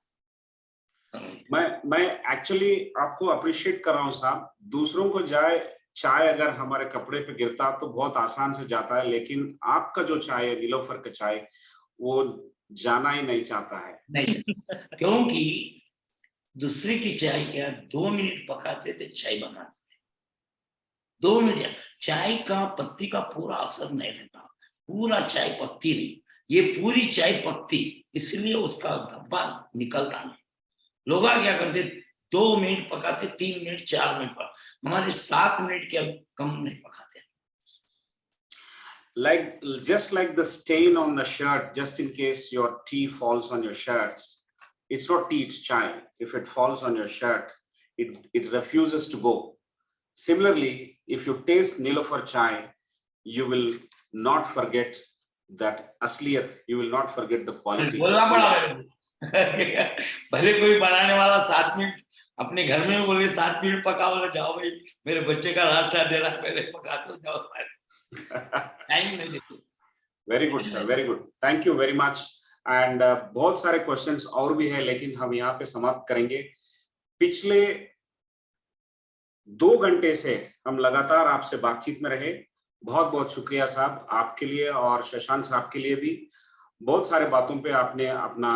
S1: मैं एक्चुअली आपको अप्रिशिएट कर रहा हूँ साहब. दूसरों को चाय अगर हमारे कपड़े पे गिरता तो बहुत आसान से जाता है, लेकिन आपका जो चाय है, नीलोफर का चाय, वो जाना ही नहीं चाहता है.
S3: नहीं, क्योंकि दूसरे की चाय क्या 2 मिनट पकाते थे, चाय बनाते 2 मिनट. चाय का पत्ती का पूरा असर नहीं रहता, पूरा चाय पकती नहीं, ये पूरी चाय पकती, इसलिए उसका धब्बा निकलता नहीं. लोग क्या करते, 2 मिनट पकाते, 3 मिनट 4 मिनट पकाते, हमारे 7 मिनट के कम नहीं पकाते.
S1: Just like the stain on the shirt, just in case your tea falls on your shirts, it's not tea, it's chai. If it falls on your shirt, it refuses to go. Similarly, if you taste Niloufer chai, you will not forget that asliyat, you will not forget the quality.
S3: पहले कोई बनाने वाला 7 minute अपने घर में बोले 7 minute पका, बोले जाओ भाई मेरे बच्चे का नाश्ता दे रहा, पहले पका दो, जाओ. टाइम नहीं देते.
S1: Very good sir, very good, thank you very much. And बहुत सारे क्वेश्चंस और भी है, लेकिन हम यहाँ पे समाप्त करेंगे। पिछले 2 घंटे से हम लगातार आपसे बातचीत में रहे। बहुत बहुत शुक्रिया साहब, आपके लिए और शशांक साहब के लिए भी। बहुत सारे बातों पे आपने अपना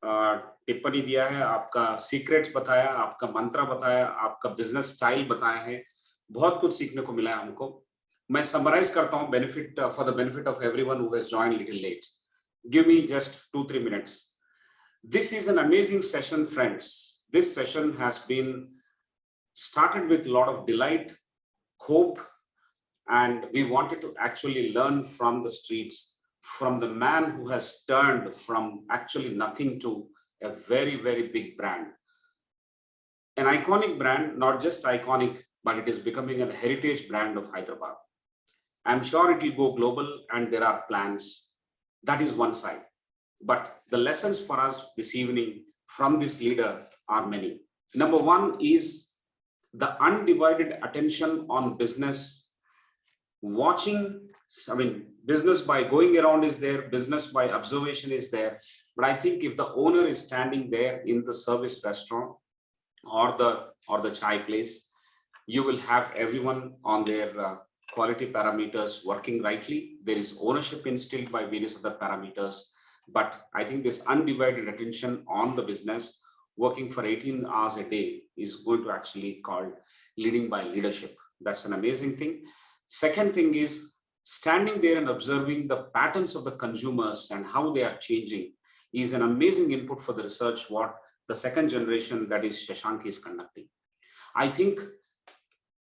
S1: टिप्पणी दिया है, आपका सीक्रेट्स बताया, आपका मंत्र बताया, आपका बिजनेस स्टाइल बताया है। बहुत कुछ सीखने को मिला है हमको। मैं समराइज करता हूँ benefit for the benefit of everyone who has joined little late. Give me just 2-3 minutes. This is an amazing session, friends. This session has been started with a lot of delight, hope, and we wanted to actually learn from the streets, from the man who has turned from actually nothing to a very, very big brand. An iconic brand, not just iconic, but it is becoming a heritage brand of Hyderabad. I'm sure it will go global and there are plans. That is one side. But the lessons for us this evening from this leader are many. Number one is the undivided attention on business. Watching, business by going around is there, business by observation is there. But I think if the owner is standing there in the service restaurant or the chai place, you will have everyone on their quality parameters working rightly. There is ownership instilled by various other parameters. But I think this undivided attention on the business, working for 18 hours a day, is going to actually called leading by leadership. That's an amazing thing. Second thing is standing there and observing the patterns of the consumers and how they are changing is an amazing input for the research what the second generation, that is Shashank, is conducting. I think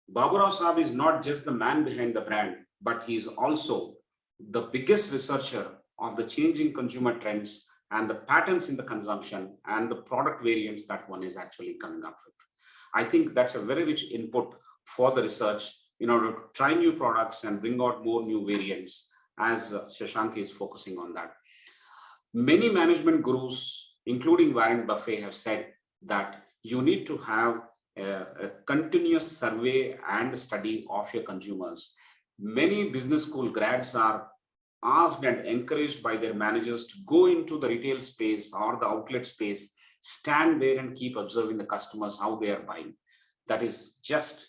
S1: Babu Rao Saab is not just the man behind the brand, but he is also the biggest researcher of the changing consumer trends and the patterns in the consumption and the product variants that one is actually coming up with. I think that's a very rich input for the research in order to try new products and bring out more new variants, as Shashank is focusing on that. Many management gurus, including Warren Buffett, have said that you need to have a continuous survey and study of your consumers. Many business school grads are asked and encouraged by their managers to go into the retail space or the outlet space, stand there and keep observing the customers, how they are buying. That is just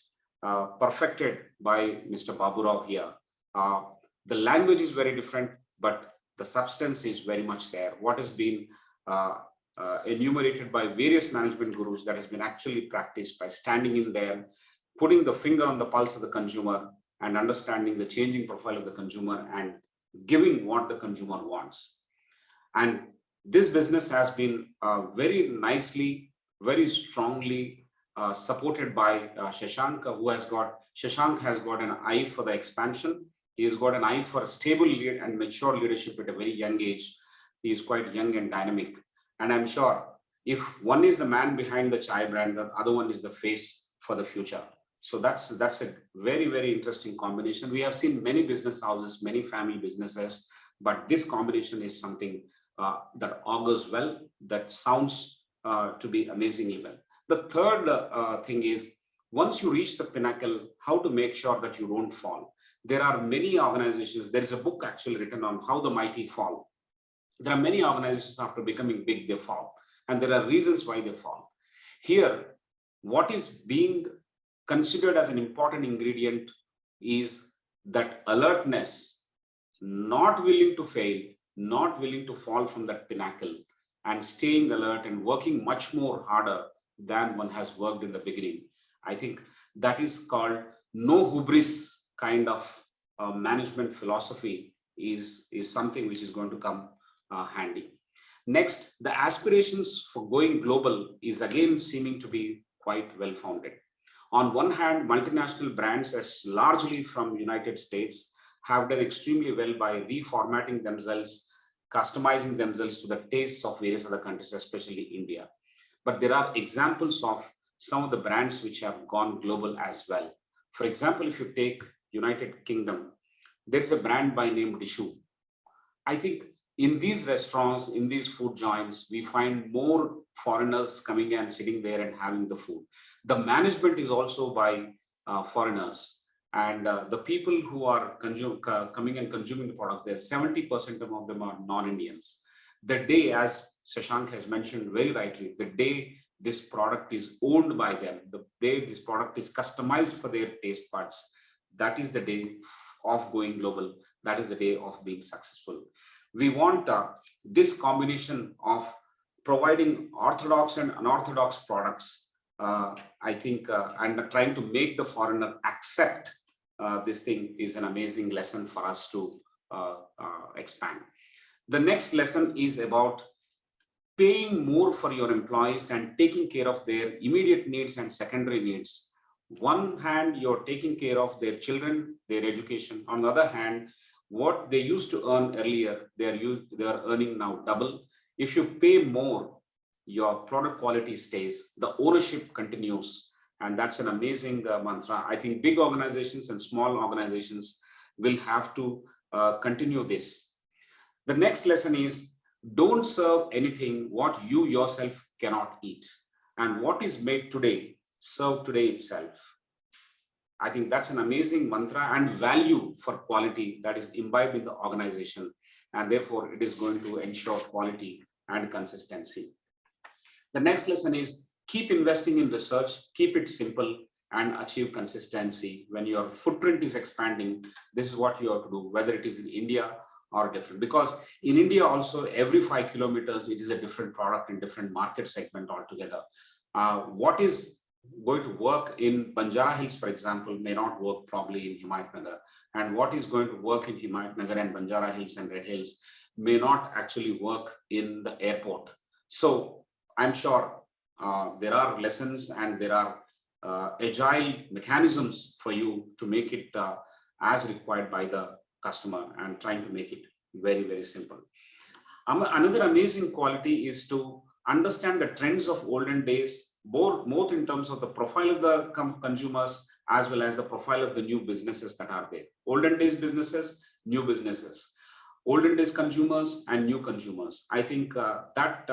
S1: perfected by Mr. Babu Rao here. The language is very different, but the substance is very much there. What has been enumerated by various management gurus, that has been actually practiced by standing in there, putting the finger on the pulse of the consumer and understanding the changing profile of the consumer and giving what the consumer wants. And this business has been very nicely, very strongly supported by Shashank, Shashank has got an eye for the expansion. He has got an eye for a stable and mature leadership at a very young age. He is quite young and dynamic. And I'm sure if one is the man behind the chai brand, the other one is the face for the future. So that's a very, very interesting combination. We have seen many business houses, many family businesses, but this combination is something that augurs well, that sounds to be amazingly well. The third thing is, once you reach the pinnacle, how to make sure that you don't fall. There are many organizations, there is a book actually written on how the mighty fall. There are many organizations after becoming big, they fall. And there are reasons why they fall. Here, what is being considered as an important ingredient is that alertness, not willing to fail, not willing to fall from that pinnacle, and staying alert and working much more harder than one has worked in the beginning. I think that is called no hubris kind of management philosophy is something which is going to come handy. Next, the aspirations for going global is again seeming to be quite well founded. On one hand, multinational brands, as largely from United States, have done extremely well by reformatting themselves, customizing themselves to the tastes of various other countries, especially India. But there are examples of some of the brands which have gone global as well. For example, if you take United Kingdom, there's a brand by name Dishu. I think in these restaurants, in these food joints, we find more foreigners coming and sitting there and having the food. The management is also by foreigners. And the people who are coming and consuming the product, there's 70% of them are non-Indians. The day, as Shashank has mentioned very rightly, the day this product is owned by them, the day this product is customized for their taste buds, that is the day of going global. That is the day of being successful. We want this combination of providing orthodox and unorthodox products, I think, and trying to make the foreigner accept this thing is an amazing lesson for us to expand. The next lesson is about paying more for your employees and taking care of their immediate needs and secondary needs. One hand, you're taking care of their children, their education. On the other hand, what they used to earn earlier, they are earning now double. If you pay more, your product quality stays, the ownership continues. And that's an amazing mantra. I think big organizations and small organizations will have to continue this. The next lesson is, don't serve anything what you yourself cannot eat. And what is made today, serve today itself. I think that's an amazing mantra and value for quality that is imbibed in the organization. And therefore, it is going to ensure quality and consistency. The next lesson is, keep investing in research, keep it simple, and achieve consistency. When your footprint is expanding, this is what you have to do, whether it is in India or different. Because in India also, every 5 kilometers, it is a different product in different market segment altogether. What is going to work in Banjara Hills, for example, may not work probably in Himayatnagar. And what is going to work in Himayatnagar and Banjara Hills and Red Hills may not actually work in the airport. So I'm sure there are lessons and there are agile mechanisms for you to make it as required by the customer, and trying to make it very, very simple. Another amazing quality is to understand the trends of olden days, both in terms of the profile of the consumers as well as the profile of the new businesses that are there. Olden days businesses, new businesses, olden days consumers and new consumers. I think that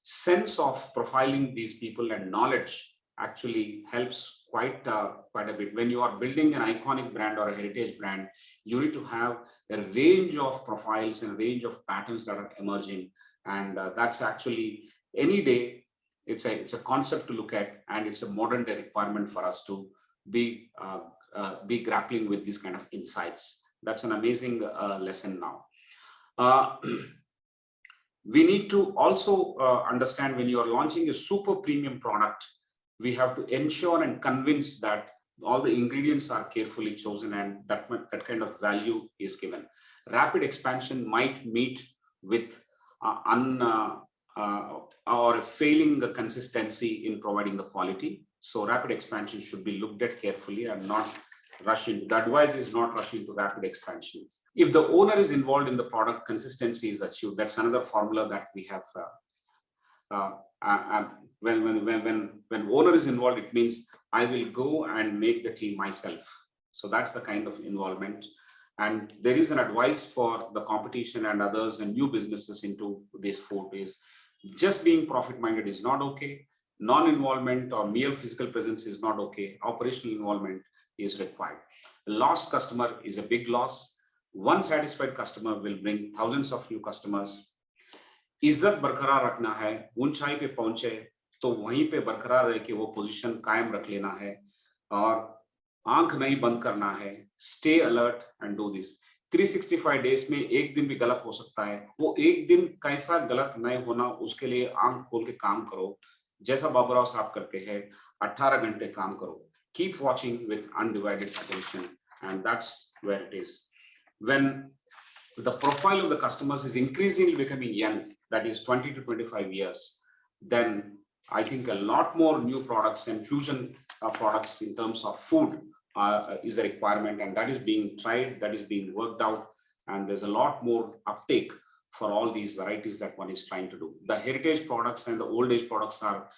S1: sense of profiling these people and knowledge actually helps quite a bit. When you are building an iconic brand or a heritage brand, you need to have a range of profiles and a range of patterns that are emerging. And that's actually, any day, it's a concept to look at, and it's a modern day requirement for us to be grappling with these kind of insights. That's an amazing lesson now. We need to also understand, when you are launching a super premium product, we have to ensure and convince that all the ingredients are carefully chosen and that kind of value is given. Rapid expansion might meet with or failing the consistency in providing the quality. So rapid expansion should be looked at carefully and not rush into. The advice is not rush into rapid expansion. If the owner is involved in the product, consistency is achieved. That's another formula that we have. When owner is involved, it means I will go and make the tea myself. So that's the kind of involvement. And there is an advice for the competition and others and new businesses into this food is, just being profit-minded is not okay. Non-involvement or mere physical presence is not okay. Operational involvement is required. A lost customer is a big loss. One satisfied customer will bring thousands of new customers. इज्जत बरकरार रखना है, ऊंचाई पे पहुंचे तो वहीं पे बरकरार रह के वो पोजीशन कायम रख लेना है और आंख नहीं बंद करना है. Stay alert and do this. 365 days में एक दिन भी गलत हो सकता है. वो एक दिन कैसा गलत नहीं होना, उसके लिए आंख खोल के काम करो, जैसा बाबू राव साहब करते हैं. 18 घंटे काम करो. Keep watching with undivided attention, and that's where it is. When the profile of the customers is increasingly becoming young, that is 20 to 25 years, then I think a lot more new products and fusion products in terms of food is a requirement, and that is being tried, that is being worked out, and there's a lot more uptake for all these varieties that one is trying to do. The heritage products and the old age products are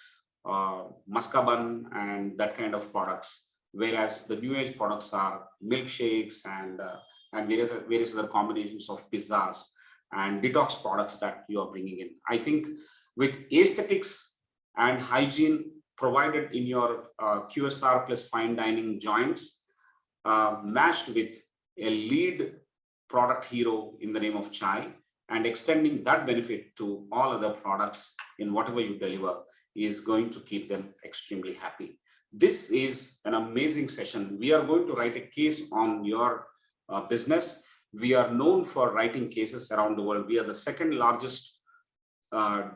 S1: maskaban and that kind of products, whereas the new age products are milkshakes and various other combinations of pizzas and detox products that you are bringing in. I think with aesthetics and hygiene provided in your QSR plus fine dining joints, matched with a lead product hero in the name of chai, and extending that benefit to all other products in whatever you deliver is going to keep them extremely happy. This is an amazing session. We are going to write a case on your business. We are known for writing cases around the world. We are the second largest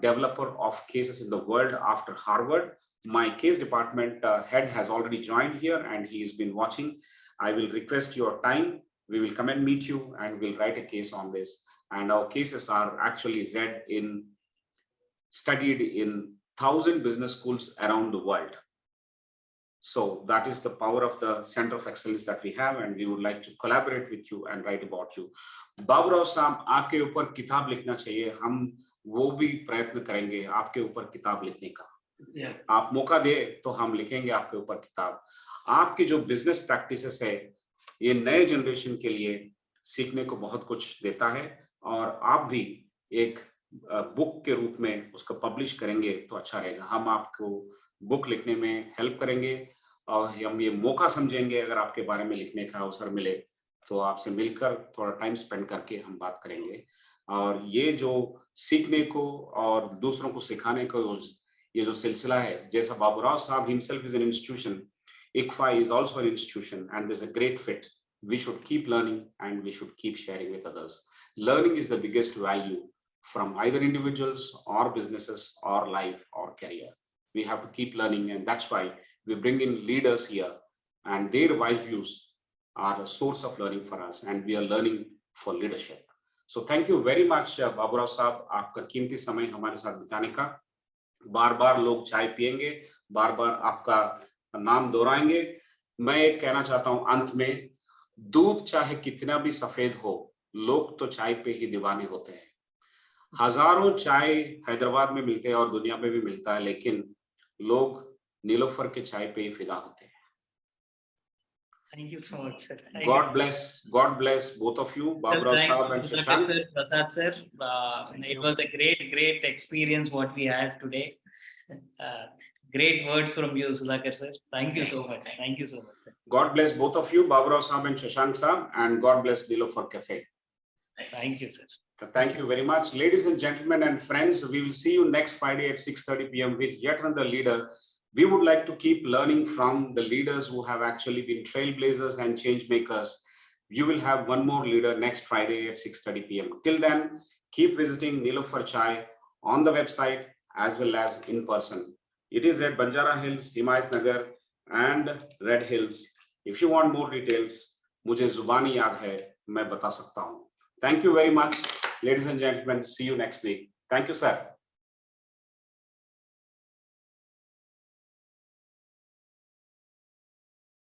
S1: developer of cases in the world after Harvard. My case department head has already joined here and he's been watching. I will request your time. We will come and meet you and we'll write a case on this. And our cases are actually studied in 1,000 business schools around the world. So that is the power of the Center of Excellence that we have, and we would like to collaborate with you and write about you. Babu Rao साहब, आपके ऊपर किताब लिखना चाहिए, हम वो भी प्रयत्न करेंगे आपके ऊपर किताब लिखने का। आप मौका दे तो हम लिखेंगे आपके ऊपर किताब। आपकी जो बिजनेस प्रैक्टिसेस है, ये नए जनरेशन के लिए सीखने को बहुत कुछ देता है, और आप भी एक बुक के रूप में उसको पब्लिश करेंगे तो अच्छा रहेगा। हम आपको बुक लिखने में हेल्प करेंगे और हम ये मौका समझेंगे, अगर आपके बारे में लिखने का अवसर मिले तो आपसे मिलकर थोड़ा टाइम स्पेंड करके हम बात करेंगे। और ये जो सीखने को और दूसरों को सिखाने को ये जो सिलसिला है, जैसा बाबू राव साहब himself is an institution, ICFAI is also an institution, and there's a great fit. We should keep learning and we should keep sharing with others. Learning is the biggest value from either individuals or businesses or life or career. We have to keep learning, and that's why we bring in leaders here, and their wise views are a source of learning for us, and we are learning for leadership. So thank you very much, Babu Rao साहब, आपका कीमती समय हमारे साथ बिताने का। बार बार लोग चाय पिएंगे, बार बार आपका नाम दोहराएंगे। मैं एक कहना चाहता हूं अंत में, दूध चाहे कितना भी सफेद हो, लोग तो चाय पे ही दीवाने होते हैं। हजारों चाय हैदराबाद में मिलते हैं और दुनिया में भी मिलता है, लेकिन लोग नीलोफर के चाय पे ही फिदा होते हैं।
S2: Thank you so much, sir.
S1: God bless both of you, Babu Rao Saab and Shashank.
S2: Prasad sir, it was a great experience what we had today. Great words from you, Sudhakar sir. Thank you so much. Thank you so much, sir.
S1: God bless both of you, Babu Rao Saab and Shashank Saab, and God bless Niloufer Cafe.
S2: Thank you, sir.
S1: Thank you very much. Ladies and gentlemen and friends, we will see you next Friday at 6:30 p.m. with yet another leader. We would like to keep learning from the leaders who have actually been trailblazers and change makers. You will have one more leader next Friday at 6:30 p.m. Till then, keep visiting Niloufer Chai on the website as well as in person. It is at Banjara Hills, Himayat Nagar and Red Hills. If you want more details, मुझे जुबानी याद है, मैं बता सकता हूँ. Thank you very much, ladies and gentlemen. See you next week. Thank you, sir.